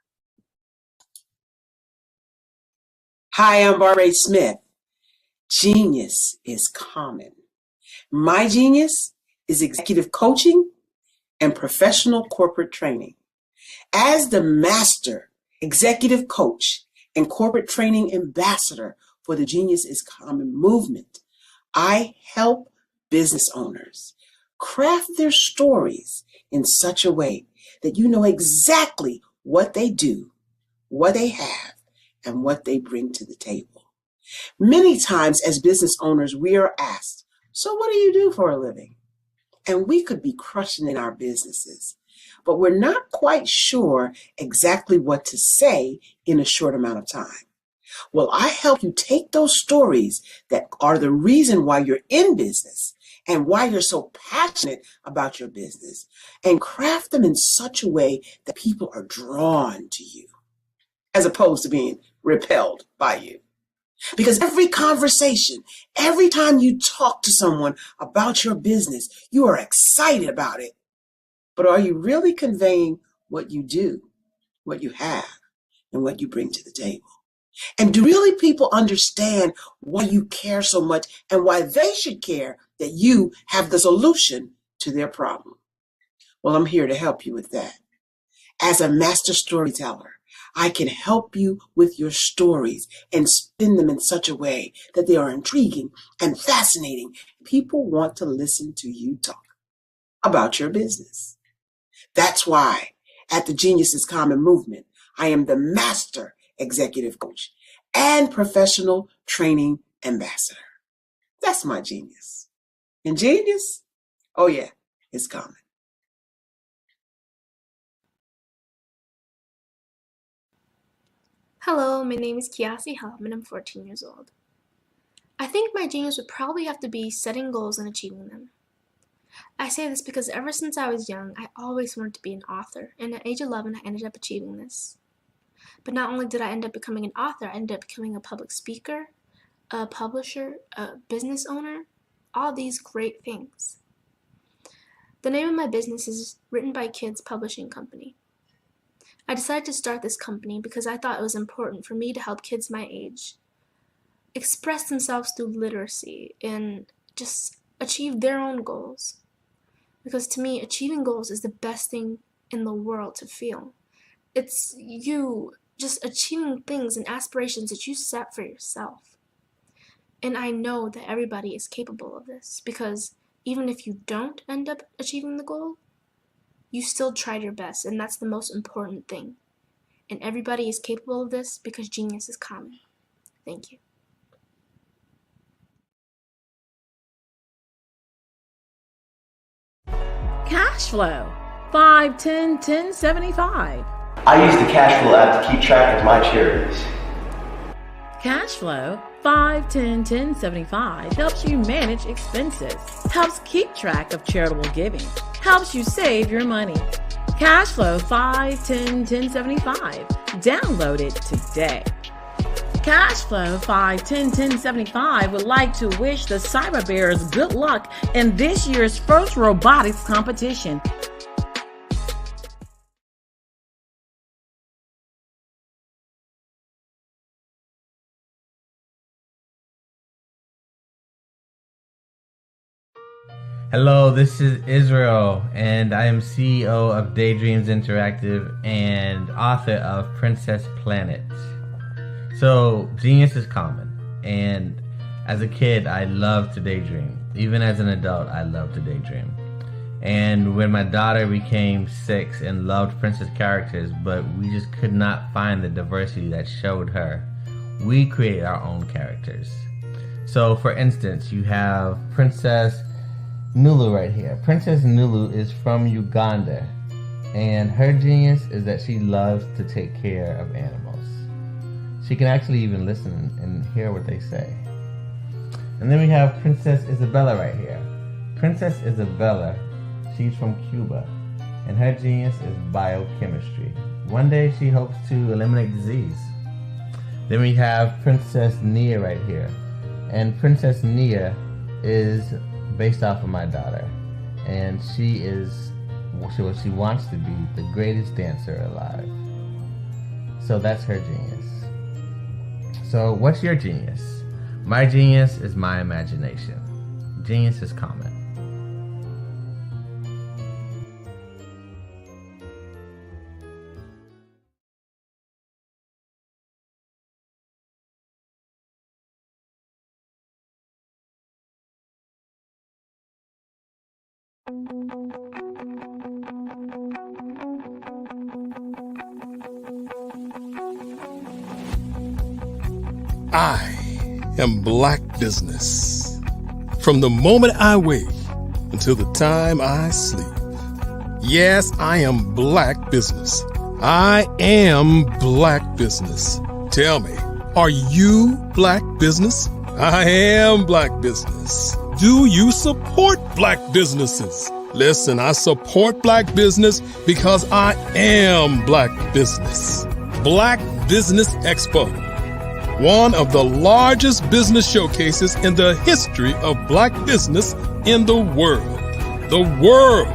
Hi, I'm Barbara Smith. Genius is common. My genius is executive coaching and professional corporate training. As the master executive coach and corporate training ambassador for the Genius is Common movement, I help business owners craft their stories in such a way that you know exactly what they do, what they have, and what they bring to the table. Many times as business owners, we are asked, so what do you do for a living? And we could be crushing in our businesses, but we're not quite sure exactly what to say in a short amount of time. Well, I help you take those stories that are the reason why you're in business and why you're so passionate about your business and craft them in such a way that people are drawn to you as opposed to being repelled by you. Because every conversation, every time you talk to someone about your business, you are excited about it. But are you really conveying what you do, what you have, and what you bring to the table? And do really people understand why you care so much and why they should care that you have the solution to their problem? Well, I'm here to help you with that. As a master storyteller, I can help you with your stories and spin them in such a way that they are intriguing and fascinating. People want to listen to you talk about your business. That's why at the Genius is Common movement, I am the master executive coach and professional training ambassador. That's my genius. And genius? Oh yeah, it's common. Hello, my name is Kiasi Helm and I'm 14 years old. I think my genius would probably have to be setting goals and achieving them. I say this because ever since I was young, I always wanted to be an author, and at age 11, I ended up achieving this. But not only did I end up becoming an author, I ended up becoming a public speaker, a publisher, a business owner, all these great things. The name of my business is Written by Kids Publishing Company. I decided to start this company because I thought it was important for me to help kids my age express themselves through literacy and just achieve their own goals. Because to me, achieving goals is the best thing in the world to feel. It's you just achieving things and aspirations that you set for yourself. And I know that everybody is capable of this because even if you don't end up achieving the goal, you still tried your best, and that's the most important thing. And everybody is capable of this because genius is common. Thank you. Cash flow, 5, 10, 10, 75. I use the cash flow app to keep track of my charities. Cash flow, 5, 10, 10, 75 helps you manage expenses, helps keep track of charitable giving, helps you save your money. Cashflow 5, 10, 10, 75. Download it today. Cashflow 5, 10, 10, 75 would like to wish the Cyber Bears good luck in this year's first robotics competition. Hello, this is Israel, and I am CEO of Daydreams Interactive and author of Princess Planet. So, genius is common, and as a kid, I loved to daydream. Even as an adult, I love to daydream. And when my daughter became 6 and loved princess characters, but we just could not find the diversity that showed her, we created our own characters. So, for instance, you have Princess Nulu right here. Princess Nulu is from Uganda, and her genius is that she loves to take care of animals. She can actually even listen and hear what they say. And then we have Princess Isabella right here. Princess Isabella, she's from Cuba, and her genius is biochemistry. One day she hopes to eliminate disease. Then we have Princess Nia right here, and Princess Nia is based off of my daughter, and she is She wants to be the greatest dancer alive. So that's her genius. So what's your genius? My genius is my imagination. Genius is common. I am Black Business. From the moment I wake until the time I sleep. Yes, I am Black Business. I am Black Business. Tell me, are you Black Business? I am Black Business. Do you support Black businesses? Listen, I support Black business because I am Black Business. Black Business Expo, one of the largest business showcases in the history of Black business in the world. The world!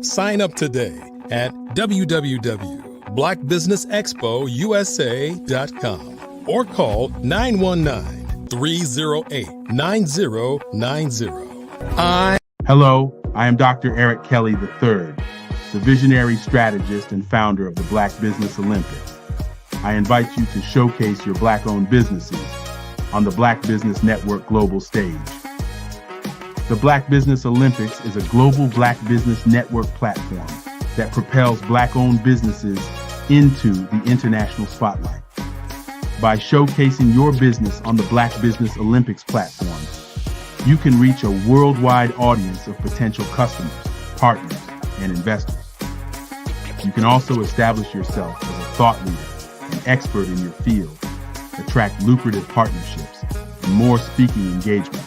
Sign up today at www.blackbusinessexpousa.com or call 919-308-9090. Hello, I am Dr. Eric Kelly III, the visionary strategist and founder of the Black Business Olympics. I invite you to showcase your Black-owned businesses on the Black Business Network global stage. The Black Business Olympics is a global Black Business Network platform that propels Black-owned businesses into the international spotlight. By showcasing your business on the Black Business Olympics platform, you can reach a worldwide audience of potential customers, partners, and investors. You can also establish yourself as a thought leader, an expert in your field, attract lucrative partnerships, and more speaking engagements.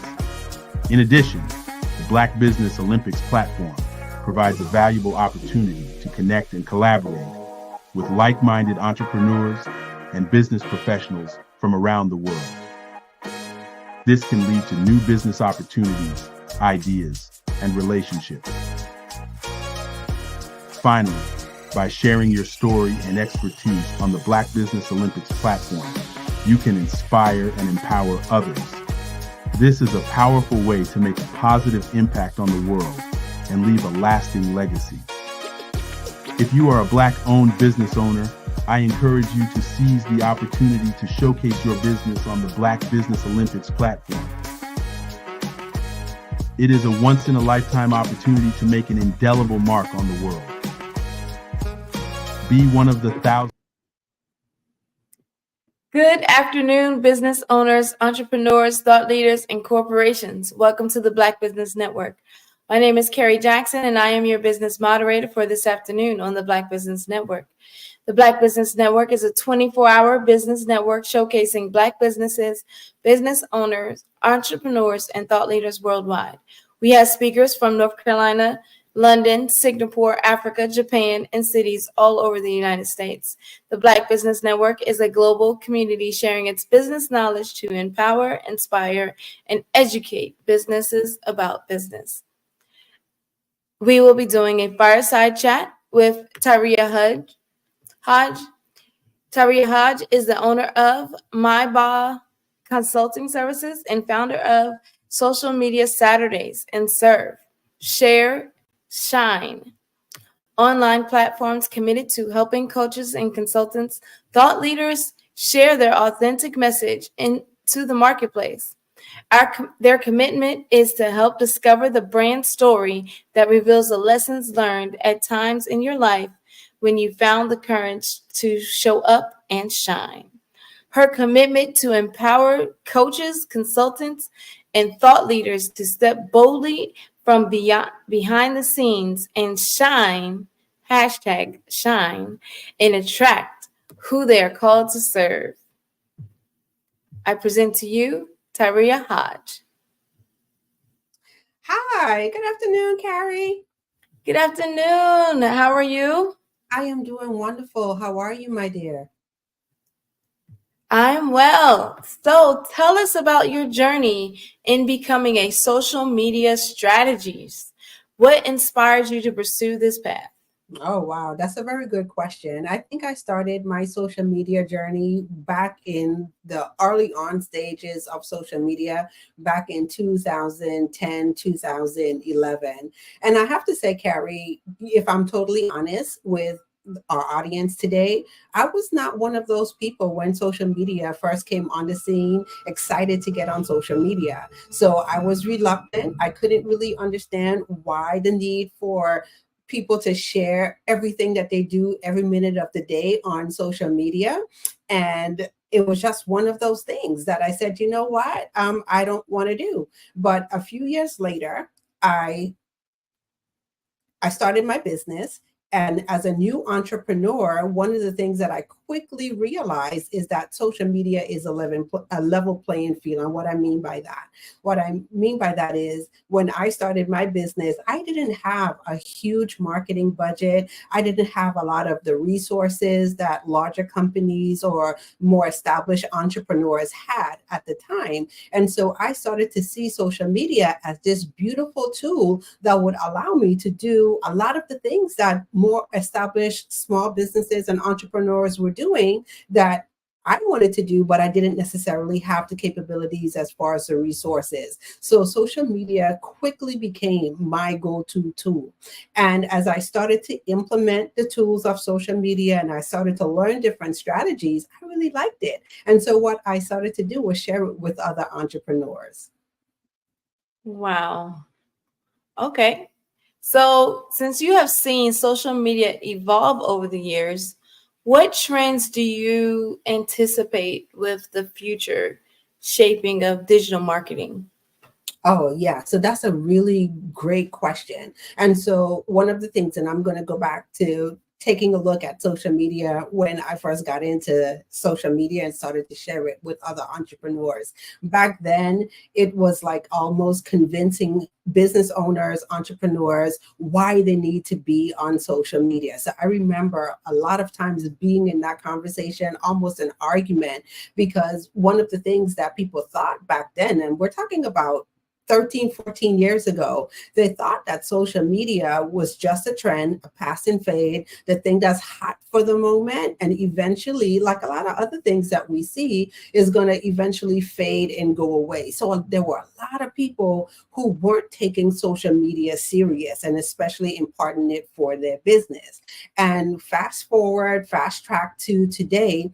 In addition, the Black Business Olympics platform provides a valuable opportunity to connect and collaborate with like-minded entrepreneurs and business professionals from around the world. This can lead to new business opportunities, ideas, and relationships. Finally, by sharing your story and expertise on the Black Business Olympics platform, you can inspire and empower others. This is a powerful way to make a positive impact on the world and leave a lasting legacy. If you are a Black-owned business owner, I encourage you to seize the opportunity to showcase your business on the Black Business Olympics platform. It is a once-in-a-lifetime opportunity to make an indelible mark on the world. Be one of the thousands. Good afternoon, business owners, entrepreneurs, thought leaders, and corporations. Welcome to the Black Business Network. My name is Carrie Jackson, and I am your business moderator for this afternoon on the Black Business Network. The Black Business Network is a 24-hour business network showcasing Black businesses, business owners, entrepreneurs, and thought leaders worldwide. We have speakers from North Carolina, London, Singapore, Africa, Japan, and cities all over the United States. The Black Business Network is a global community sharing its business knowledge to empower, inspire, and educate businesses about business. We will be doing a fireside chat with Tyria Hodge. Tyria Hodge is the owner of MyBa Consulting Services and founder of Social Media Saturdays and Serve, Share, Shine, online platforms committed to helping coaches and consultants, thought leaders share their authentic message into the marketplace. Their commitment is to help discover the brand story that reveals the lessons learned at times in your life when you found the courage to show up and shine. Her commitment to empower coaches, consultants, and thought leaders to step boldly from behind the scenes and shine, #shine, and attract who they are called to serve. I present to you Tyria Hodge. Hi, good afternoon, Carrie. Good afternoon. How are you? I am doing wonderful. How are you, my dear? I'm well. So tell us about your journey in becoming a social media strategist. What inspired you to pursue this path? Oh, wow. That's a very good question. I think I started my social media journey back in the early on stages of social media back in 2010, 2011. And I have to say, Carrie, if I'm totally honest with our audience today, I was not one of those people when social media first came on the scene, excited to get on social media. So I was reluctant. I couldn't really understand why the need for people to share everything that they do every minute of the day on social media. And it was just one of those things that I said, you know what, I don't want to do. But a few years later, I started my business. And as a new entrepreneur, one of the things that I quickly realized is that social media is a level playing field. And what I mean by that is when I started my business, I didn't have a huge marketing budget. I didn't have a lot of the resources that larger companies or more established entrepreneurs had at the time. And so I started to see social media as this beautiful tool that would allow me to do a lot of the things that more established small businesses and entrepreneurs were doing that I wanted to do, but I didn't necessarily have the capabilities as far as the resources. So social media quickly became my go-to tool. And as I started to implement the tools of social media and I started to learn different strategies, I really liked it. And so what I started to do was share it with other entrepreneurs. Wow. Okay. So, since you have seen social media evolve over the years, what trends do you anticipate with the future shaping of digital marketing? Oh, yeah. So that's a really great question. And so one of the things, and I'm going to go back to taking a look at social media when I first got into social media and started to share it with other entrepreneurs. Back then, it was like almost convincing business owners, entrepreneurs, why they need to be on social media. So I remember a lot of times being in that conversation, almost an argument, because one of the things that people thought back then, and we're talking about 13, 14 years ago, they thought that social media was just a trend, a pass and fade, the thing that's hot for the moment. And eventually, like a lot of other things that we see, is going to eventually fade and go away. So there were a lot of people who weren't taking social media serious and especially imparting it for their business. And fast track to today,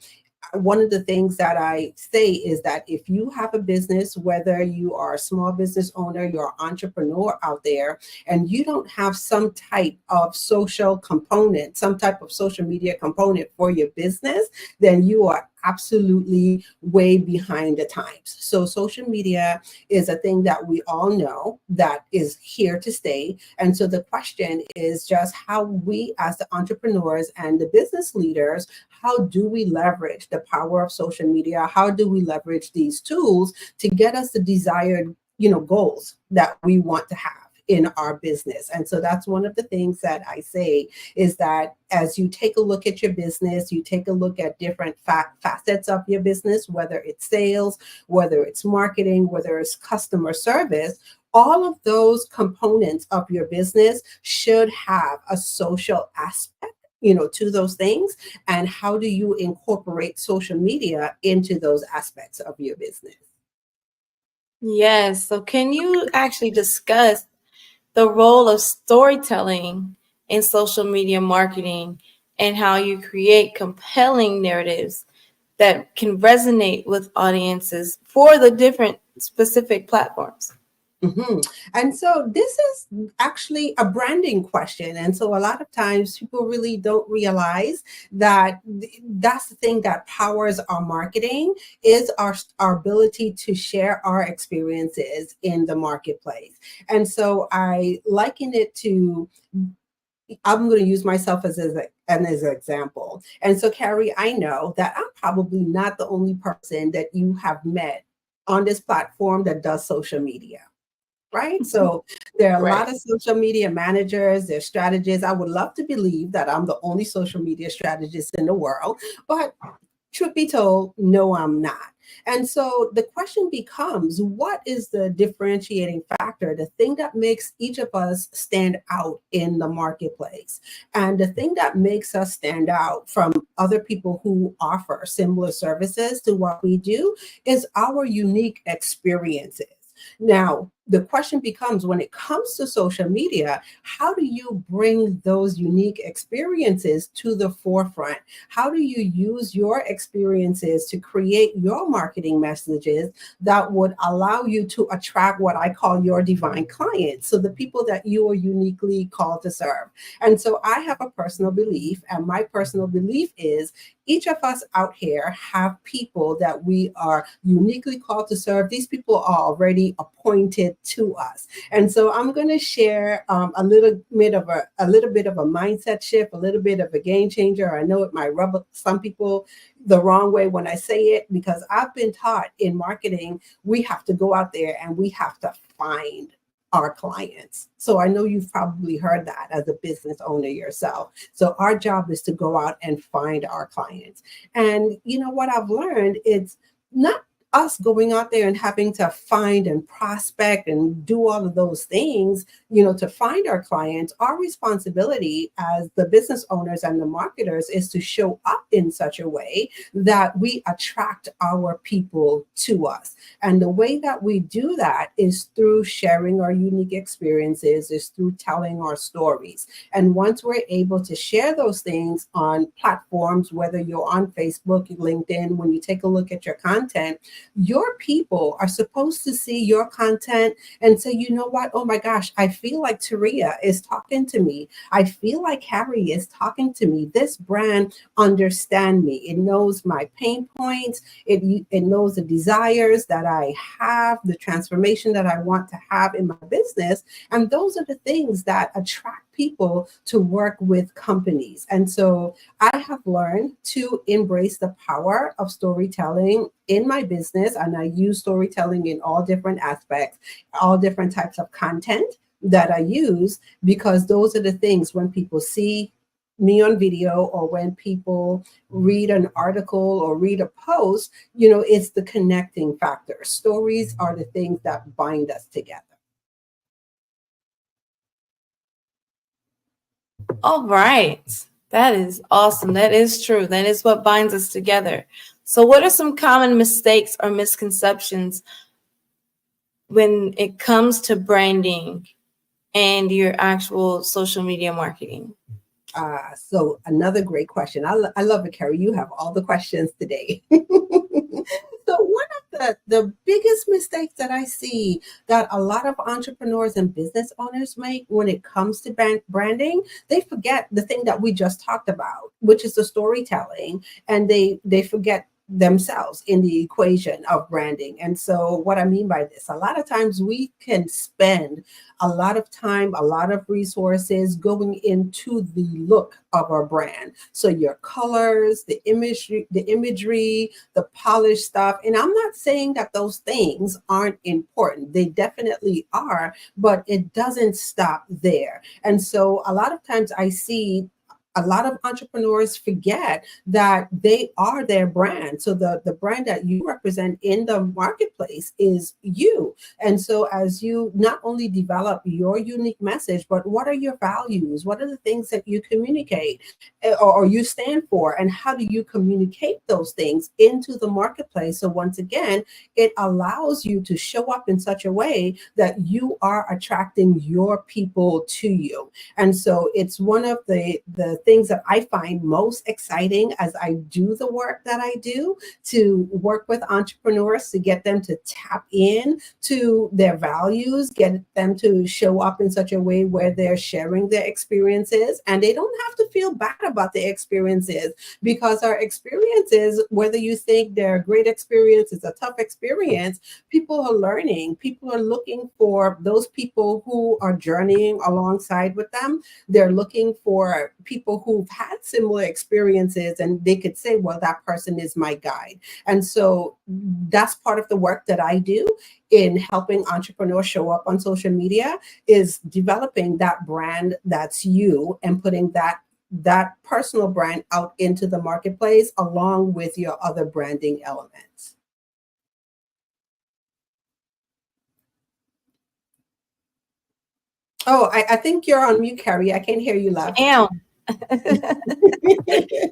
one of the things that I say is that if you have a business, whether you are a small business owner, you're an entrepreneur out there, and you don't have some type of social component, some type of social media component for your business, then you are absolutely way behind the times. So social media is a thing that we all know that is here to stay. And so the question is just how we as the entrepreneurs and the business leaders, how do we leverage the power of social media? How do we leverage these tools to get us the desired, goals that we want to have in our business? And so that's one of the things that I say is that as you take a look at your business, you take a look at different facets of your business, whether it's sales, whether it's marketing, whether it's customer service, all of those components of your business should have a social aspect, to those things. And how do you incorporate social media into those aspects of your business? Yes. So, can you actually discuss the role of storytelling in social media marketing and how you create compelling narratives that can resonate with audiences for the different specific platforms? Mm-hmm. And so this is actually a branding question. And so a lot of times people really don't realize that that's the thing that powers our marketing is our ability to share our experiences in the marketplace. And so I liken it to, I'm going to use myself as an example. And so, Carrie, I know that I'm probably not the only person that you have met on this platform that does social media. Right? So there are a lot of social media managers, there's strategists. I would love to believe that I'm the only social media strategist in the world, but truth be told, no, I'm not. And so the question becomes, what is the differentiating factor, the thing that makes each of us stand out in the marketplace? And the thing that makes us stand out from other people who offer similar services to what we do is our unique experiences. Now, the question becomes, when it comes to social media, how do you bring those unique experiences to the forefront? How do you use your experiences to create your marketing messages that would allow you to attract what I call your divine clients? So the people that you are uniquely called to serve. And so I have a personal belief, and my personal belief is each of us out here have people that we are uniquely called to serve. These people are already appointed to us. And so I'm going to share a little bit of a mindset shift, a little bit of a game changer. I know it might rub some people the wrong way when I say it, because I've been taught in marketing, we have to go out there and we have to find our clients. So I know you've probably heard that as a business owner yourself. So our job is to go out and find our clients. And you know what I've learned, it's not us going out there and having to find and prospect and do all of those things, to find our clients. Our responsibility as the business owners and the marketers is to show up in such a way that we attract our people to us. And the way that we do that is through sharing our unique experiences, is through telling our stories. And once we're able to share those things on platforms, whether you're on Facebook, LinkedIn, when you take a look at your content, your people are supposed to see your content and say, you know what? Oh my gosh, I feel like Taria is talking to me. I feel like Harry is talking to me. This brand understands me. It knows my pain points. It knows the desires that I have, the transformation that I want to have in my business. And those are the things that attract people to work with companies. And so I have learned to embrace the power of storytelling in my business. And I use storytelling in all different aspects, all different types of content that I use, because those are the things when people see me on video or when people read an article or read a post, it's the connecting factor. Stories are the things that bind us together. All right. That is awesome. That is true. That is what binds us together. So what are some common mistakes or misconceptions when it comes to branding and your actual social media marketing? So another great question. I love it, Carrie. You have all the questions today. So one of the biggest mistakes that I see that a lot of entrepreneurs and business owners make when it comes to branding, they forget the thing that we just talked about, which is the storytelling, and they forget themselves in the equation of branding. And so what I mean by this, a lot of times we can spend a lot of time, a lot of resources going into the look of our brand. So your colors, the imagery, the polished stuff. And I'm not saying that those things aren't important. They definitely are, but it doesn't stop there. And so a lot of times I see a lot of entrepreneurs forget that they are their brand. So the brand that you represent in the marketplace is you. And so as you not only develop your unique message, but what are your values? What are the things that you communicate or you stand for? And how do you communicate those things into the marketplace? So once again, it allows you to show up in such a way that you are attracting your people to you. And so it's one of the things that I find most exciting as I do the work that I do, to work with entrepreneurs, to get them to tap in to their values, get them to show up in such a way where they're sharing their experiences, and they don't have to feel bad about their experiences, because our experiences, whether you think they're a great experience, it's a tough experience, people are learning. People are looking for those people who are journeying alongside with them. They're looking for people who've had similar experiences, and they could say, well, that person is my guide. And so that's part of the work that I do in helping entrepreneurs show up on social media, is developing that brand that's you and putting that personal brand out into the marketplace along with your other branding elements. Oh, I think you're on mute, Carrie. I can't hear you loud. Damn.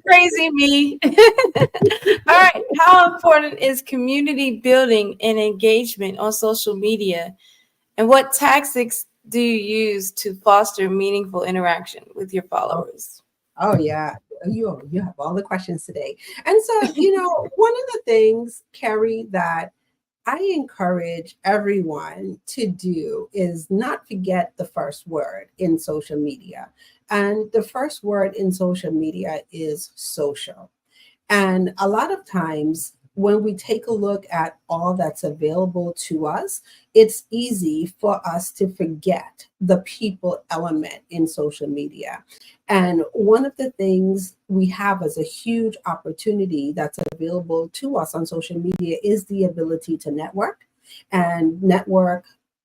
Crazy me. All right. How important is community building and engagement on social media? And what tactics do you use to foster meaningful interaction with your followers? Oh yeah, you have all the questions today. And so, one of the things, Carrie, that I encourage everyone to do is not forget the first word in social media. And the first word in social media is social. And a lot of times, when we take a look at all that's available to us, it's easy for us to forget the people element in social media. And one of the things we have as a huge opportunity that's available to us on social media is the ability to network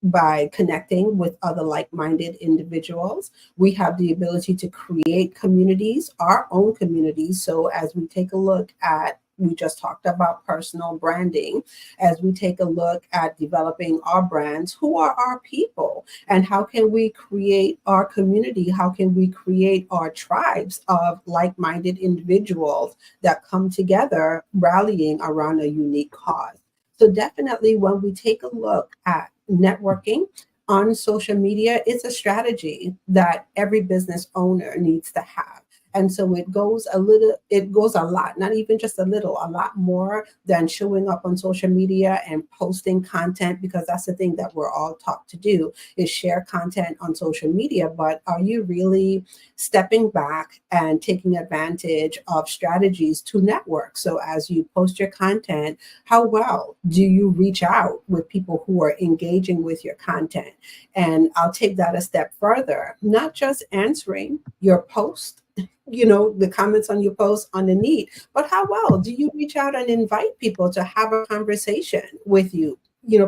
by connecting with other like-minded individuals. We have the ability to create communities, our own communities. So as we take a look at, we just talked about personal branding, as we take a look at developing our brands, who are our people and how can we create our community? How can we create our tribes of like-minded individuals that come together rallying around a unique cause? So definitely when we take a look at networking on social media, it's a strategy that every business owner needs to have. And so it goes a lot, not even just a little, a lot more than showing up on social media and posting content, because that's the thing that we're all taught to do is share content on social media. But are you really stepping back and taking advantage of strategies to network? So as you post your content, how well do you reach out with people who are engaging with your content? And I'll take that a step further, not just answering your post, the comments on your post underneath, but how well do you reach out and invite people to have a conversation with you?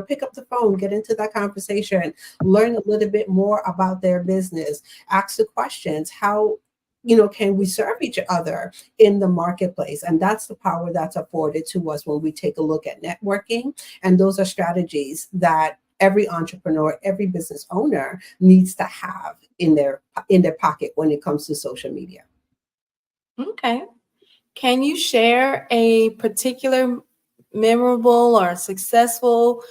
Pick up the phone, get into that conversation, learn a little bit more about their business, ask the questions, how can we serve each other in the marketplace? And that's the power that's afforded to us when we take a look at networking. And those are strategies that every entrepreneur, every business owner needs to have in their pocket when it comes to social media. Okay. Can you share a particular memorable or successful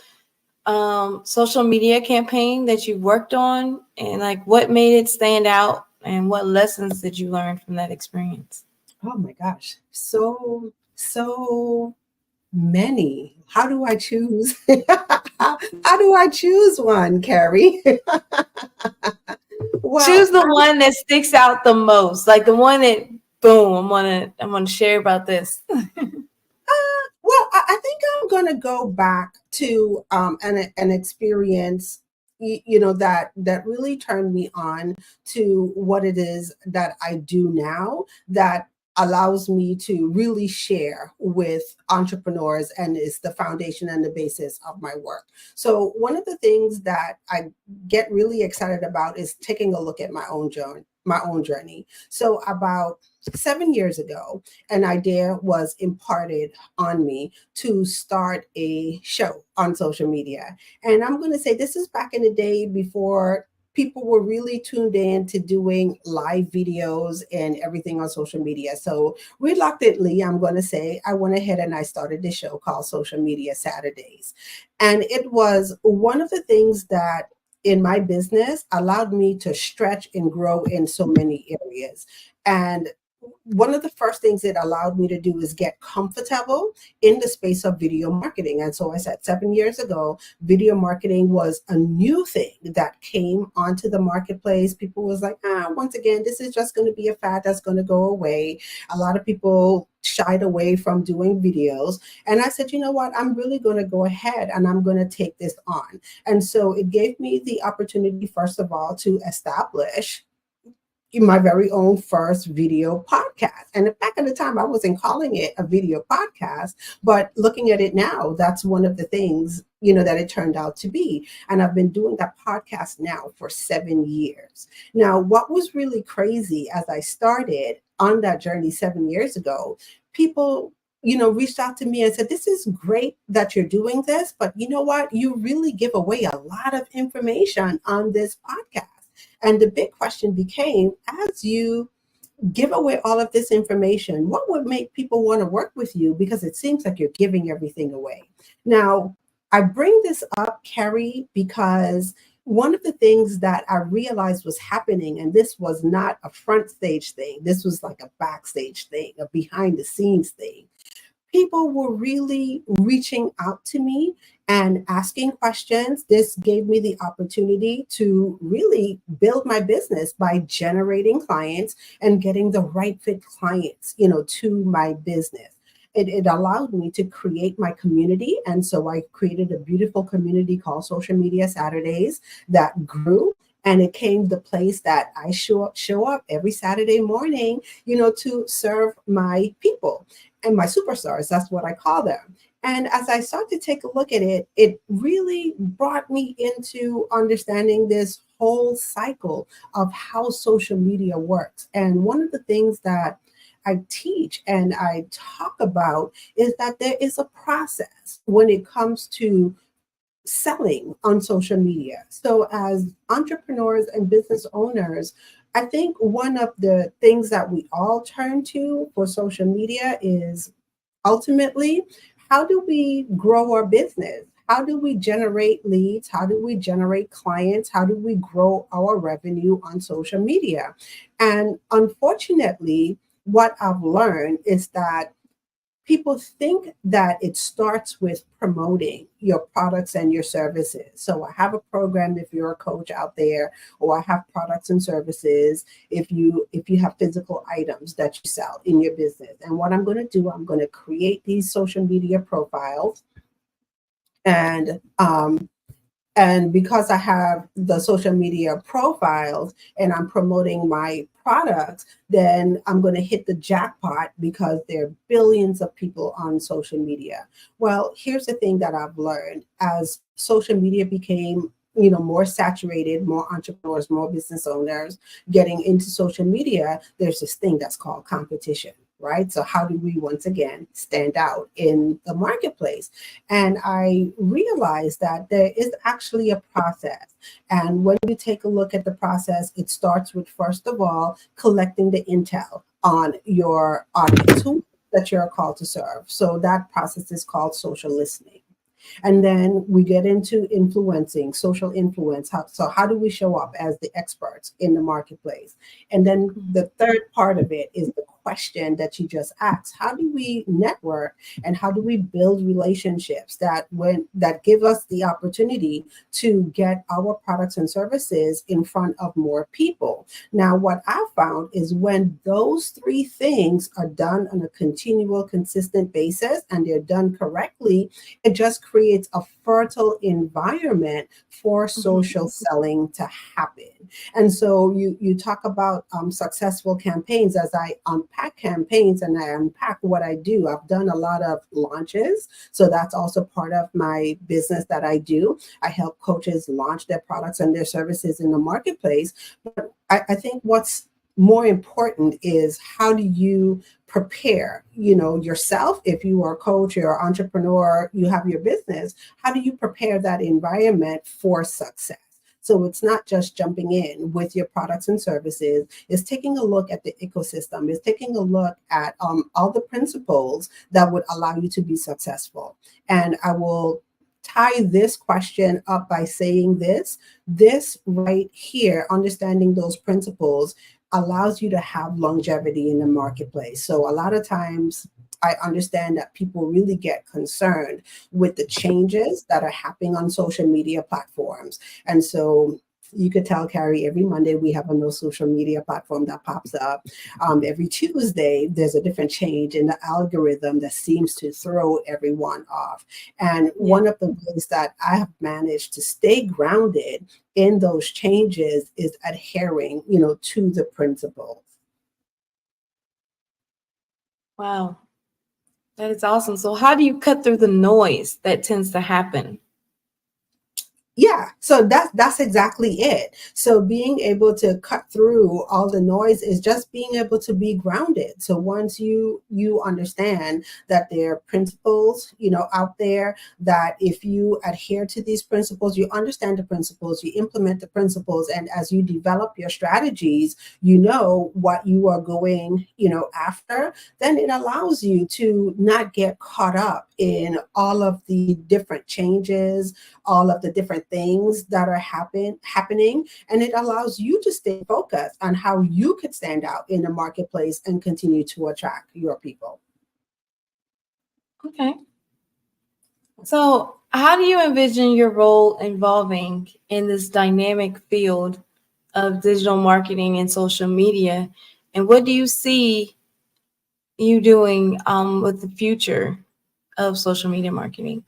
social media campaign that you worked on, and like what made it stand out and what lessons did you learn from that experience? Oh my gosh. So many. How do I choose? How do I choose one, Carrie? Well, choose the one that sticks out the most, like the one that boom, I'm gonna share about this. Well, I think I'm gonna go back to an experience, that really turned me on to what it is that I do now, that allows me to really share with entrepreneurs and is the foundation and the basis of my work. So one of the things that I get really excited about is taking a look at my own journey. So about 7 years ago, an idea was imparted on me to start a show on social media. And I'm going to say this is back in the day before people were really tuned in to doing live videos and everything on social media. So reluctantly, I'm going to say I went ahead and I started this show called Social Media Saturdays. And it was one of the things that in my business allowed me to stretch and grow in so many areas. And one of the first things it allowed me to do is get comfortable in the space of video marketing. And so I said 7 years ago, video marketing was a new thing that came onto the marketplace. People was like, once again, this is just going to be a fad that's going to go away. A lot of people shied away from doing videos. And I said, you know what, I'm really going to go ahead and I'm going to take this on. And so it gave me the opportunity, first of all, to establish my very own first video podcast. And back at the time, I wasn't calling it a video podcast, but looking at it now, that's one of the things, that it turned out to be. And I've been doing that podcast now for 7 years. Now, what was really crazy as I started on that journey 7 years ago, people reached out to me and said, this is great that you're doing this, but you know what? You really give away a lot of information on this podcast. And the big question became, as you give away all of this information, what would make people want to work with you? Because it seems like you're giving everything away. Now, I bring this up, Carrie, because one of the things that I realized was happening, and this was not a front stage thing, this was like a backstage thing, a behind the scenes thing. People were really reaching out to me and asking questions. This gave me the opportunity to really build my business by generating clients and getting the right fit clients, to my business. It allowed me to create my community. And so I created a beautiful community called Social Media Saturdays that grew. And it came the place that I show up every Saturday morning, to serve my people and my superstars. That's what I call them. And as I started to take a look at it, it really brought me into understanding this whole cycle of how social media works. And one of the things that I teach and I talk about is that there is a process when it comes to selling on social media. So as entrepreneurs and business owners, I think one of the things that we all turn to for social media is ultimately, how do we grow our business? How do we generate leads? How do we generate clients? How do we grow our revenue on social media? And unfortunately, what I've learned is that people think that it starts with promoting your products and your services. So I have a program if you're a coach out there, or I have products and services if you have physical items that you sell in your business. And what I'm going to do, I'm going to create these social media profiles. And because I have the social media profiles and I'm promoting my products, then I'm going to hit the jackpot because there are billions of people on social media. Well, here's the thing that I've learned. As social media became more saturated, more entrepreneurs, more business owners getting into social media, there's this thing that's called competition, right? So how do we once again stand out in the marketplace? And I realized that there is actually a process. And when you take a look at the process, it starts with, first of all, collecting the intel on your audience, who that you're called to serve. So that process is called social listening. And then we get into influencing, social influence. So how do we show up as the experts in the marketplace? And then the third part of it is the question that you just asked. How do we network and how do we build relationships that give us the opportunity to get our products and services in front of more people? Now, what I found is when those three things are done on a continual, consistent basis and they're done correctly, it just creates a fertile environment for social selling to happen. And so you talk about successful campaigns. As I unpack campaigns and I unpack what I do, I've done a lot of launches. So that's also part of my business that I do. I help coaches launch their products and their services in the marketplace. But I think what's more important is how do you prepare, yourself? If you are a coach, you're an entrepreneur, you have your business, how do you prepare that environment for success? So it's not just jumping in with your products and services. It's taking a look at the ecosystem. It's taking a look at all the principles that would allow you to be successful. And I will tie this question up by saying this right here, understanding those principles allows you to have longevity in the marketplace. So a lot of times I understand that people really get concerned with the changes that are happening on social media platforms. And so you could tell, Carrie, every Monday we have a new social media platform that pops up. Every Tuesday, there's a different change in the algorithm that seems to throw everyone off. And one of the ways that I have managed to stay grounded in those changes is adhering, to the principles. Wow. That is awesome. So how do you cut through the noise that tends to happen? Yeah, so that's exactly it. So being able to cut through all the noise is just being able to be grounded. So once you understand that there are principles, out there, that if you adhere to these principles, you understand the principles, you implement the principles, and as you develop your strategies, you know what you are going, after, then it allows you to not get caught up in all of the different changes, all of the different things that are happening, and it allows you to stay focused on how you could stand out in the marketplace and continue to attract your people. Okay. So, how do you envision your role evolving in this dynamic field of digital marketing and social media? And what do you see you doing with the future of social media marketing?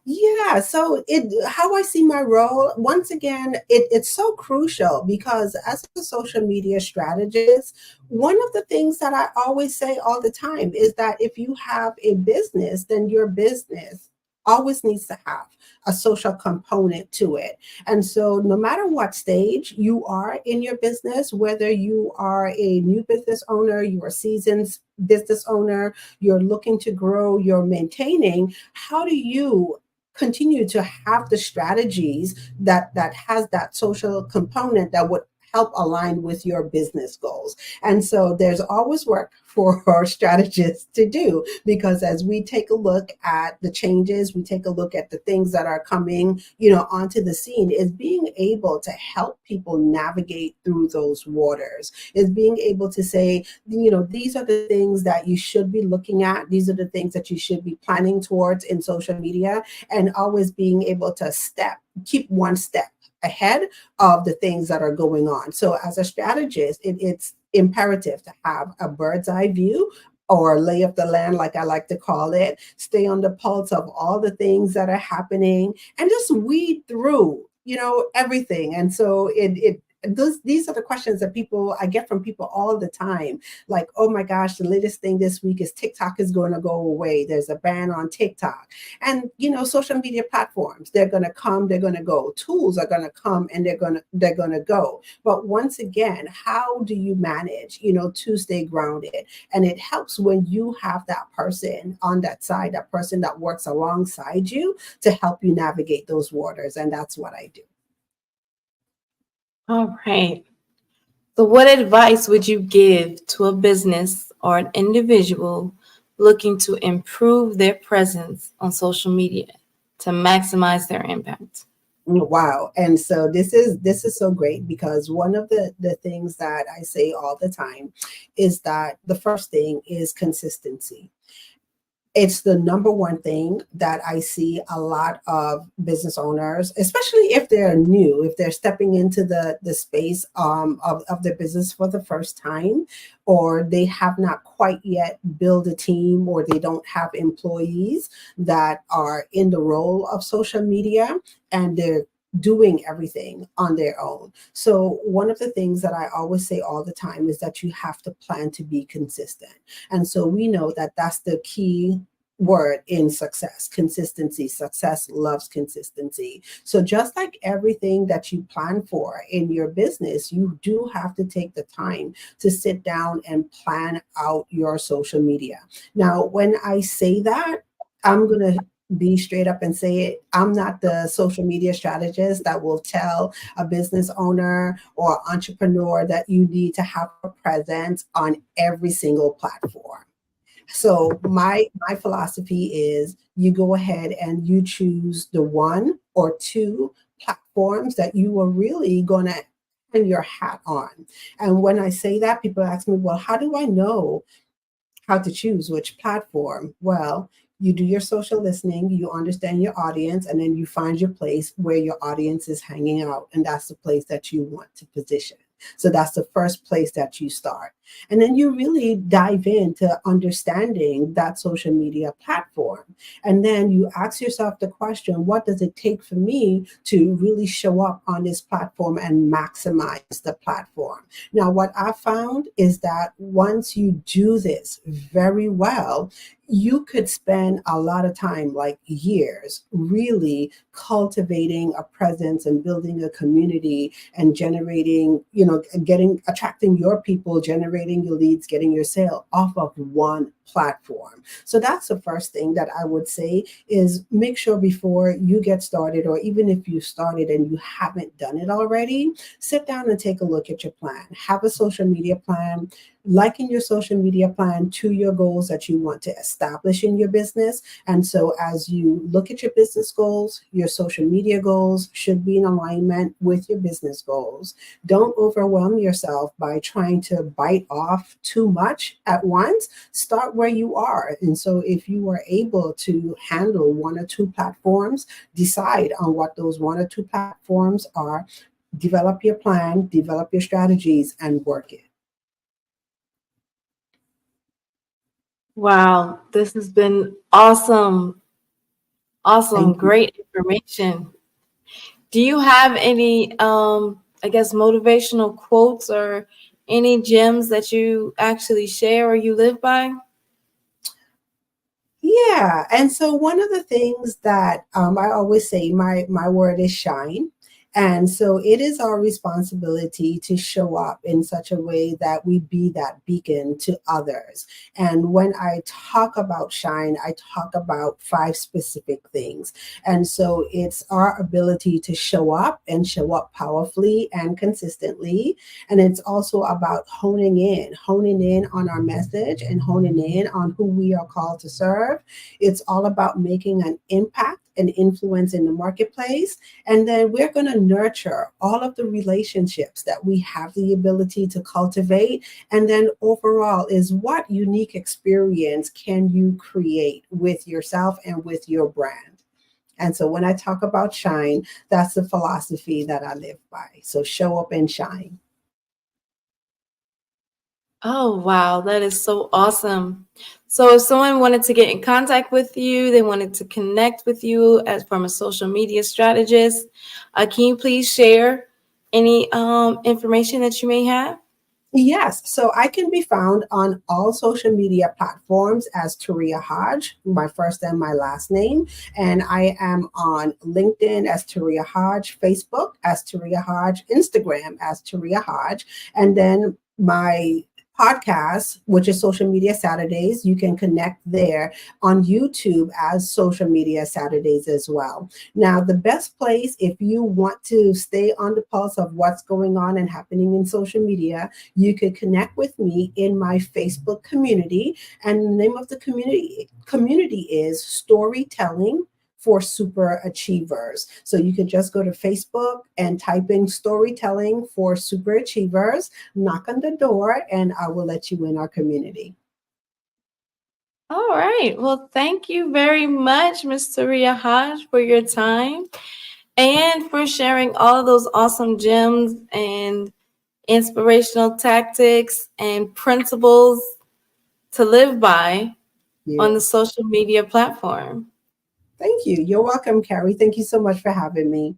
Yeah, so how I see my role, once again, it's so crucial because as a social media strategist, one of the things that I always say all the time is that if you have a business, then your business always needs to have a social component to it. And so no matter what stage you are in your business, whether you are a new business owner, you're a seasoned business owner, you're looking to grow, you're maintaining, how do you continue to have the strategies that has that social component that would help align with your business goals? And so there's always work for our strategists to do, because as we take a look at the changes, we take a look at the things that are coming, onto the scene, is being able to help people navigate through those waters, is being able to say, these are the things that you should be looking at. These are the things that you should be planning towards in social media, and always being able to keep one step ahead of the things that are going on. So as a strategist, it's imperative to have a bird's eye view, or lay of the land, like I like to call it, stay on the pulse of all the things that are happening, and just weed through, everything. And so these are the questions that I get from people all the time. Like, oh my gosh, the latest thing this week is TikTok is going to go away. There's a ban on TikTok. And, social media platforms, they're going to come, they're going to go. Tools are going to come and they're going to go. But once again, how do you manage, to stay grounded? And it helps when you have that person on that side, that person that works alongside you to help you navigate those waters. And that's what I do. All right. So, what advice would you give to a business or an individual looking to improve their presence on social media to maximize their impact? Wow. And so this is so great, because one of the things that I say all the time is that the first thing is consistency. It's the number one thing that I see a lot of business owners, especially if they're new, if they're stepping into the space of their business for the first time, or they have not quite yet built a team, or they don't have employees that are in the role of social media, and they're doing everything on their own. So one of the things that I always say all the time is that you have to plan to be consistent. And so we know that that's the key word in success: consistency. Success loves consistency. So just like everything that you plan for in your business, you do have to take the time to sit down and plan out your social media. Now, when I say that, I'm going to be straight up and say it. I'm not the social media strategist that will tell a business owner or entrepreneur that you need to have a presence on every single platform. So my philosophy is, you go ahead and you choose the one or two platforms that you are really going to hang your hat on. And when I say that, people ask me, well, how do I know how to choose which platform? Well, you do your social listening, you understand your audience, and then you find your place where your audience is hanging out. And that's the place that you want to position. So that's the first place that you start. And then you really dive into understanding that social media platform. And then you ask yourself the question, what does it take for me to really show up on this platform and maximize the platform? Now, what I found is that once you do this very well, you could spend a lot of time, like years, really cultivating a presence and building a community and generating, attracting your people, generating your leads, getting your sale off of one platform. So that's the first thing that I would say is make sure before you get started, or even if you started and you haven't done it already, sit down and take a look at your plan. Have a social media plan. Liken your social media plan to your goals that you want to establish in your business. And so as you look at your business goals, your social media goals should be in alignment with your business goals. Don't overwhelm yourself by trying to bite off too much at once. Start where you are. And so if you are able to handle one or two platforms, decide on what those one or two platforms are, develop your plan, develop your strategies, and work it. Wow, this has been awesome. Awesome, great information. Do you have any, motivational quotes or any gems that you actually share or you live by? Yeah, and so one of the things that I always say, my word is shine. And so it is our responsibility to show up in such a way that we be that beacon to others. And when I talk about shine, I talk about 5 specific things. And so it's our ability to show up and show up powerfully and consistently. And it's also about honing in on our message and honing in on who we are called to serve. It's all about making an impact and influence in the marketplace. And then we're going to nurture all of the relationships that we have the ability to cultivate. And then overall is what unique experience can you create with yourself and with your brand? And so when I talk about shine, that's the philosophy that I live by. So show up and shine. Oh, wow. That is so awesome. So if someone wanted to get in contact with you, they wanted to connect with you as from a social media strategist, can you please share any information that you may have? Yes, so I can be found on all social media platforms as Taria Hodge, my first and my last name. And I am on LinkedIn as Taria Hodge, Facebook as Taria Hodge, Instagram as Taria Hodge. And then my podcast, which is Social Media Saturdays, you can connect there on YouTube as Social Media Saturdays as well. Now, the best place if you want to stay on the pulse of what's going on and happening in social media, you could connect with me in my Facebook community. And the name of the community is Storytelling for Super Achievers. So you could just go to Facebook and type in Storytelling for Super Achievers, knock on the door, and I will let you in our community. All right. Well, thank you very much, Ms. Taria Hodge, for your time and for sharing all of those awesome gems and inspirational tactics and principles to live by on the social media platform. Thank you. You're welcome, Carrie. Thank you so much for having me.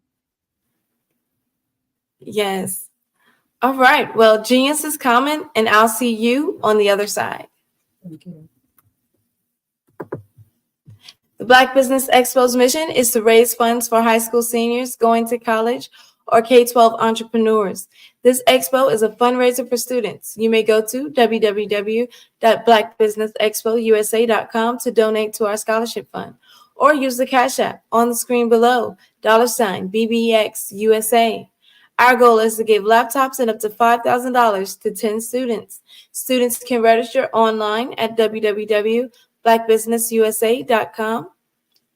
Yes. All right. Well, genius is coming, and I'll see you on the other side. Thank you. The Black Business Expo's mission is to raise funds for high school seniors going to college or K-12 entrepreneurs. This expo is a fundraiser for students. You may go to www.blackbusinessexpousa.com to donate to our scholarship fund, or use the Cash App on the screen below, $BBXUSA. Our goal is to give laptops and up to $5,000 to 10 students. Students can register online at www.blackbusinessusa.com,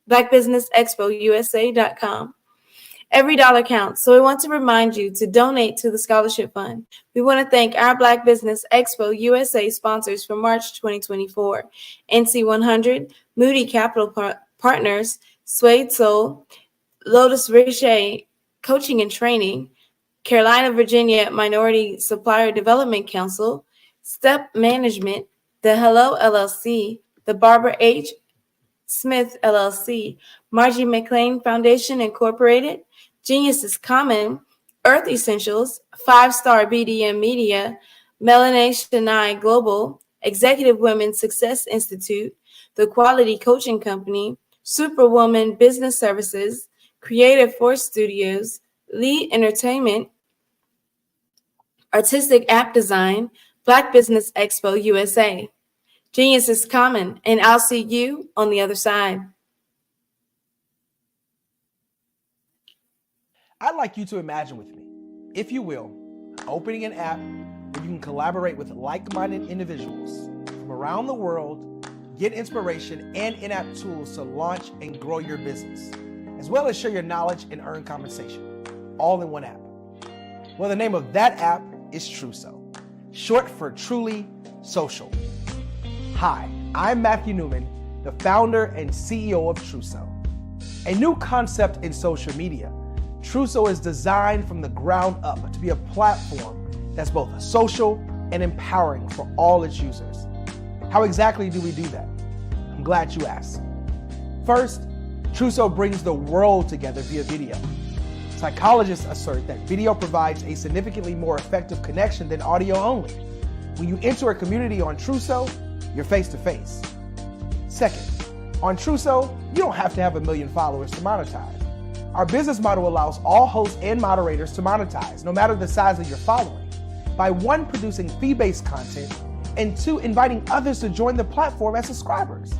blackbusinessexpousa.com. Every dollar counts, so we want to remind you to donate to the scholarship fund. We want to thank our Black Business Expo USA sponsors for March 2024, NC100, Moody Capital Partners, Suede Soul, Lotus Richey Coaching and Training, Carolina, Virginia Minority Supplier Development Council, Step Management, The Hello LLC, The Barbara H. Smith LLC, Margie McLean Foundation Incorporated, Genius is Common, Earth Essentials, 5-Star BDM Media, Melanation Eye Global, Executive Women Success Institute, The Quality Coaching Company, Superwoman Business Services, Creative Force Studios, Lee Entertainment, Artistic App Design, Black Business Expo USA. Genius is Common, and I'll see you on the other side. I'd like you to imagine with me, if you will, opening an app where you can collaborate with like-minded individuals from around the world, get inspiration and in-app tools to launch and grow your business, as well as share your knowledge and earn compensation, all in one app. Well, the name of that app is Truso, short for Truly Social. Hi, I'm Matthew Newman, the founder and CEO of Truso. A new concept in social media, Truso is designed from the ground up to be a platform that's both social and empowering for all its users. How exactly do we do that? I'm glad you asked. First, Truso brings the world together via video. Psychologists assert that video provides a significantly more effective connection than audio only. When you enter a community on Truso, you're face-to-face. Second, on Truso, you don't have to have 1 million followers to monetize. Our business model allows all hosts and moderators to monetize, no matter the size of your following, by 1, producing fee-based content, and 2, inviting others to join the platform as subscribers.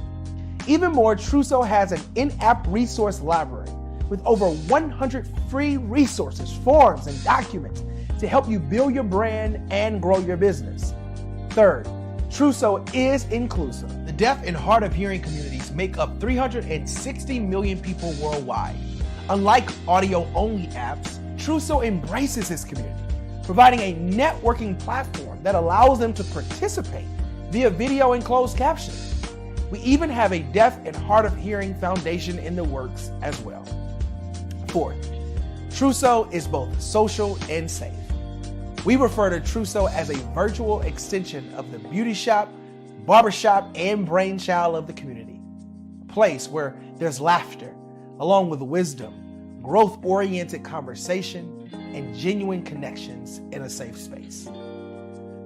Even more, Truso has an in-app resource library with over 100 free resources, forms, and documents to help you build your brand and grow your business. Third, Truso is inclusive. The deaf and hard of hearing communities make up 360 million people worldwide. Unlike audio-only apps, Truso embraces its community, providing a networking platform that allows them to participate via video and closed captioning. We even have a deaf and hard of hearing foundation in the works as well. Fourth, Truso is both social and safe. We refer to Truso as a virtual extension of the beauty shop, barbershop, and brainchild of the community. A place where there's laughter, along with wisdom, growth-oriented conversation, and genuine connections in a safe space.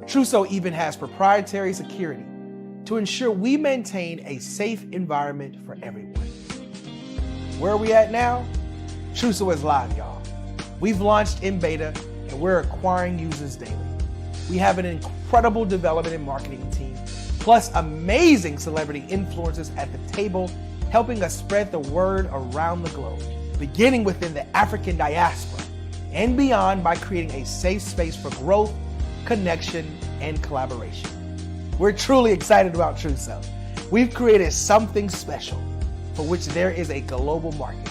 Truso even has proprietary security to ensure we maintain a safe environment for everyone. Where are we at now? Truso is live, y'all. We've launched in beta, and we're acquiring users daily. We have an incredible development and marketing team, plus amazing celebrity influencers at the table, helping us spread the word around the globe, beginning within the African diaspora and beyond by creating a safe space for growth, connection, and collaboration. We're truly excited about Truso. We've created something special for which there is a global market.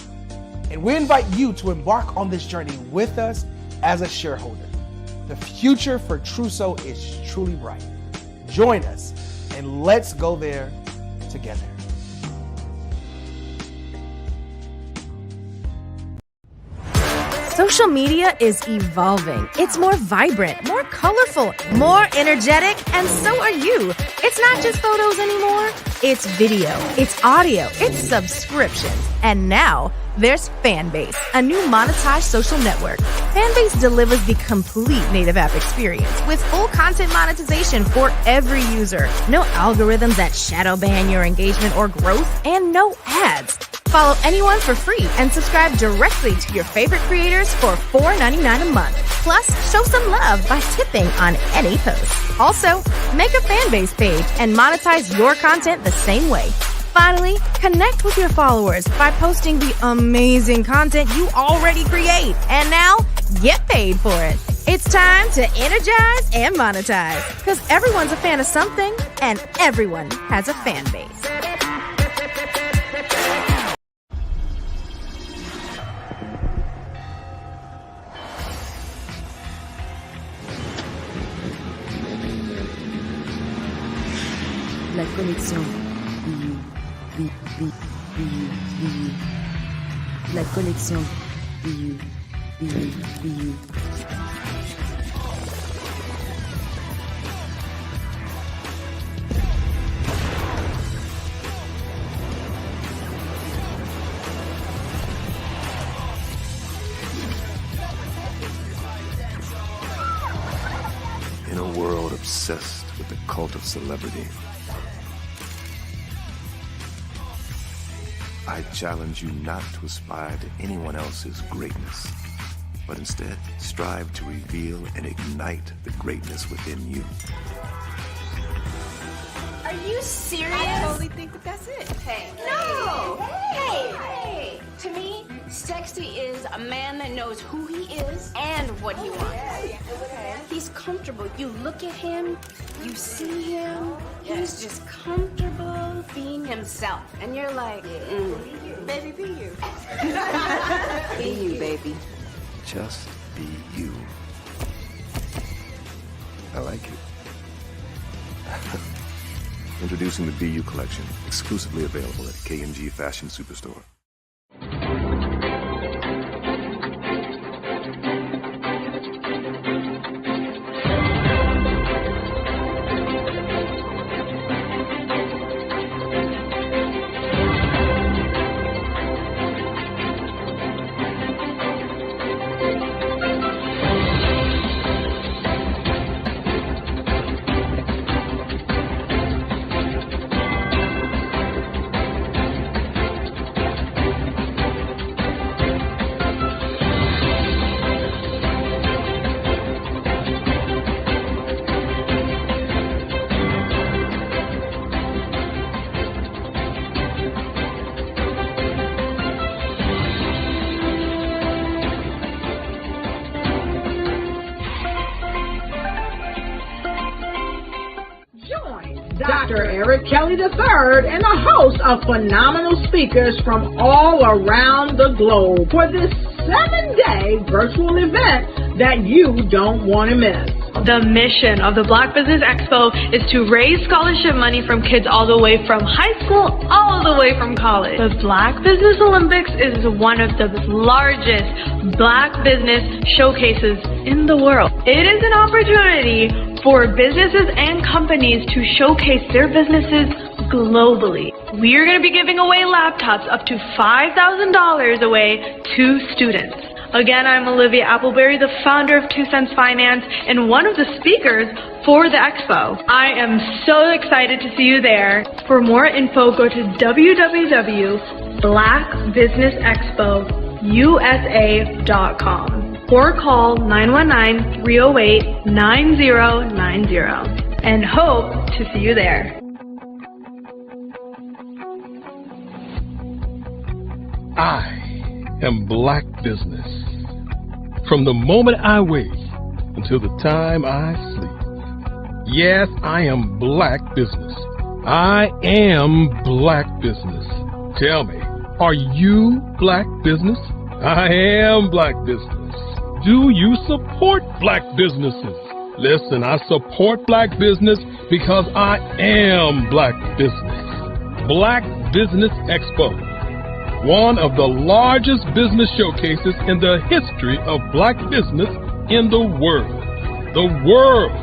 And we invite you to embark on this journey with us as a shareholder. The future for Truso is truly bright. Join us and let's go there together. Social media is evolving. It's more vibrant, more colorful, more energetic, and so are you. It's not just photos anymore. It's video, it's audio, it's subscriptions. And now there's Fanbase, a new monetized social network. Fanbase delivers the complete native app experience with full content monetization for every user. No algorithms that shadow ban your engagement or growth, and no ads. Follow anyone for free and subscribe directly to your favorite creators for $4.99 a month. Plus, show some love by tipping on any post. Also, make a Fanbase page and monetize your content the same way. Finally, connect with your followers by posting the amazing content you already create. And now, get paid for it. It's time to energize and monetize, because everyone's a fan of something and everyone has a fan base. La connexion. La connexion. a world obsessed with the cult of celebrity, I challenge you not to aspire to anyone else's greatness, but instead strive to reveal and ignite the greatness within you. Are you serious? I totally think that that's it. Hey. No! Hey! To me, sexy is a man that knows who he is and what he wants. Okay. He's comfortable. You look at him, you see him, he's just comfortable being himself. And you're like, Baby, be you. be you, baby. Just be you. I like it. Introducing the Be You collection, exclusively available at K&G Fashion Superstore. Dr. Eric Kelly III and a host of phenomenal speakers from all around the globe for this 7-day virtual event that you don't want to miss. The mission of the Black Business Expo is to raise scholarship money from kids all the way from high school all the way from college. The Black Business Olympics is one of the largest Black business showcases in the world. It is an opportunity for businesses and companies to showcase their businesses globally. We are going to be giving away laptops up to $5,000 away to students. Again, I'm Olivia Appleberry, the founder of 2 Cents Finance and one of the speakers for the expo. I am so excited to see you there. For more info, go to www.blackbusinessexpousa.com or call 919-308-9090 and hope to see you there. I am Black Business. From the moment I wake until the time I sleep. Yes, I am Black Business. I am Black Business. Tell me, are you Black Business? I am Black Business. Do you support Black businesses? Listen, I support Black business because I am Black Business. Black Business Expo, one of the largest business showcases in the history of Black business in the world. The world!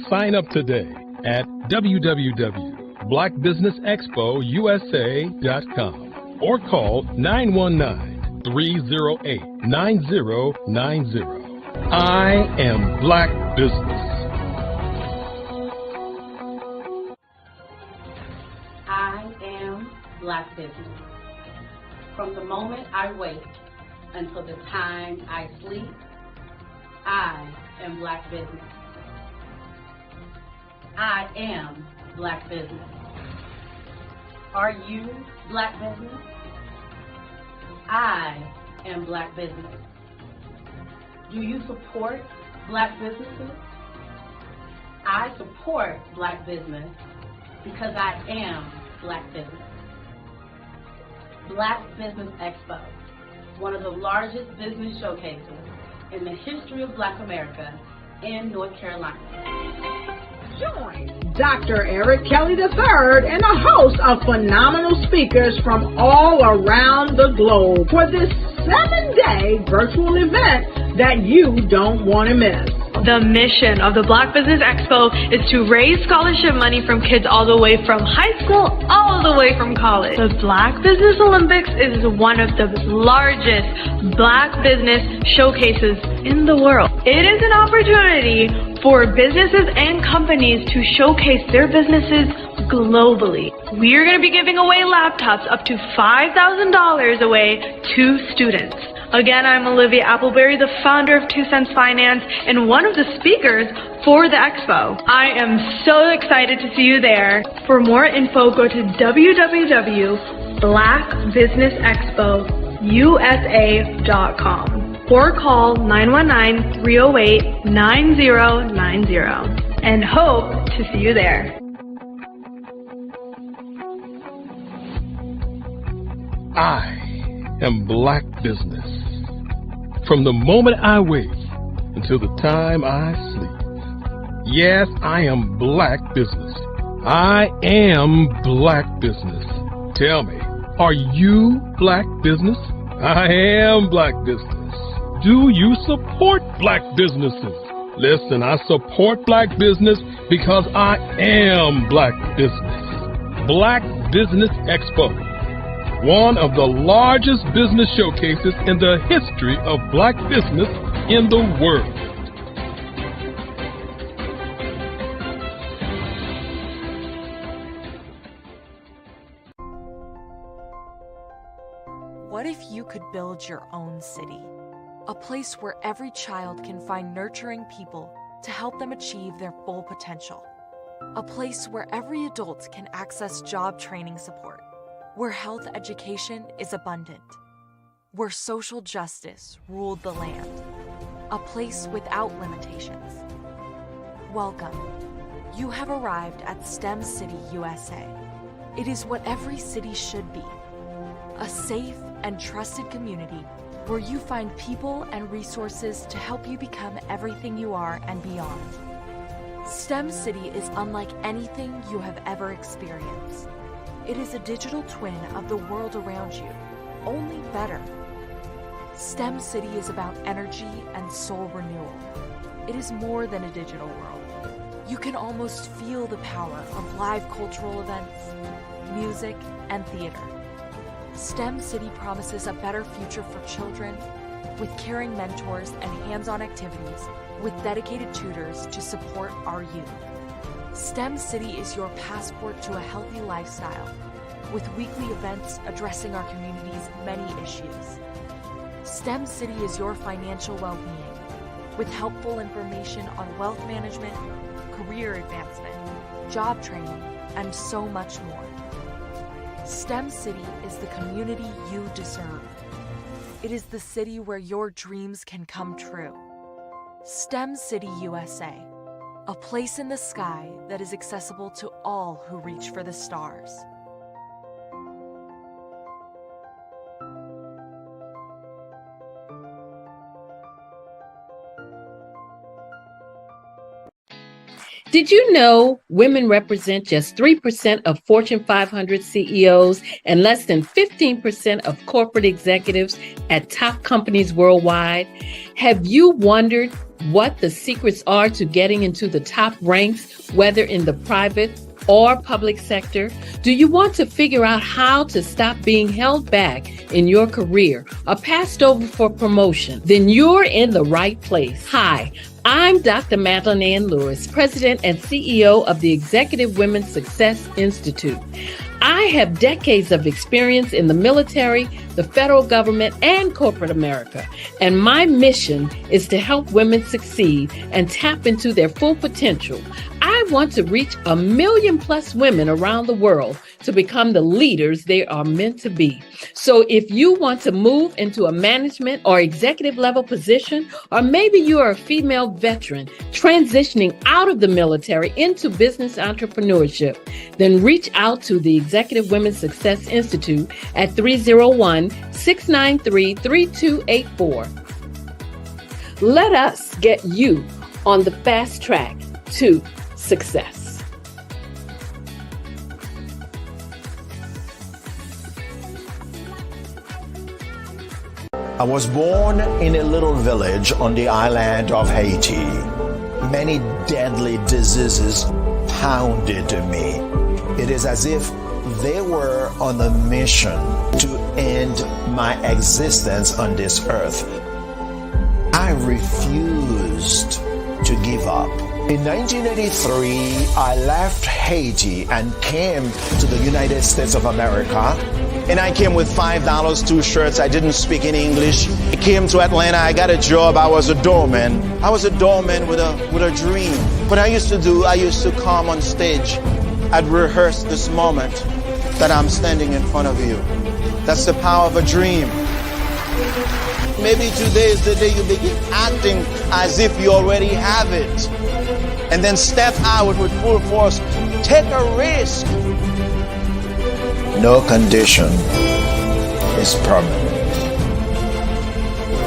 Sign up today at www.blackbusinessexpousa.com or call 919-308-9090. I am Black Business. I am Black Business. From the moment I wake until the time I sleep, I am Black Business. I am Black Business. Are you Black Business? I am Black Business. Do you support Black businesses? I support Black business because I am Black Business. Black Business Expo, one of the largest business showcases in the history of Black America in North Carolina. Join Dr. Eric Kelly III and a host of phenomenal speakers from all around the globe for this 7-day virtual event that you don't want to miss. The mission of the Black Business Expo is to raise scholarship money from kids all the way from high school all the way from college. The Black Business Olympics is one of the largest Black business showcases in the world. It is an opportunity for businesses and companies to showcase their businesses globally. We are going to be giving away laptops up to $5,000 away to students. Again, I'm Olivia Appleberry, the founder of 2 Cents Finance and one of the speakers for the expo. I am so excited to see you there. For more info, go to www.blackbusinessexpousa.com or call 919-308-9090 and hope to see you there. I am Black Business. From the moment I wake until the time I sleep. Yes, I am Black Business. I am Black Business. Tell me, are you Black Business? I am Black Business. Do you support Black businesses? Listen, I support Black business because I am Black Business. Black Business Expo, one of the largest business showcases in the history of Black business in the world. What if you could build your own city? A place where every child can find nurturing people to help them achieve their full potential. A place where every adult can access job training support. Where health education is abundant. Where social justice ruled the land. A place without limitations. Welcome. You have arrived at STEM City USA. It is what every city should be. A safe and trusted community where you find people and resources to help you become everything you are and beyond. STEM City is unlike anything you have ever experienced. It is a digital twin of the world around you, only better. STEM City is about energy and soul renewal. It is more than a digital world. You can almost feel the power of live cultural events, music, and theater. STEM City promises a better future for children with caring mentors and hands-on activities with dedicated tutors to support our youth. STEM City is your passport to a healthy lifestyle with weekly events addressing our community's many issues. STEM City is your financial well-being with helpful information on wealth management, career advancement, job training, and so much more. STEM City is the community you deserve. It is the city where your dreams can come true. STEM City USA, a place in the sky that is accessible to all who reach for the stars. Did you know women represent just 3% of Fortune 500 CEOs and less than 15% of corporate executives at top companies worldwide? Have you wondered what the secrets are to getting into the top ranks, whether in the private or public sector? Do you want to figure out how to stop being held back in your career or passed over for promotion? Then you're in the right place. Hi, I'm Dr. Madeline Ann Lewis, President and CEO of the Executive Women's Success Institute. I have decades of experience in the military, the federal government, and corporate America, and my mission is to help women succeed and tap into their full potential. I want to reach 1 million plus women around the world to become the leaders they are meant to be. So if you want to move into a management or executive level position, or maybe you are a female veteran transitioning out of the military into business entrepreneurship, then reach out to the Executive Women's Success Institute at 301-693-3284. Let us get you on the fast track to success. I was born in a little village on the island of Haiti. Many deadly diseases pounded me. It is as if they were on a mission to end my existence on this earth. I refused to give up. In 1983, I left Haiti and came to the United States of America. And I came with $5, 2 shirts. I didn't speak any English. I came to Atlanta. I got a job. I was a doorman. I was a doorman with a dream. What I used to come on stage. I'd rehearse this moment that I'm standing in front of you. That's the power of a dream. Maybe today is the day you begin acting as if you already have it. And then step out with full force. Take a risk. No condition is permanent.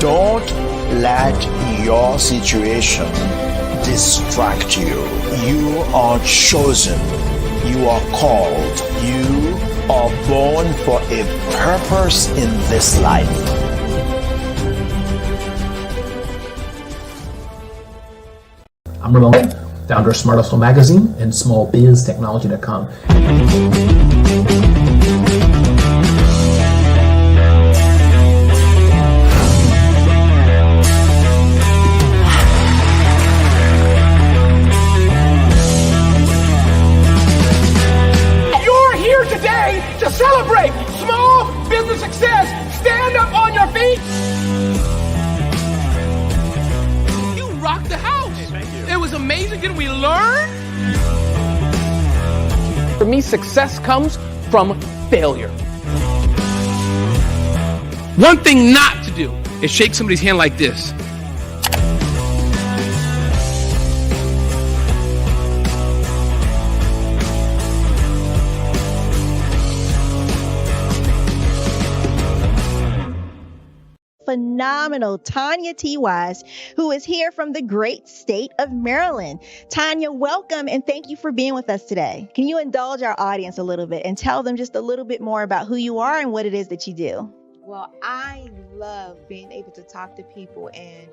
Don't let your situation distract you. You are chosen. You are called. You are born for a purpose in this life. I'm Ramon, founder of Smart Hustle Magazine and smallbiztechnology.com. You're here today to celebrate small business success. Stand up on your feet. You rocked the house. It was amazing. Didn't we learn? For me, success comes from failure. One thing not to do is shake somebody's hand like this. Phenomenal Tanya T. Wise, who is here from the great state of Maryland. Tanya, welcome and thank you for being with us today. Can you indulge our audience a little bit and tell them just a little bit more about who you are and what it is that you do? Well, I love being able to talk to people and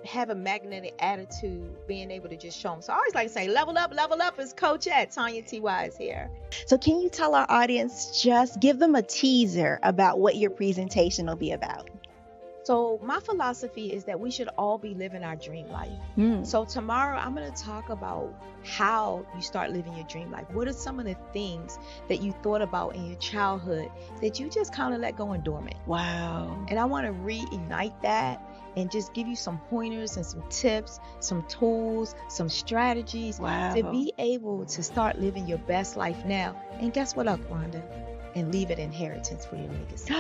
have a magnetic attitude, being able to just show them. So I always like to say, level up is Coach at Tanya T. Wise here. So can you tell our audience, just give them a teaser about what your presentation will be about? So my philosophy is that we should all be living our dream life. So tomorrow I'm going to talk about how you start living your dream life. What are some of the things that you thought about in your childhood that you just kind of let go and dormant? Wow. And I want to reignite that and just give you some pointers and some tips, some tools, some strategies to be able to start living your best life now. And guess what, Wanda? And leave an inheritance for your legacy.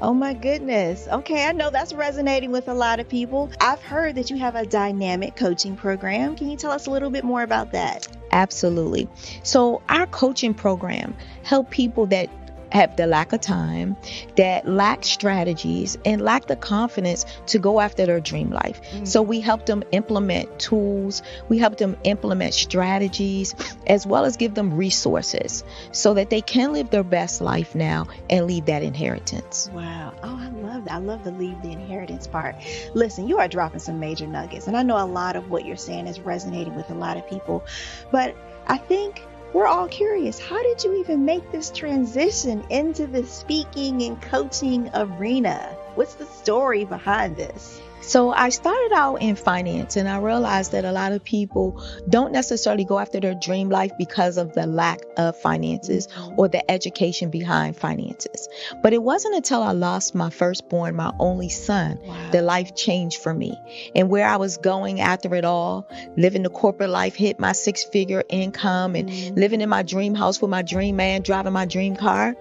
Oh my goodness. Okay, I know that's resonating with a lot of people. I've heard that you have a dynamic coaching program. Can you tell us a little bit more about that? Absolutely. So our coaching program help people that have the lack of time, that lack strategies, and lack the confidence to go after their dream life. So we help them implement tools, we help them implement strategies, as well as give them resources so that they can live their best life now and leave that inheritance. Wow. Oh, I love that. I love the leave the inheritance part. Listen, you are dropping some major nuggets, and I know a lot of what you're saying is resonating with a lot of people, but I think we're all curious. How did you even make this transition into the speaking and coaching arena? What's the story behind this? So I started out in finance, and I realized that a lot of people don't necessarily go after their dream life because of the lack of finances or the education behind finances. But it wasn't until I lost my firstborn, my only son, that life changed for me. And where I was going after it all, living the corporate life, hit my 6-figure income and living in my dream house with my dream man, driving my dream car.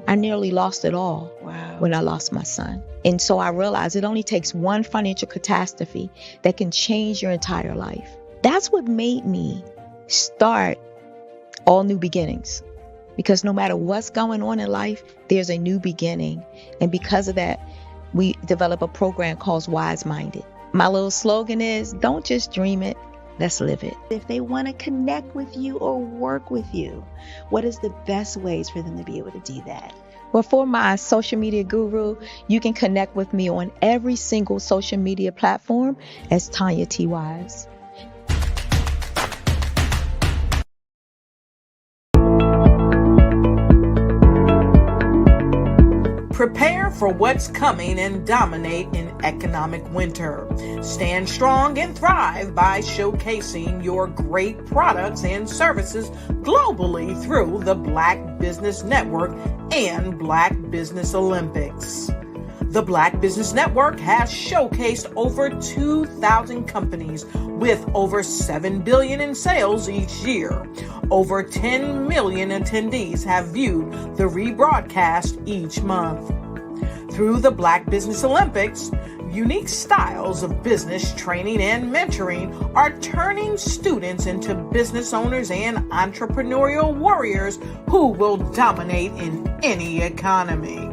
I nearly lost it all when I lost my son. And so I realized it only takes one financial catastrophe that can change your entire life. That's what made me start All New Beginnings. Because no matter what's going on in life, there's a new beginning. And because of that, we develop a program called Wise Minded. My little slogan is, don't just dream it, let's live it. If they want to connect with you or work with you, what is the best ways for them to be able to do that? Well, for my social media guru, you can connect with me on every single social media platform as Tanya T. Wise. Prepare for what's coming and dominate in economic winter. Stand strong and thrive by showcasing your great products and services globally through the Black Business Network and Black Business Olympics. The Black Business Network has showcased over 2,000 companies with over $7 billion in sales each year. Over 10 million attendees have viewed the rebroadcast each month. Through the Black Business Olympics, unique styles of business training and mentoring are turning students into business owners and entrepreneurial warriors who will dominate in any economy.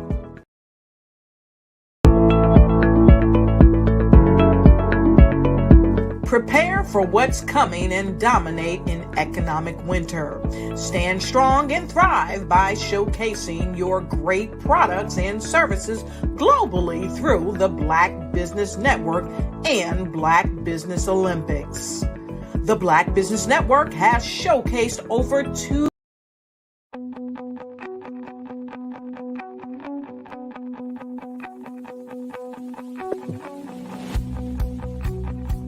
Prepare for what's coming and dominate in economic winter. Stand strong and thrive by showcasing your great products and services globally through the Black Business Network and Black Business Olympics. The Black Business Network has showcased over two.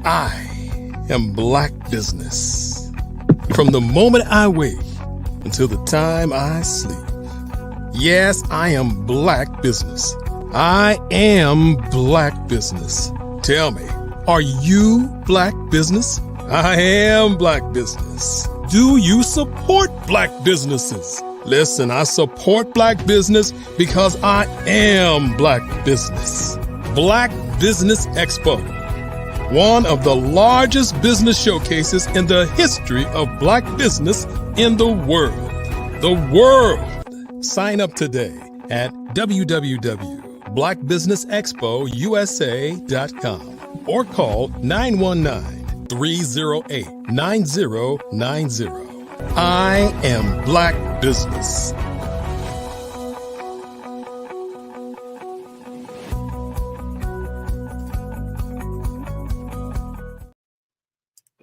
I am Black Business. From the moment I wake until the time I sleep. Yes, I am Black Business. I am Black Business. Tell me, are you Black Business? I am Black Business. Do you support Black businesses? Listen, I support Black business because I am Black Business. Black Business Expo, one of the largest business showcases in the history of Black business in the world. The world! Sign up today at www.blackbusinessexpousa.com or call 919-308-9090. I am Black Business.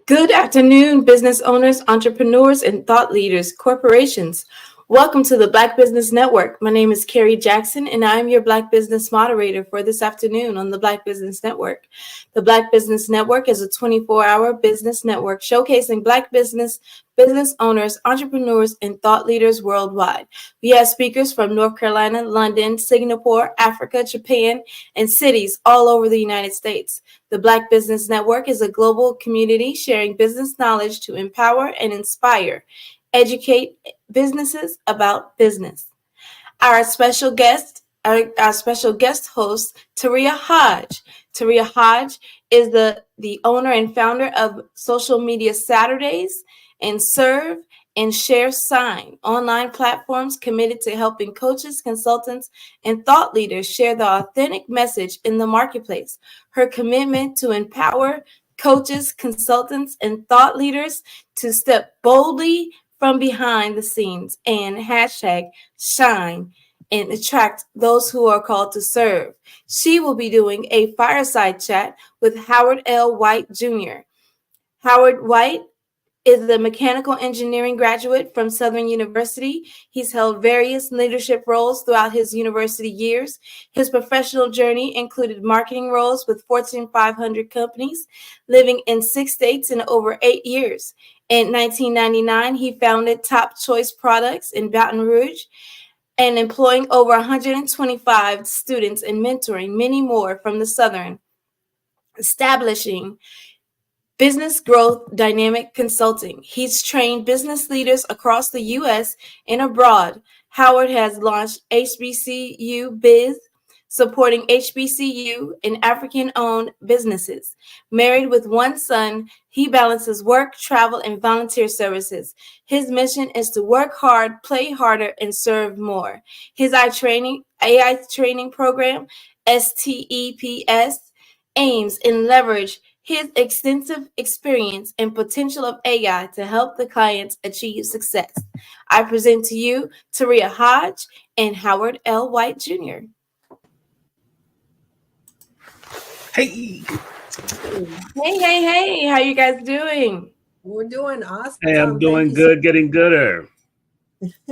Good afternoon, business owners, entrepreneurs, and thought leaders, corporations. Welcome to the Black Business Network. My name is Carrie Jackson, and I am your Black Business moderator for this afternoon on the Black Business Network. The Black Business Network is a 24-hour business network showcasing Black business owners, entrepreneurs, and thought leaders worldwide. We have speakers from North Carolina, London, Singapore, Africa, Japan, and cities all over the United States. The Black Business Network is a global community sharing business knowledge to empower and inspire, educate businesses about business. Our special guest host, Taria Hodge. Taria Hodge is the owner and founder of Social Media Saturdays and Serve and Share Sign, online platforms committed to helping coaches, consultants, and thought leaders share the authentic message in the marketplace. Her commitment to empower coaches, consultants, and thought leaders to step boldly from behind the scenes and #shine and attract those who are called to serve. She will be doing a fireside chat with Howard L. White Jr. Howard White is a mechanical engineering graduate from Southern University. He's held various leadership roles throughout his university years. His professional journey included marketing roles with Fortune 500 companies, living in 6 states in over 8 years. In 1999, he founded Top Choice Products in Baton Rouge and employing over 125 students and mentoring many more from the Southern, establishing Business Growth Dynamic Consulting. He's trained business leaders across the U.S. and abroad. Howard has launched HBCU Biz, supporting HBCU and African-owned businesses. Married with one son, he balances work, travel, and volunteer services. His mission is to work hard, play harder, and serve more. His AI training program, STEPS, aims and leverage his extensive experience and potential of AI to help the clients achieve success. I present to you Taria Hodge and Howard L. White Jr. Hey. Hey. How you guys doing? We're doing awesome. Hey, I'm doing good, getting gooder.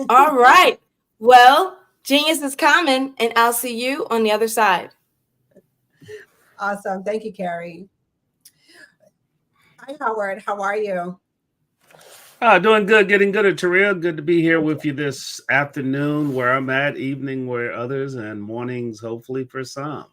All right. Well, Genius is common, and I'll see you on the other side. Awesome. Thank you, Carrie. Hi, Howard. How are you? Doing good, getting good at Taria. Good to be here with you this afternoon where I'm at, evening where others, and mornings hopefully for some.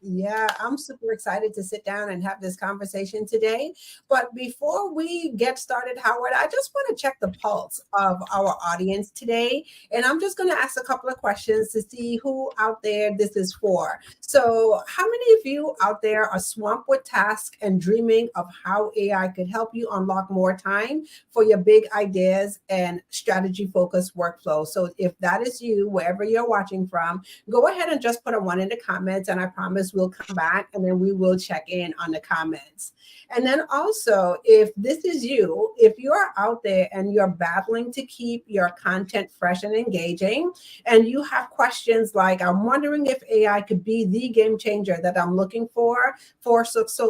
Yeah, I'm super excited to sit down and have this conversation today. But before we get started, Howard, I just want to check the pulse of our audience today. And I'm just going to ask a couple of questions to see who out there this is for. So, how many of you out there are swamped with tasks and dreaming of how AI could help you unlock more time for your big ideas and strategy focused workflow? So, if that is you, wherever you're watching from, go ahead and just put a 1 in the comments, and I promise we'll come back and then we will check in on the comments. And then also, if this is you, if you're out there and you're battling to keep your content fresh and engaging, and you have questions like, I'm wondering if AI could be the game changer that I'm looking for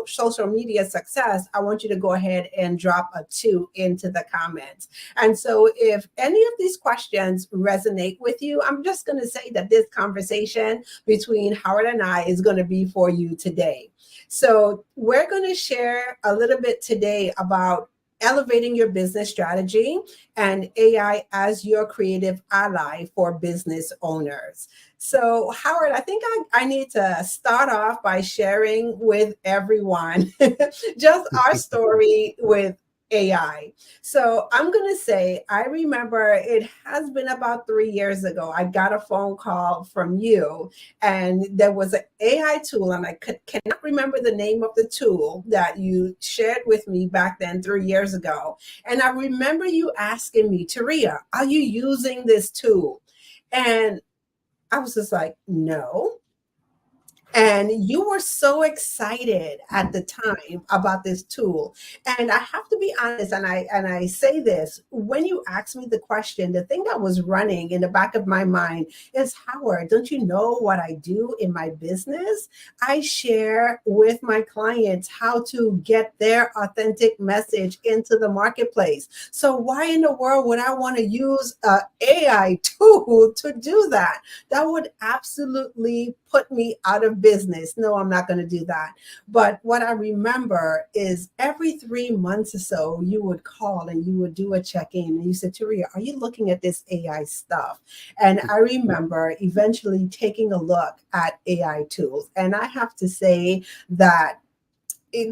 social media success, I want you to go ahead and drop a 2 into the comments. And so if any of these questions resonate with you, I'm just going to say that this conversation between Howard and I is going to be for you today. So we're going to share a little bit today about elevating your business strategy and AI as your creative ally for business owners. So Howard, I think I need to start off by sharing with everyone just our story with AI. So I'm going to say, I remember it has been about 3 years ago. I got a phone call from you, and there was an AI tool, and I cannot remember the name of the tool that you shared with me back then 3 years ago. And I remember you asking me, Taria, are you using this tool? And I was just like, no. And you were so excited at the time about this tool. And I have to be honest, and I say this, when you asked me the question, the thing that was running in the back of my mind is, Howard, don't you know what I do in my business? I share with my clients how to get their authentic message into the marketplace. So why in the world would I want to use an AI tool to do that? That would absolutely put me out of business. No, I'm not going to do that. But what I remember is every 3 months or so, you would call and you would do a check-in and you said, Taria, are you looking at this AI stuff? And I remember eventually taking a look at AI tools. And I have to say that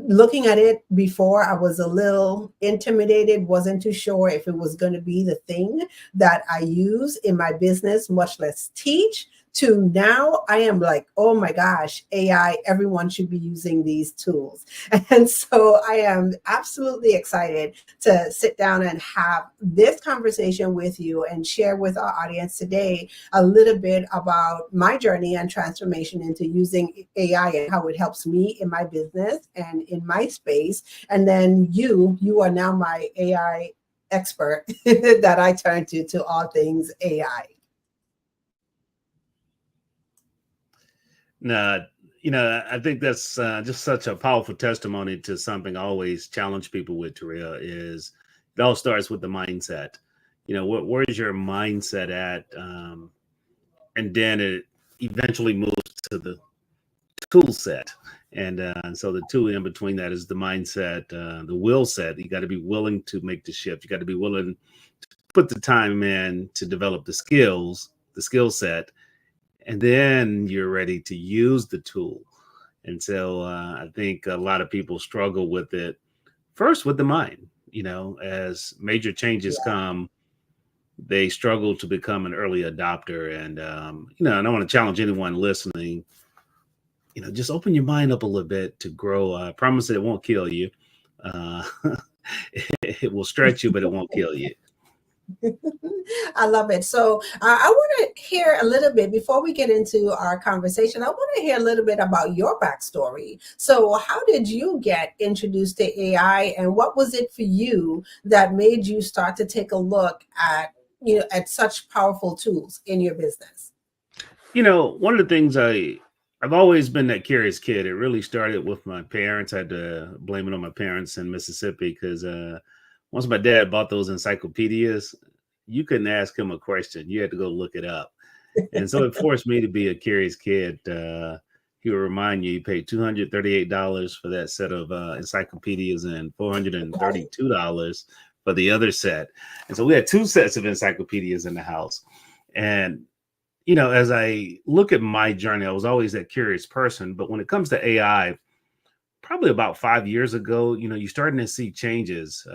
looking at it before, I was a little intimidated, wasn't too sure if it was going to be the thing that I use in my business, much less teach. To now, I am like, oh my gosh, AI, everyone should be using these tools. And so I am absolutely excited to sit down and have this conversation with you and share with our audience today a little bit about my journey and transformation into using AI and how it helps me in my business and in my space. And then you are now my AI expert that I turn to all things AI. No, I think that's just such a powerful testimony to something I always challenge people with, Taria, is it all starts with the mindset. Where's your mindset at? And then it eventually moves to the tool set. And so the two in between that is the mindset, the will set. You got to be willing to make the shift. You got to be willing to put the time in to develop the skill set. And then you're ready to use the tool. And so I think a lot of people struggle with it first with the mind, as major changes come, they struggle to become an early adopter. And, and I want to challenge anyone listening, just open your mind up a little bit to grow. I promise it won't kill you. It will stretch you, but it won't kill you. I love it. So I want to hear a little bit before we get into our conversation. I want to hear a little bit about your backstory. So how did you get introduced to AI, and what was it for you that made you start to take a look at, at such powerful tools in your business? One of the things I've always been that curious kid. It really started with my parents. I had to blame it on my parents in Mississippi because once my dad bought those encyclopedias, you couldn't ask him a question. You had to go look it up. And so it forced me to be a curious kid. He would remind you paid $238 for that set of encyclopedias and $432 for the other set. And so we had two sets of encyclopedias in the house. And, you know, as I look at my journey, I was always that curious person. But when it comes to AI, probably about 5 years ago, you know, you're starting to see changes.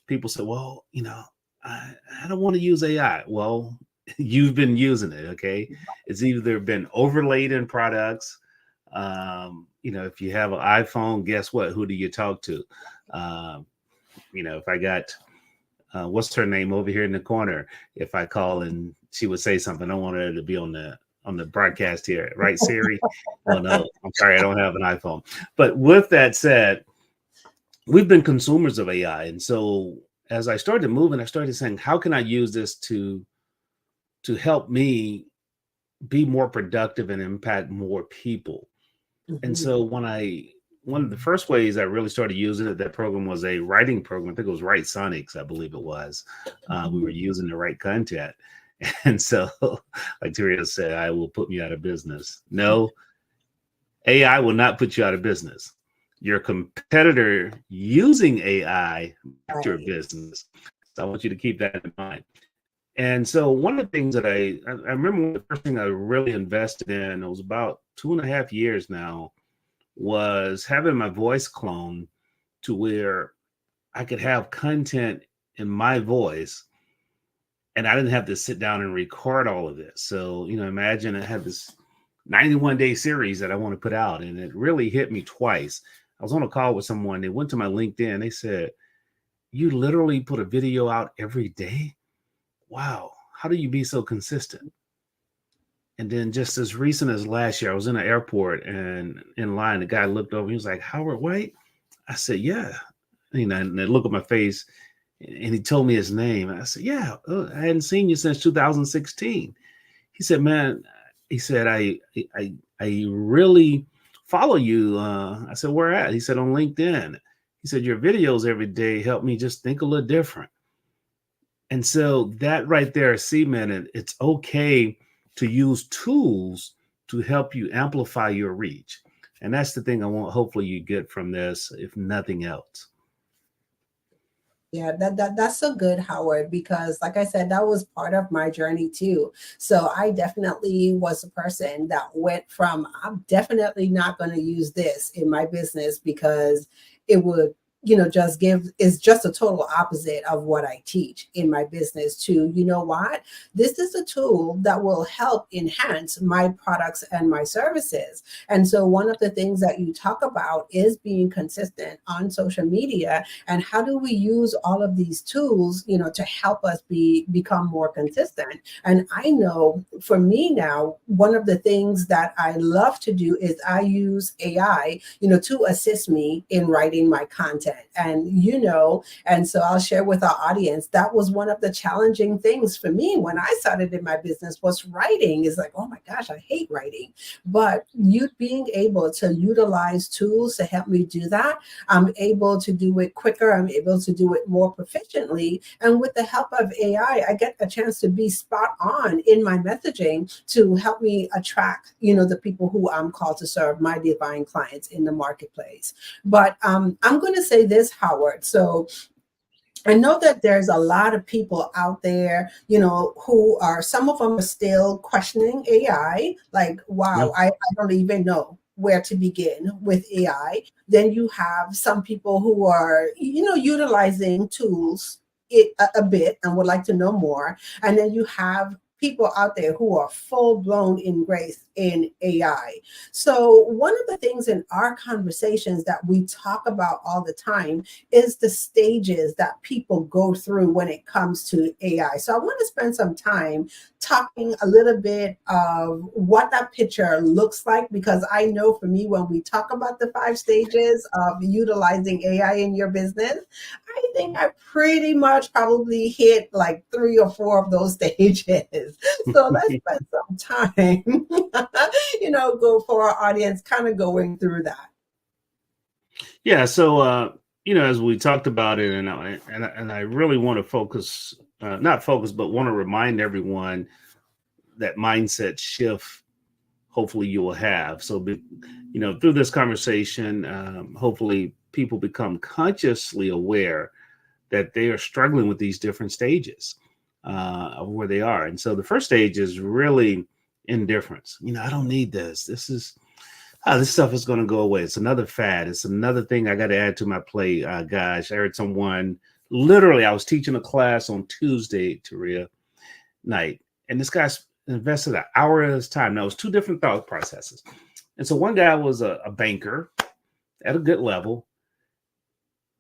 People say, well, you know, I don't want to use AI. Well, you've been using it. Okay. It's either been overlaid in products. You know, if you have an iPhone, guess what? Who do you talk to? You know, if I got, what's her name over here in the corner? If I call and she would say something, I don't want her to be on the broadcast here. Right, Siri? Oh, no, I'm sorry. I don't have an iPhone. But with that said, we've been consumers of AI. And so as I started moving, I started saying, how can I use this to help me be more productive and impact more people? And so one of the first ways I really started using it, that program was a writing program. I think it was Write Sonics, I believe it was. We were using the right content. And so, like Teresa said, I will put me out of business. No, AI will not put you out of business. Your competitor using AI at your business. So I want you to keep that in mind. And so one of the things that I remember, the first thing I really invested in, it was about 2.5 years now, was having my voice cloned to where I could have content in my voice and I didn't have to sit down and record all of this. So, you know, imagine I had this 91-day series that I want to put out, and it really hit me twice. I was on a call with someone. They went to my LinkedIn. They said, you literally put a video out every day? Wow. How do you be so consistent? And then just as recent as last year, I was in an airport and in line, the guy looked over, he was like, Howard White? I said, yeah. You know, and they look at my face and he told me his name. I said, yeah, I hadn't seen you since 2016. He said, man, he said, I really follow you. I said, where at? He said, on LinkedIn. He said, your videos every day help me just think a little different. And so that right there cemented it's okay to use tools to help you amplify your reach. And that's the thing I want, hopefully you get from this, if nothing else. Yeah, that's so good, Howard, because like I said, that was part of my journey too. So I definitely was a person that went from, I'm definitely not going to use this in my business because it would, you know, is just a total opposite of what I teach in my business to, you know what, this is a tool that will help enhance my products and my services. And so one of the things that you talk about is being consistent on social media and how do we use all of these tools, you know, to help us become more consistent. And I know for me now, one of the things that I love to do is I use AI, you know, to assist me in writing my content. And, you know, and so I'll share with our audience, that was one of the challenging things for me when I started in my business was writing. Is like, oh my gosh, I hate writing. But you being able to utilize tools to help me do that, I'm able to do it quicker. I'm able to do it more proficiently. And with the help of AI, I get a chance to be spot on in my messaging to help me attract, you know, the people who I'm called to serve, my divine clients in the marketplace. But I'm going to say this, Howard. So I know that there's a lot of people out there, you know, who are, some of them are still questioning AI, like, wow, I don't even know where to begin with AI. Then you have some people who are, you know, utilizing tools a bit and would like to know more. And then you have people out there who are full-blown embraced in AI. So one of the things in our conversations that we talk about all the time is the stages that people go through when it comes to AI. So I want to spend some time talking a little bit of what that picture looks like, because I know for me, when we talk about the 5 stages of utilizing AI in your business, I think I pretty much probably hit like 3 or 4 of those stages. So let's spend some time, you know, go for our audience, kind of going through that. Yeah. So, you know, as we talked about it, and I really want to focus, not focus, but want to remind everyone, that mindset shift hopefully you will have. So, through this conversation, hopefully people become consciously aware that they are struggling with these different stages of where they are. And so the first stage is really indifference. I don't need this. This stuff is going to go away. It's another fad. It's another thing I got to add to my plate. Gosh, I heard someone, literally, I was teaching a class on Tuesday, Taria, night, and this guy invested an hour of his time. Now, it was two different thought processes. And so one guy was a banker at a good level,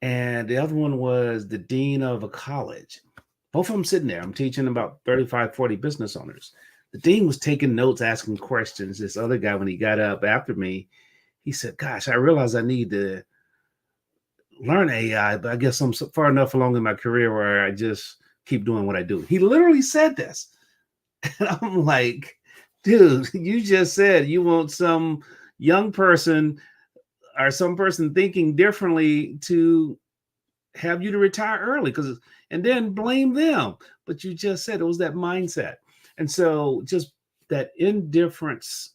and the other one was the dean of a college. Both of them sitting there. I'm teaching about 35, 40 business owners. The dean was taking notes, asking questions. This other guy, when he got up after me, he said, gosh, I realize I need to learn AI, but I guess I'm far enough along in my career where I just keep doing what I do. He literally said this. And I'm like, dude, you just said you want some young person or some person thinking differently to have you to retire early, and then blame them. But you just said it was that mindset. And so just that indifference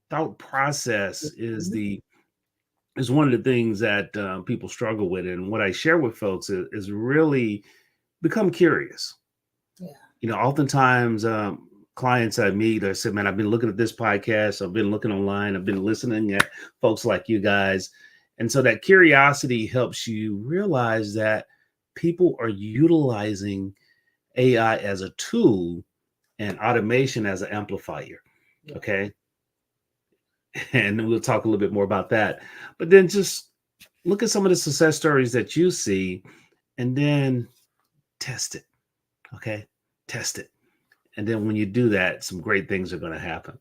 thought process is one of the things that people struggle with. And what I share with folks is really become curious. Oftentimes clients I meet, I said, man, I've been looking at this podcast. I've been looking online. I've been listening at folks like you guys. And so that curiosity helps you realize that people are utilizing AI as a tool and automation as an amplifier. Okay. And we'll talk a little bit more about that. But then just look at some of the success stories that you see and then test it. Okay. Test it. And then when you do that, some great things are going to happen.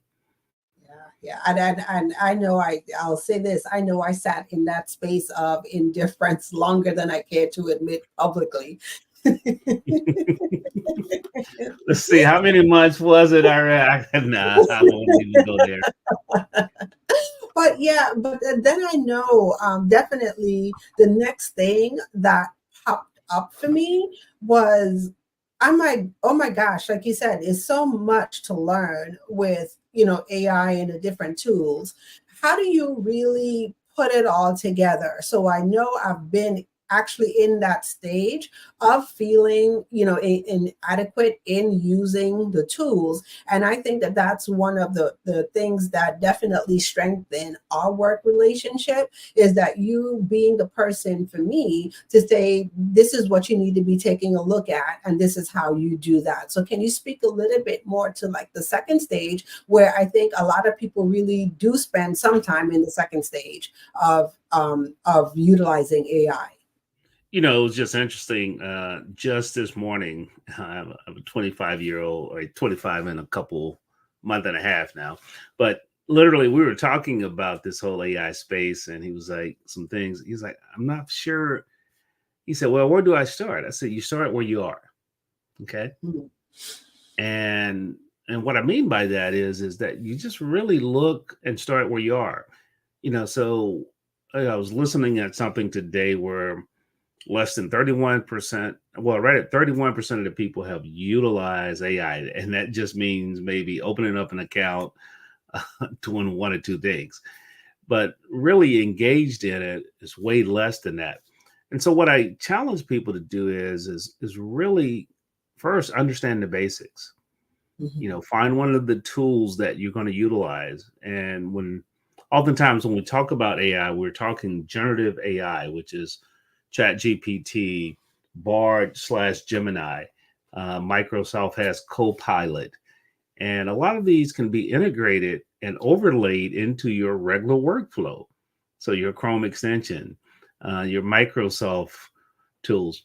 Yeah. And I know I'll say this. I know I sat in that space of indifference longer than I care to admit publicly. Let's see. How many months was it? I won't even go there. But then I know definitely the next thing that popped up for me was, I'm like, oh my gosh, like you said, it's so much to learn with, AI and the different tools. How do you really put it all together? So I know I've been actually in that stage of feeling, inadequate in using the tools. And I think that that's one of the things that definitely strengthen our work relationship, is that you being the person for me to say, this is what you need to be taking a look at, and this is how you do that. So can you speak a little bit more to like the second stage, where I think a lot of people really do spend some time in the second stage of utilizing AI? It was just interesting. Just this morning, I'm a 25-year-old, or 25 in a month and a half now. But literally, we were talking about this whole AI space, and he was like, some things. He's like, I'm not sure. He said, well, where do I start? I said, you start where you are. Okay. Mm-hmm. And what I mean by that is that you just really look and start where you are. So I was listening at something today where less than 31%, right at 31% of the people have utilized AI. And that just means maybe opening up an account, doing one or two things. But really engaged in it is way less than that. And so what I challenge people to do is really first understand the basics. Mm-hmm. Find one of the tools that you're going to utilize. And oftentimes when we talk about AI, we're talking generative AI, which is ChatGPT, Bard/Gemini. Microsoft has Copilot. And a lot of these can be integrated and overlaid into your regular workflow. So your Chrome extension, your Microsoft tools.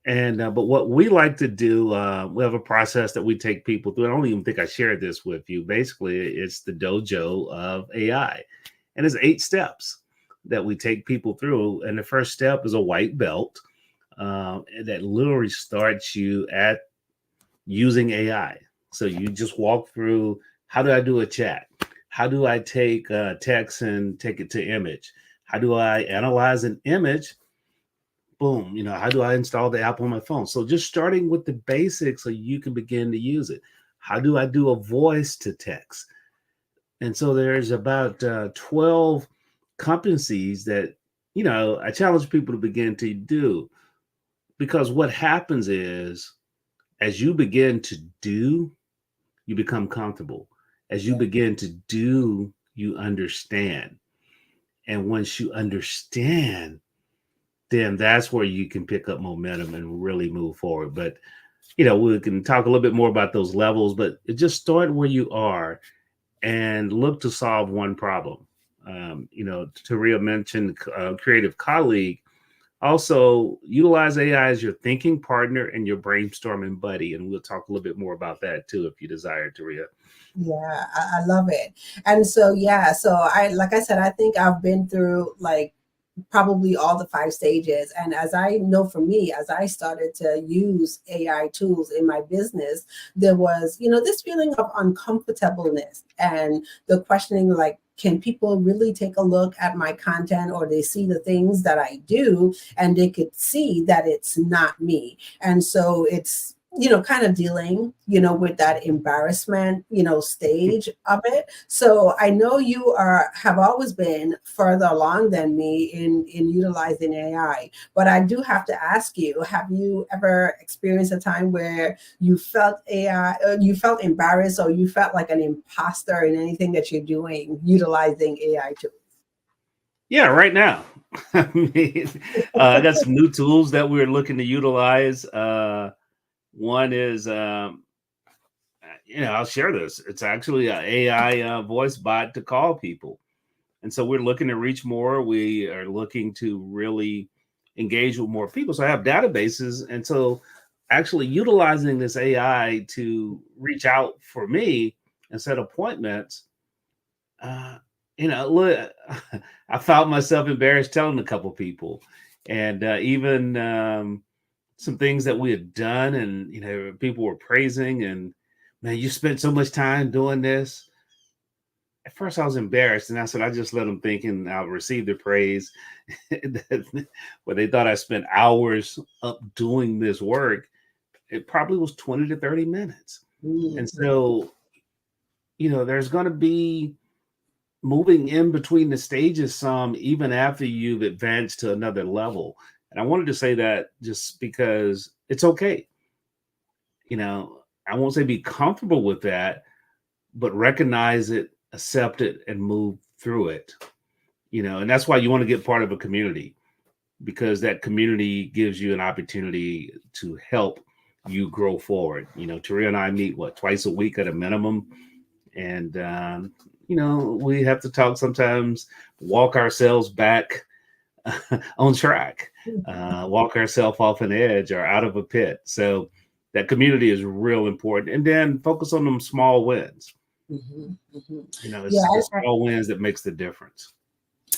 And but what we like to do, we have a process that we take people through. I don't even think I shared this with you. Basically, it's the dojo of AI. And it's 8 steps that we take people through. And the first step is a white belt that literally starts you at using AI. So you just walk through, how do I do a chat? How do I take text and take it to image? How do I analyze an image? Boom, how do I install the app on my phone? So just starting with the basics so you can begin to use it. How do I do a voice to text? And so there's about 12 competencies that, I challenge people to begin to do, because what happens is, as you begin to do, you become comfortable. As you begin to do, you understand. And once you understand, then that's where you can pick up momentum and really move forward. But, we can talk a little bit more about those levels, but just start where you are and look to solve one problem. Taria mentioned creative colleague. Also, utilize AI as your thinking partner and your brainstorming buddy. And we'll talk a little bit more about that too, if you desire, Taria. Yeah, I love it. And so, yeah, so like I said, I think I've been through like probably all the 5 stages. And as I know for me, as I started to use AI tools in my business, there was, this feeling of uncomfortableness and the questioning, like, can people really take a look at my content, or they see the things that I do and they could see that it's not me? And so it's, kind of dealing, with that embarrassment, stage of it. So I know you have always been further along than me in utilizing AI, but I do have to ask you, have you ever experienced a time where you felt you felt embarrassed, or you felt like an imposter in anything that you're doing utilizing AI tools? Yeah, right now. I mean, I got some new tools that we're looking to utilize. One is, I'll share this. It's actually an AI voice bot to call people. And so we're looking to reach more. We are looking to really engage with more people. So I have databases. And so actually utilizing this AI to reach out for me and set appointments, look, I found myself embarrassed telling a couple people. And even some things that we had done, and people were praising, and man, you spent so much time doing this. At first I was embarrassed, and I said I just let them think, and I'll receive the praise. Where they thought I spent hours up doing this work, it probably was 20 to 30 minutes. And so there's going to be moving in between the stages some, even after you've advanced to another level. And I wanted to say that just because it's okay. I won't say be comfortable with that, but recognize it, accept it, and move through it. And that's why you want to get part of a community, because that community gives you an opportunity to help you grow forward. Taria and I meet twice a week at a minimum. And, we have to talk sometimes, walk ourselves back on track, walk ourselves off an edge or out of a pit. So that community is real important. And then focus on them small wins. It's the small wins that makes the difference.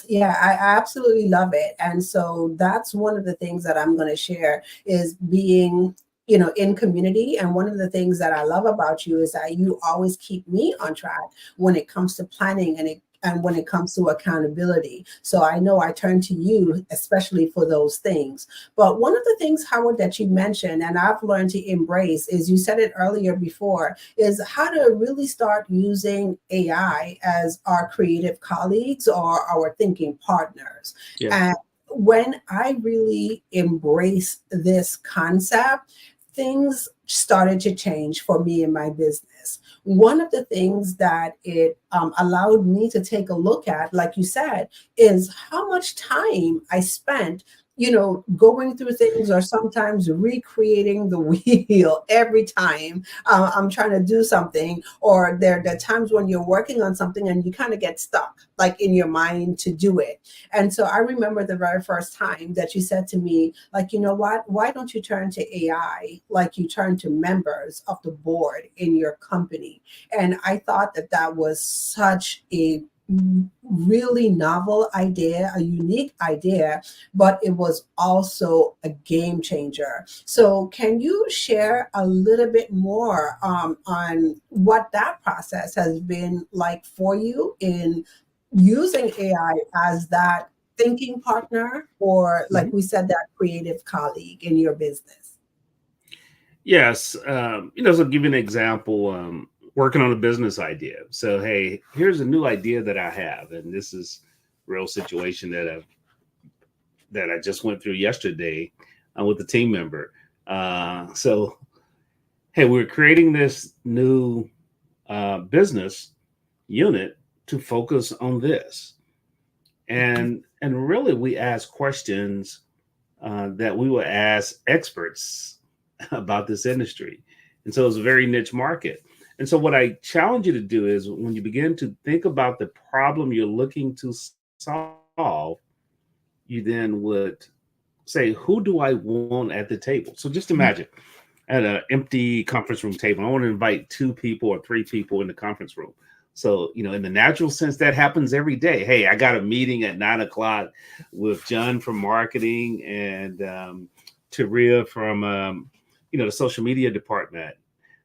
Yeah, I absolutely love it. And so that's one of the things that I'm going to share is being in community. And one of the things that I love about you is that you always keep me on track when it comes to planning and when it comes to accountability. So I know I turn to you, especially for those things. But one of the things, Howard, that you mentioned, and I've learned to embrace, is you said it earlier before, is how to really start using AI as our creative colleagues or our thinking partners. Yeah. And when I really embrace this concept, things started to change for me in my business. One of the things that it allowed me to take a look at, like you said, is how much time I spent going through things, or sometimes recreating the wheel every time I'm trying to do something. Or there are times when you're working on something and you kind of get stuck, like in your mind to do it. And so I remember the very first time that you said to me, like, you know what, why don't you turn to AI like you turn to members of the board in your company? And I thought that was such a really novel idea, a unique idea, but it was also a game changer. So can you share a little bit more on what that process has been like for you in using AI as that thinking partner, or like we said, that creative colleague in your business? Yes. So give you an example, working on a business idea. So, hey, here's a new idea that I have. And this is real situation that I just went through yesterday with a team member. So, hey, we're creating this new business unit to focus on this. And really we ask questions that we will ask experts about this industry. And so it's a very niche market. And so what I challenge you to do is when you begin to think about the problem you're looking to solve, you then would say, who do I want at the table? So just imagine at an empty conference room table, I want to invite 2 people or 3 people in the conference room. So, in the natural sense, that happens every day. Hey, I got a meeting at 9 o'clock with John from marketing and Taria from, the social media department.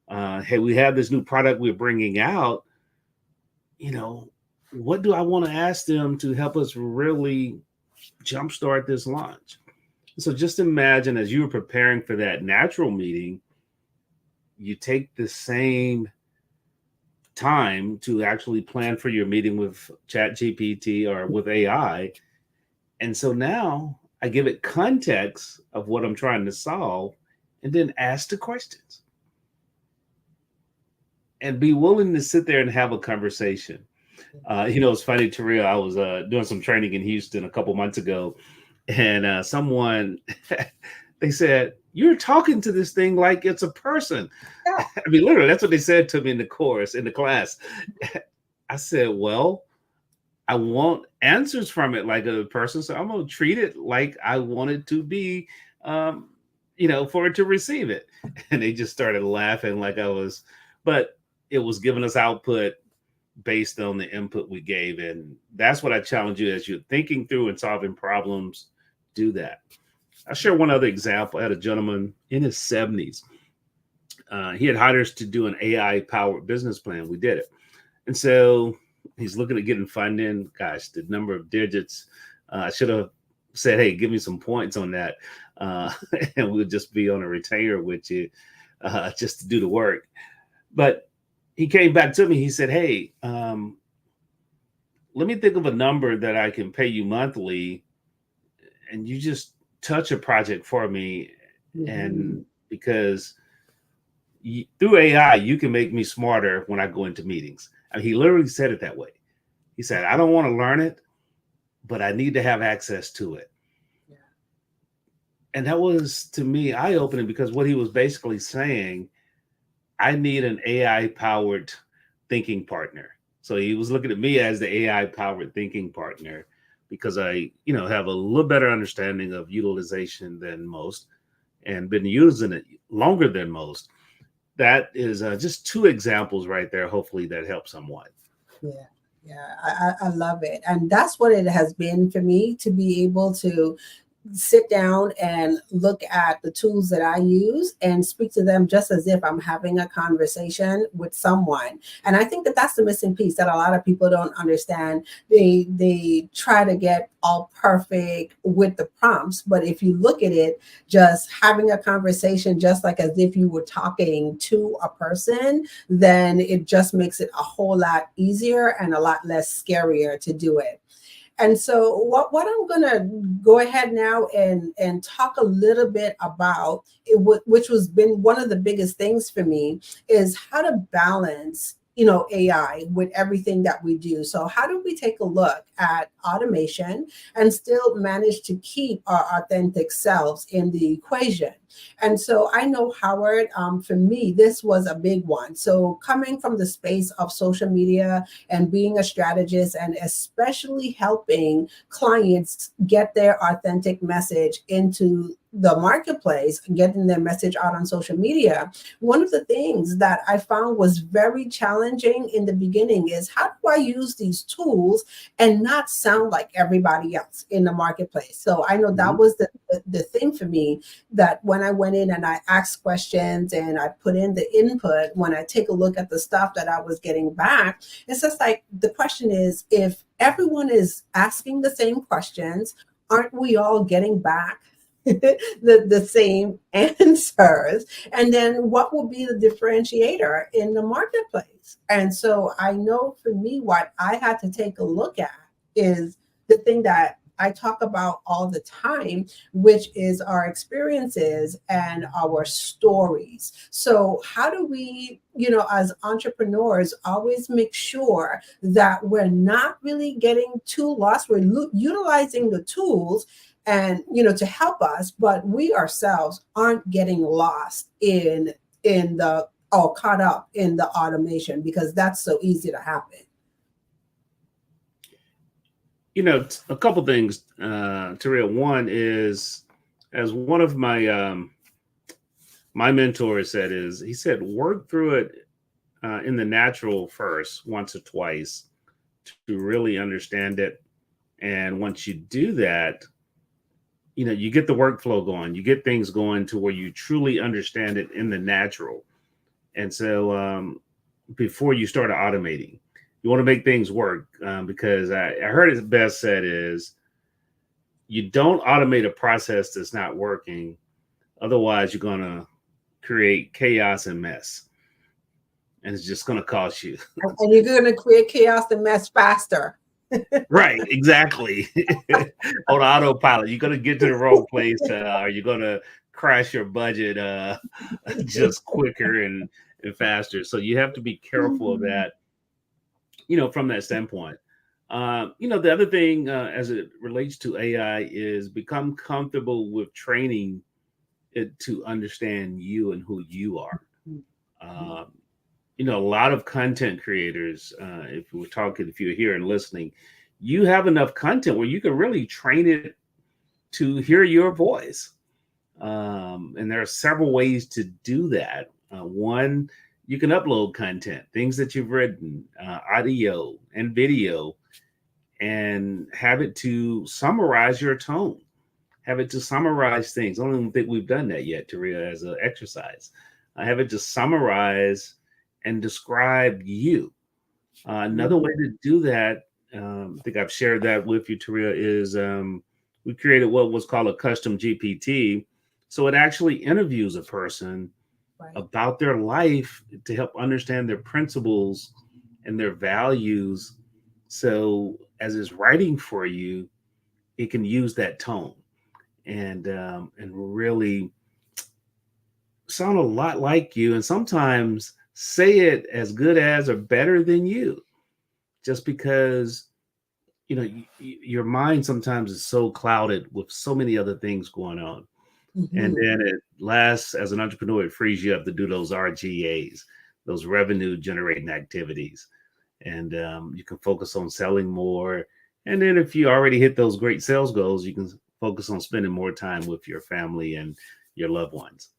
Hey, we have this new product we're bringing out. What do I want to ask them to help us really jumpstart this launch? So just imagine as you were preparing for that natural meeting, you take the same time to actually plan for your meeting with ChatGPT or with AI. And so now I give it context of what I'm trying to solve and then ask the questions. And be willing to sit there and have a conversation. It's funny, Taria, I was doing some training in Houston a couple months ago, and someone, they said, you're talking to this thing like it's a person. Yeah. I mean, literally, that's what they said to me in the class. I said, well, I want answers from it like a person, so I'm going to treat it like I want it to be, for it to receive it. And they just started laughing like but it was giving us output based on the input we gave. And that's what I challenge you as you're thinking through and solving problems, do that. I'll share one other example. I had a gentleman in his 70s. He had hired us to do an AI-powered business plan. We did it. And so he's looking at getting funding. Gosh, the number of digits. I should have said, hey, give me some points on that. And we'll just be on a retainer with you just to do the work. But he came back to me. He said, hey, let me think of a number that I can pay you monthly. And you just touch a project for me. Mm-hmm. And because through AI, you can make me smarter when I go into meetings. I mean, he literally said it that way. He said, I don't want to learn it, but I need to have access to it. Yeah. And that was, to me, eye-opening, because what he was basically saying, I need an AI-powered thinking partner. So he was looking at me as the AI-powered thinking partner because I, have a little better understanding of utilization than most and been using it longer than most. That is just 2 examples right there. Hopefully that helps someone. Yeah, I love it. And that's what it has been for me, to be able to sit down and look at the tools that I use and speak to them just as if I'm having a conversation with someone. And I think that that's the missing piece that a lot of people don't understand. They try to get all perfect with the prompts, but if you look at it, just having a conversation just like as if you were talking to a person, then it just makes it a whole lot easier and a lot less scarier to do it. And so what I'm going to go ahead now and talk a little bit about, which was been one of the biggest things for me, is how to balance AI with everything that we do. So how do we take a look at automation and still manage to keep our authentic selves in the equation? And so I know, Howard, for me, this was a big one. So coming from the space of social media and being a strategist, and especially helping clients get their authentic message into the marketplace, getting their message out on social media, one of the things that I found was very challenging in the beginning is, how do I use these tools and not sound like everybody else in the marketplace? So I know that was the thing for me, that when I went in and I asked questions and I put in the input, when I take a look at the stuff that I was getting back, it's just like, the question is, if everyone is asking the same questions, aren't we all getting back the same answers. And then what will be the differentiator in the marketplace? And so I know for me, what I had to take a look at is the thing that I talk about all the time, which is our experiences and our stories. So how do we, as entrepreneurs, always make sure that we're not really getting too lost? We're utilizing the tools and, to help us, but we ourselves aren't getting lost in the, or caught up in the automation, because that's so easy to happen. A couple things, Taria. One is, as one of my my mentors said, he said, work through it in the natural first, once or twice, to really understand it. And once you do that, you get the workflow going, you get things going to where you truly understand it in the natural. And so before you start automating, you want to make things work, because I heard it best said is, you don't automate a process that's not working. Otherwise, you're going to create chaos and mess. And it's just going to cost you. And you're going to create chaos and mess faster. Right, exactly. On autopilot, you're going to get to the wrong place, or you're going to crash your budget just quicker and faster. So you have to be careful of that, from that standpoint. The other thing as it relates to AI is become comfortable with training it to understand you and who you are. A lot of content creators, if you're here and listening, you have enough content where you can really train it to hear your voice. And there are several ways to do that. One, you can upload content, things that you've written, audio and video, and have it to summarize your tone, have it to summarize things. I don't even think we've done that yet, Taria, as an exercise. I have it to summarize and describe you. Another way to do that, I think I've shared that with you, Taria, is we created what was called a custom GPT. So it actually interviews a person about their life to help understand their principles and their values. So as it's writing for you, it can use that tone and really sound a lot like you, and sometimes say it as good as or better than you, just because your mind sometimes is so clouded with so many other things going on. Mm-hmm. And then it lasts, as an entrepreneur, it frees you up to do those RGAs, those revenue generating activities. And you can focus on selling more. And then if you already hit those great sales goals, you can focus on spending more time with your family and your loved ones.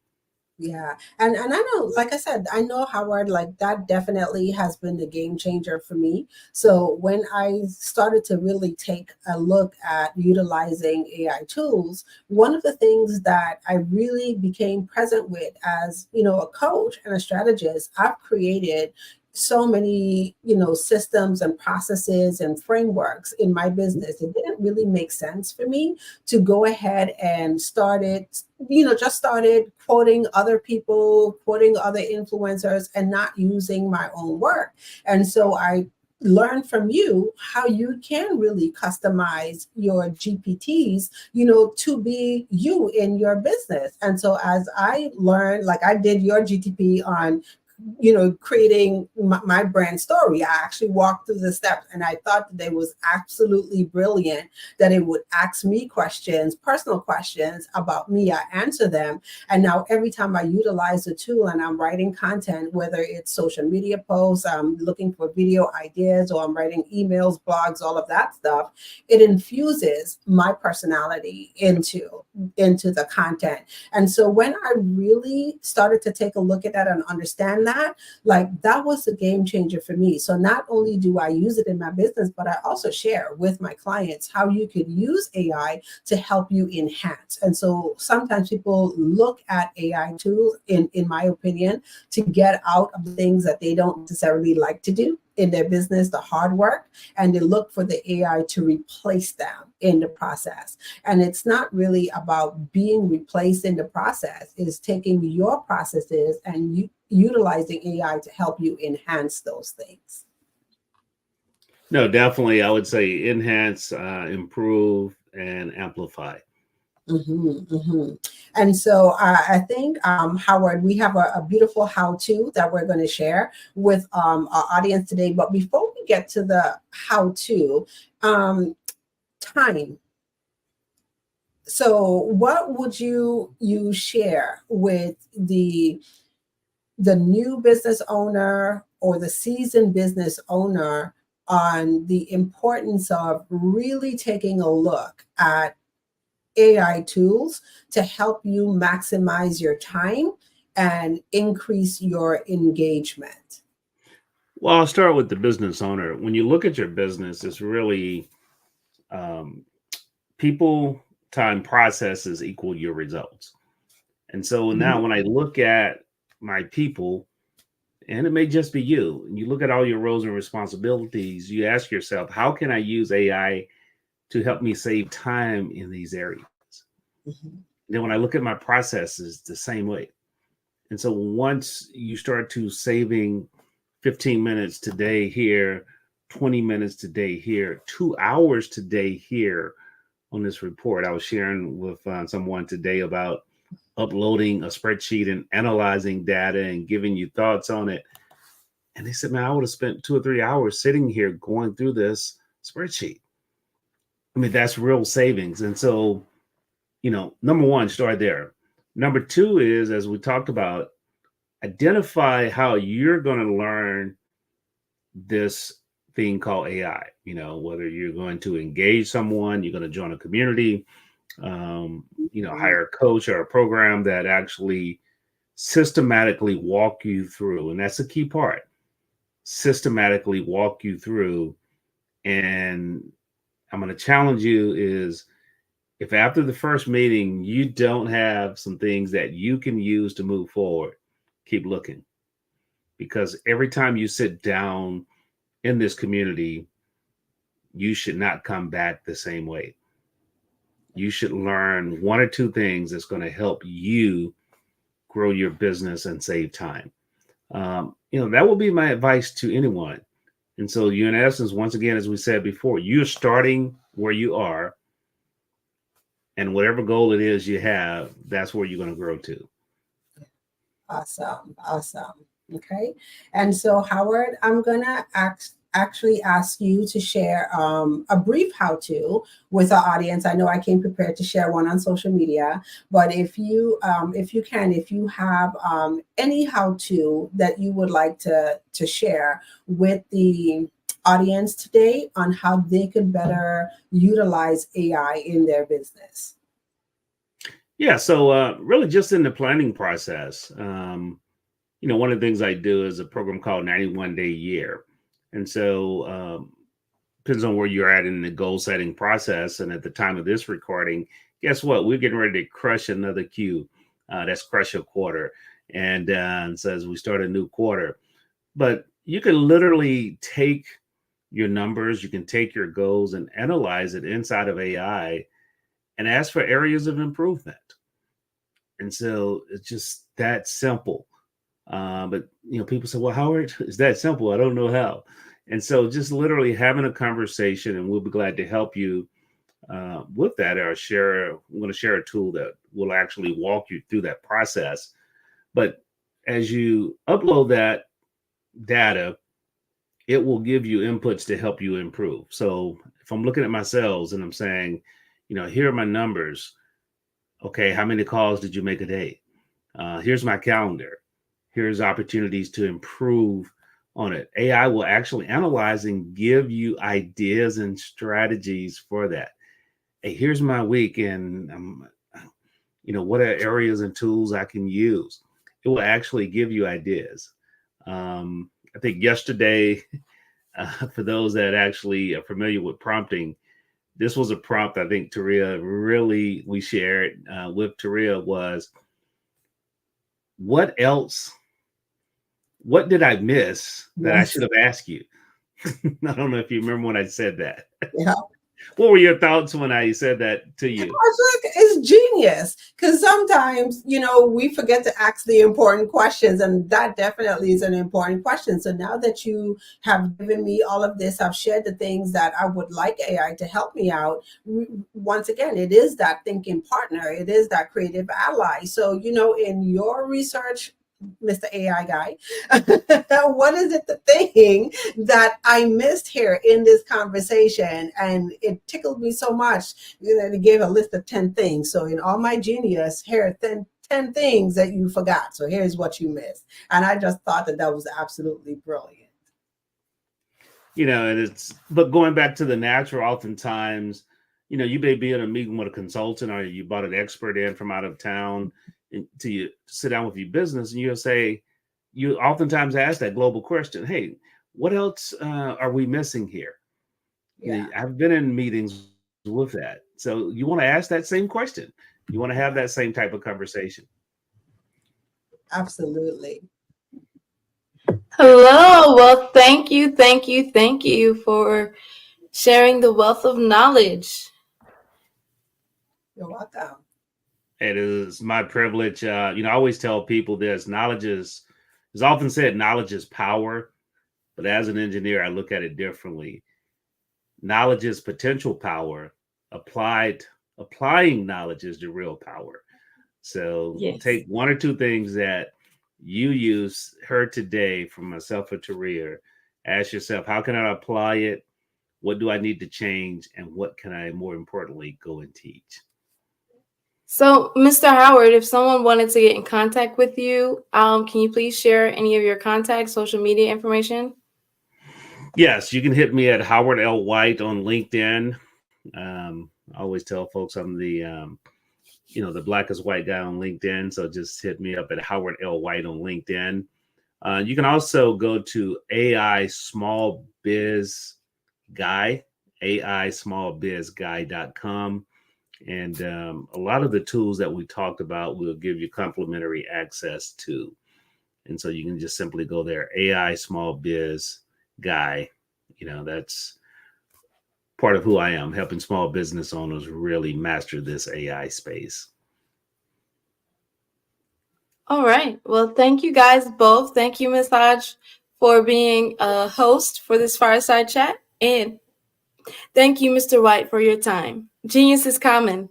Yeah. And I know, like I said, I know, Howard, like that definitely has been the game changer for me. So when I started to really take a look at utilizing AI tools, one of the things that I really became present with as, a coach and a strategist, I've created so many, systems and processes and frameworks in my business. It didn't really make sense for me to go ahead and started quoting other people, quoting other influencers, and not using my own work. And so I learned from you how you can really customize your GPTs, to be you in your business. And so as I learned, like I did your GTP on creating my brand story, I actually walked through the steps, and I thought that it was absolutely brilliant that it would ask me questions, personal questions about me. I answer them. And now every time I utilize the tool and I'm writing content, whether it's social media posts, I'm looking for video ideas, or I'm writing emails, blogs, all of that stuff, it infuses my personality into the content. And so when I really started to take a look at that and understand that, that was a game changer for me. So not only do I use it in my business, but I also share with my clients how you could use AI to help you enhance. And so sometimes people look at AI tools, in my opinion, to get out of things that they don't necessarily like to do. in their business, the hard work, and they look for the AI to replace them in the process. And it's not really about being replaced in the process, it's taking your processes and utilizing AI to help you enhance those things. No, definitely. I would say enhance, improve, and amplify. And so I think, Howard, we have a beautiful how-to that we're going to share with our audience today. But before we get to the how-to, time. So what would you share with the new business owner or the seasoned business owner on the importance of really taking a look at AI tools to help you maximize your time and increase your engagement? Well, I'll start with the business owner. When you look at your business, it's really people, time, processes equal your results. And so now when I look at my people, and it may just be you, and you look at all your roles and responsibilities, you ask yourself, how can I use AI to help me save time in these areas? Then when I look at my processes, the same way. And so once you start to saving 15 minutes today here, 20 minutes today here, 2 hours today here on this report, I was sharing with someone today about uploading a spreadsheet and analyzing data and giving you thoughts on it. And they said, man, I would have spent 2 or 3 hours sitting here going through this spreadsheet. I mean, that's real savings. And so, number one, start there. Number two is, as we talked about, identify how you're going to learn this thing called AI. Whether you're going to engage someone, you're going to join a community, hire a coach or a program that actually systematically walk you through. And that's a key part. Systematically walk you through. And I'm going to challenge you is, if after the first meeting, you don't have some things that you can use to move forward, keep looking. Because every time you sit down in this community, you should not come back the same way. You should learn 1 or 2 things that's going to help you grow your business and save time. That will be my advice to anyone. And so you, in essence, once again, as we said before, you're starting where you are. And whatever goal it is you have, that's where you're going to grow to. Awesome. Okay. And so, Howard, I'm going to actually ask you to share a brief how-to with our audience. I know I came prepared to share one on social media, but if you have any how-to that you would like to share with the audience today on how they could better utilize AI in their business. Yeah, so really just in the planning process, one of the things I do is a program called 91 Day Year. And so depends on where you're at in the goal setting process. And at the time of this recording, guess what? We're getting ready to crush another Q. That's crush a quarter. And so as we start a new quarter, but you can literally take your numbers, you can take your goals and analyze it inside of AI and ask for areas of improvement. And so it's just that simple. But people say, well, Howard, it's that simple. I don't know how. And so just literally having a conversation, and we'll be glad to help you with that. I'm going to share a tool that will actually walk you through that process. But as you upload that data, it will give you inputs to help you improve. So if I'm looking at my sales and I'm saying, here are my numbers. Okay, how many calls did you make a day? Here's my calendar. Here's opportunities to improve on it. AI will actually analyze and give you ideas and strategies for that. Hey, here's my week, and what are areas and tools I can use? It will actually give you ideas. I think yesterday, for those that actually are familiar with prompting, this was a prompt I think we shared with Taria was, what did I miss that I should have asked you? I don't know if you remember when I said that. Yeah. What were your thoughts when I said that to you? I was like, it's genius, because sometimes, we forget to ask the important questions, and that definitely is an important question. So now that you have given me all of this, I've shared the things that I would like AI to help me out. Once again, it is that thinking partner. It is that creative ally. So, in your research, Mr. AI guy, what is it the thing that I missed here in this conversation? And it tickled me so much. They gave a list of 10 things. So in all my genius, here are 10 things that you forgot. So here's what you missed. And I just thought that was absolutely brilliant. But going back to the natural, oftentimes, you may be in a meeting with a consultant, or you brought an expert in from out of town to sit down with your business, and you oftentimes ask that global question, hey, what else are we missing here? Yeah. I've been in meetings with that. So you want to ask that same question. You want to have that same type of conversation. Absolutely. Hello. Well, thank you for sharing the wealth of knowledge. You're welcome. It is my privilege. I always tell people this: knowledge is often said, knowledge is power. But as an engineer, I look at it differently. Knowledge is potential power. Applying knowledge is the real power. So Take one or two things that you heard today from myself or Taria. Ask yourself, how can I apply it? What do I need to change? And what can I, more importantly, go and teach? So, Mr. Howard, if someone wanted to get in contact with you, can you please share any of your contact, social media information? Yes, you can hit me at Howard L. White on LinkedIn. I always tell folks I'm the Black is White guy on LinkedIn. So just hit me up at Howard L. White on LinkedIn. You can also go to AISmallBizGuy.com. And a lot of the tools that we talked about will give you complimentary access to. And so you can just simply go there, AI Small Biz Guy. That's part of who I am, helping small business owners really master this AI space. All right. Well, thank you guys both. Thank you, Ms. Hodge, for being a host for this fireside chat. And thank you, Mr. White, for your time. Genius is common.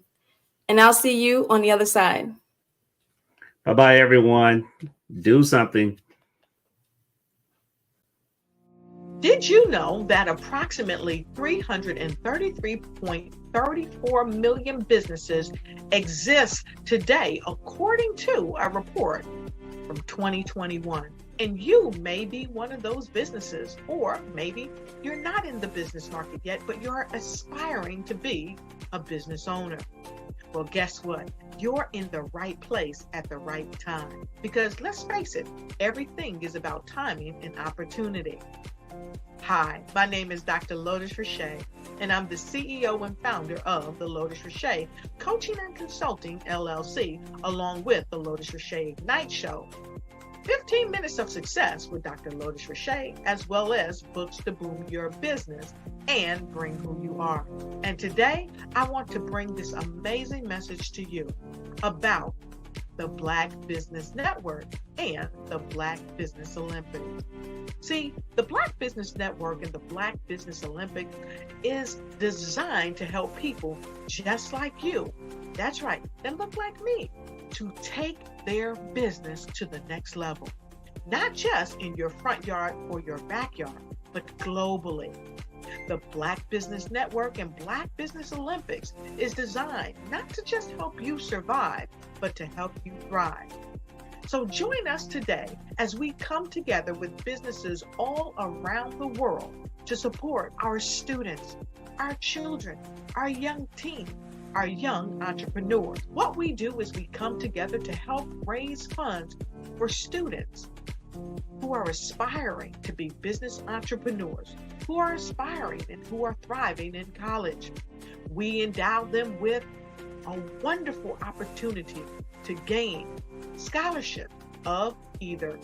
And I'll see you on the other side. Bye-bye, everyone. Do something. Did you know that approximately 333.34 million businesses exist today, according to a report from 2021? And you may be one of those businesses, or maybe you're not in the business market yet, but you're aspiring to be a business owner. Well, guess what? You're in the right place at the right time. Because let's face it, everything is about timing and opportunity. Hi, my name is Dr. Lotus Richey, and I'm the CEO and founder of the Lotus Richey Coaching and Consulting LLC, along with the Lotus Richey Ignite Show. 15 minutes of success with Dr. Lotus Richey, as well as books to boom your business and bring who you are. And today, I want to bring this amazing message to you about the Black Business Network and the Black Business Olympics. See, the Black Business Network and the Black Business Olympics is designed to help people just like you, that's right, that look like me, to take their business to the next level. Not just in your front yard or your backyard, but globally. The Black Business Network and Black Business Olympics is designed not to just help you survive, but to help you thrive. So join us today as we come together with businesses all around the world to support our students, our children, our young teens, our young entrepreneurs. What we do is we come together to help raise funds for students who are aspiring to be business entrepreneurs, who are aspiring and who are thriving in college. We endow them with a wonderful opportunity to gain scholarship of either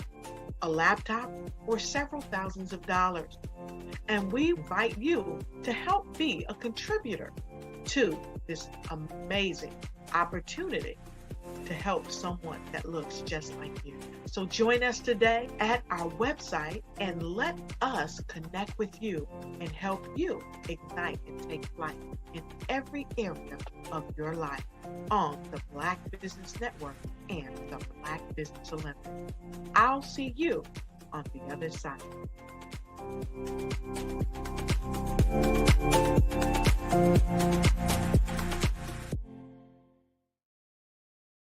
a laptop, or several thousands of dollars. And we invite you to help be a contributor to this amazing opportunity to help someone that looks just like you. So join us today at our website and let us connect with you and help you ignite and take flight in every area of your life on the Black Business Network and the Black Business Olympics. I'll see you on the other side.